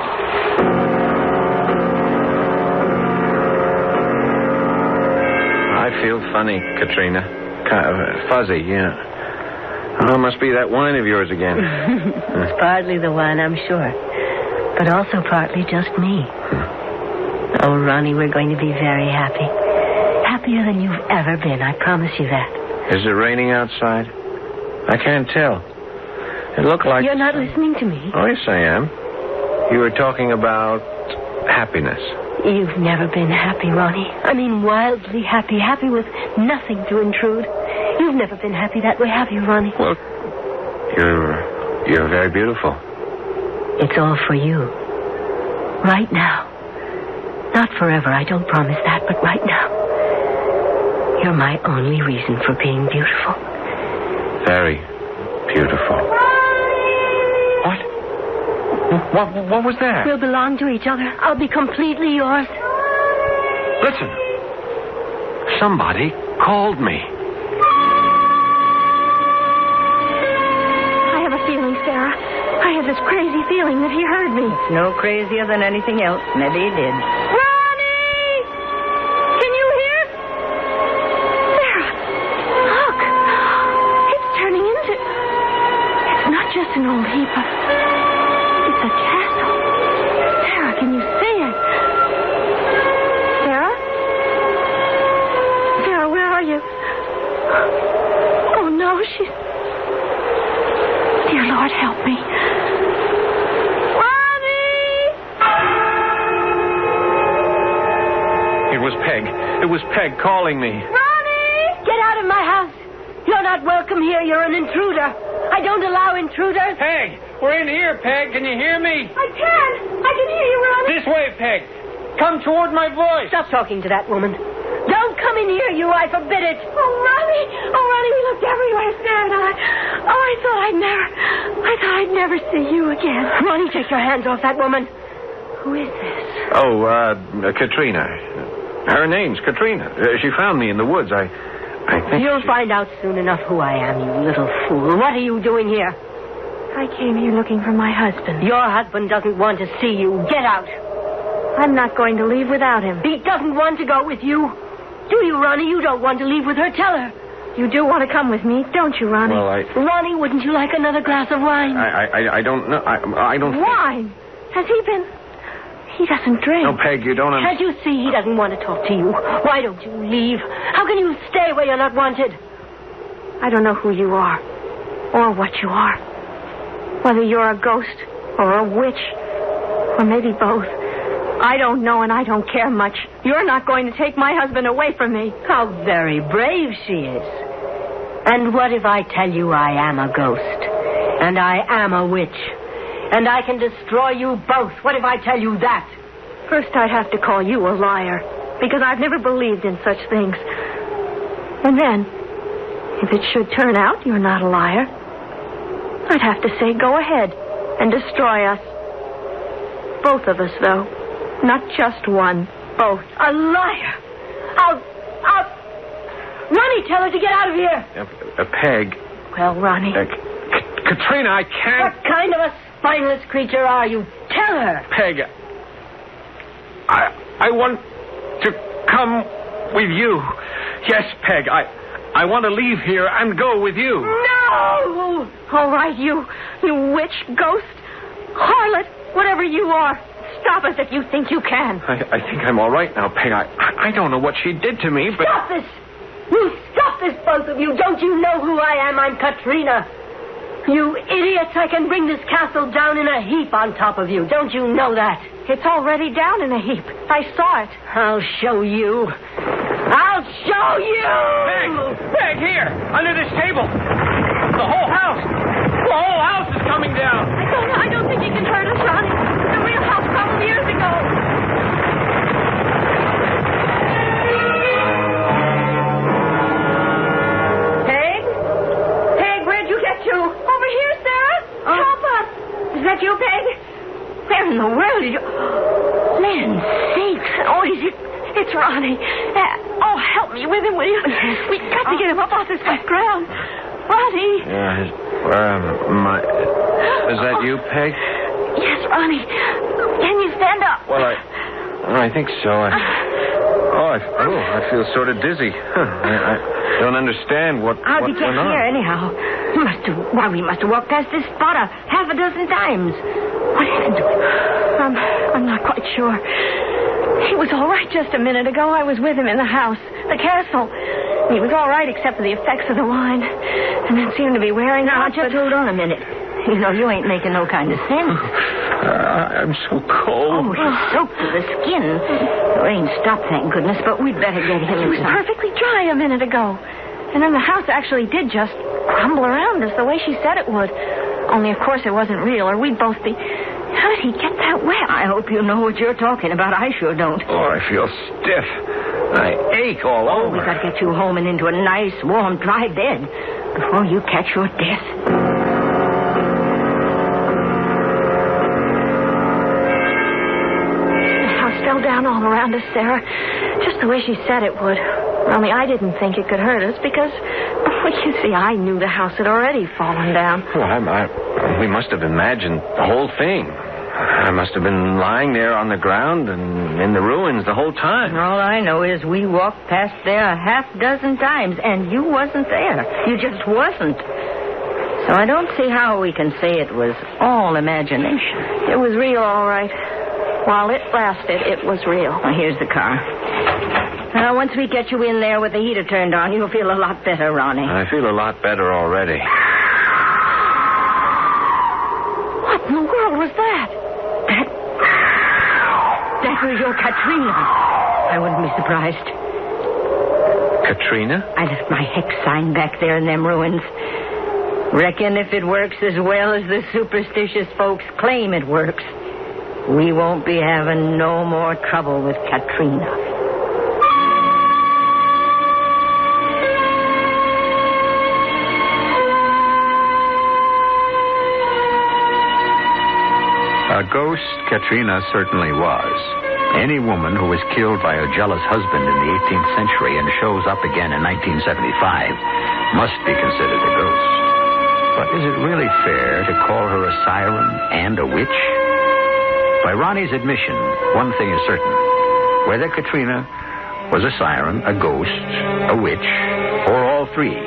Speaker 25: I feel funny, Katrina. Kind of fuzzy, yeah. Oh, must be that wine of yours again.
Speaker 2: It's partly the wine, I'm sure. But also partly just me. Oh, Ronnie, we're going to be very happy. Happier than you've ever been, I promise you that.
Speaker 25: Is it raining outside? I can't tell. It looked like...
Speaker 2: You're not listening to me.
Speaker 25: Oh, yes, I am. You were talking about happiness.
Speaker 2: You've never been happy, Ronnie. I mean, wildly happy. Happy with nothing to intrude. You've never been happy that way, have you, Ronnie?
Speaker 25: Well, you're very beautiful.
Speaker 2: It's all for you. Right now. Not forever, I don't promise that, but right now, you're my only reason for being beautiful.
Speaker 25: Very beautiful. What was that?
Speaker 2: We'll belong to each other. I'll be completely yours.
Speaker 25: Listen. Somebody called me.
Speaker 18: I have a feeling, Sarah. I have this crazy feeling that he heard me.
Speaker 16: It's no crazier than anything else. Maybe he did.
Speaker 18: Ronnie! Can you hear? Sarah, look. It's turning into... It's not just an old heap of... It's a castle. Sarah, can you see it? Sarah? Sarah, where are you? Oh, no, she's... Dear Lord, help me.
Speaker 25: It was Peg calling me.
Speaker 2: Ronnie! Get out of my house. You're not welcome here. You're an intruder. I don't allow intruders.
Speaker 1: Peg, we're in here, Peg. Can you hear me?
Speaker 18: I can hear you, Ronnie.
Speaker 1: This way, Peg. Come toward my voice.
Speaker 2: Stop talking to that woman. Don't come in here, you. I forbid it.
Speaker 18: Oh, Ronnie, we looked everywhere, Sarah and I. Oh, I thought I'd never see you again.
Speaker 2: Ronnie, take your hands off that woman. Who is this?
Speaker 25: Oh, Katrina. Her name's Katrina. She found me in the woods. I think
Speaker 2: You'll find out soon enough who I am, you little fool. What are you doing here?
Speaker 18: I came here looking for my husband.
Speaker 2: Your husband doesn't want to see you. Get out.
Speaker 18: I'm not going to leave without him.
Speaker 2: He doesn't want to go with you. Do you, Ronnie? You don't want to leave with her. Tell her.
Speaker 18: You do want to come with me, don't you, Ronnie?
Speaker 25: Well,
Speaker 2: Ronnie, wouldn't you like another glass of wine?
Speaker 25: I don't know. I don't
Speaker 18: Wine? Has he been... He doesn't drink.
Speaker 25: No, Peg, you don't
Speaker 2: Can't you see he doesn't want to talk to you? Why don't you leave? How can you stay where you're not wanted?
Speaker 18: I don't know who you are or what you are. Whether you're a ghost or a witch or maybe both. I don't know and I don't care much. You're not going to take my husband away from me.
Speaker 2: How very brave she is. And what if I tell you I am a ghost and I am a witch? And I can destroy you both. What if I tell you that?
Speaker 18: First, I'd have to call you a liar, because I've never believed in such things. And then, if it should turn out you're not a liar, I'd have to say go ahead and destroy us. Both of us, though. Not just one. Both.
Speaker 2: A liar! I'll... Ronnie, tell her to get out of here!
Speaker 25: Peg.
Speaker 18: Well, Ronnie...
Speaker 25: Katrina, I can't...
Speaker 2: What kind of a spineless creature are you? Tell her.
Speaker 25: Peg, I want to come with you. Yes, Peg, I want to leave here and go with you.
Speaker 18: No! All right, you witch, ghost, harlot, whatever you are. Stop us if you think you can.
Speaker 25: I think I'm all right now, Peg. I don't know what she did to me, but...
Speaker 2: Stop this! You stop this, both of you. Don't you know who I am? I'm Katrina. You idiots, I can bring this castle down in a heap on top of you. Don't you know that?
Speaker 18: It's already down in a heap. I saw it.
Speaker 2: I'll show you. I'll show you!
Speaker 1: Peg, here, under this table. The whole house is coming down.
Speaker 18: I don't think he can hurt us, Ronnie. The real house probably years ago. Over here, Sarah. Help us.
Speaker 16: Is that you, Peg? Where in the world did you... Land sakes.
Speaker 18: Oh, it's Ronnie. Help me with him, will you? We've got to get him up off this wet ground. Ronnie.
Speaker 25: Is that you, Peg?
Speaker 18: Yes, Ronnie. Can you stand up?
Speaker 25: Well, I think so. I feel sort of dizzy. I don't understand what
Speaker 16: How'd you get here, anyhow? We must have walked past this spot half a dozen times.
Speaker 18: What happened to him? I'm not quite sure. He was all right just a minute ago. I was with him in the house, the castle. He was all right except for the effects of the wine. And it seemed to be wearing
Speaker 16: out. Now, just hold on a minute. You know, you ain't making no kind of sense.
Speaker 25: I'm so cold.
Speaker 16: Oh, he's soaked to the skin. The rain stopped, thank goodness, but we'd better get him
Speaker 18: inside. He was perfectly dry a minute ago. And then the house actually did just crumble around us the way she said it would. Only, of course, it wasn't real, or we'd both be...
Speaker 16: How did he get that wet? I hope you know what you're talking about. I sure don't.
Speaker 25: Oh, I feel stiff. I ache all over.
Speaker 16: We got to get you home and into a nice, warm, dry bed before you catch your death.
Speaker 18: The house fell down all around us, Sarah, just the way she said it would. Only I didn't think it could hurt us because, well, you see, I knew the house had already fallen down.
Speaker 25: Well, we must have imagined the whole thing. I must have been lying there on the ground and in the ruins the whole time.
Speaker 16: All I know is we walked past there a half dozen times, and you wasn't there. You just wasn't. So I don't see how we can say it was all imagination.
Speaker 18: It was real, all right. While it lasted, it was real.
Speaker 16: Well, here's the car. Once we get you in there with the heater turned on, you'll feel a lot better, Ronnie.
Speaker 25: I feel a lot better already.
Speaker 18: What in the world was that?
Speaker 16: That was your Katrina. I wouldn't be surprised.
Speaker 25: Katrina?
Speaker 16: I left my hex sign back there in them ruins. Reckon if it works as well as the superstitious folks claim it works, we won't be having no more trouble with Katrina.
Speaker 13: A ghost Katrina certainly was. Any woman who was killed by a jealous husband in the 18th century and shows up again in 1975 must be considered a ghost. But is it really fair to call her a siren and a witch? By Ronnie's admission, one thing is certain. Whether Katrina was a siren, a ghost, a witch, or all three,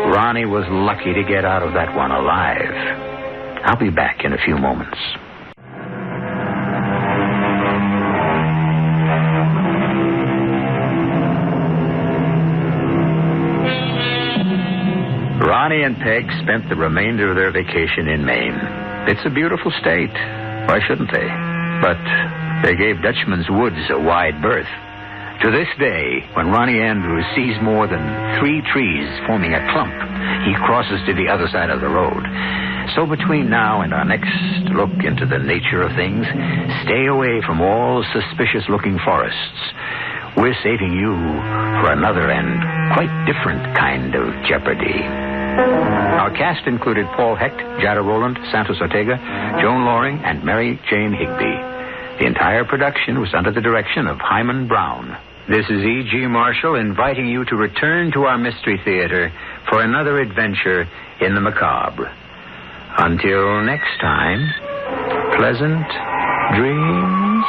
Speaker 13: Ronnie was lucky to get out of that one alive. I'll be back in a few moments. Ronnie and Peg spent the remainder of their vacation in Maine. It's a beautiful state. Why shouldn't they? But they gave Dutchman's Woods a wide berth. To this day, when Ronnie Andrews sees more than 3 trees forming a clump, he crosses to the other side of the road. So between now and our next look into the nature of things, stay away from all suspicious-looking forests. We're saving you for another and quite different kind of jeopardy. Our cast included Paul Hecht, Jada Rowland, Santos Ortega, Joan Loring, and Mary Jane Higby. The entire production was under the direction of Hyman Brown. This is E.G. Marshall inviting you to return to our Mystery Theater for another adventure in the macabre. Until next time, pleasant dreams.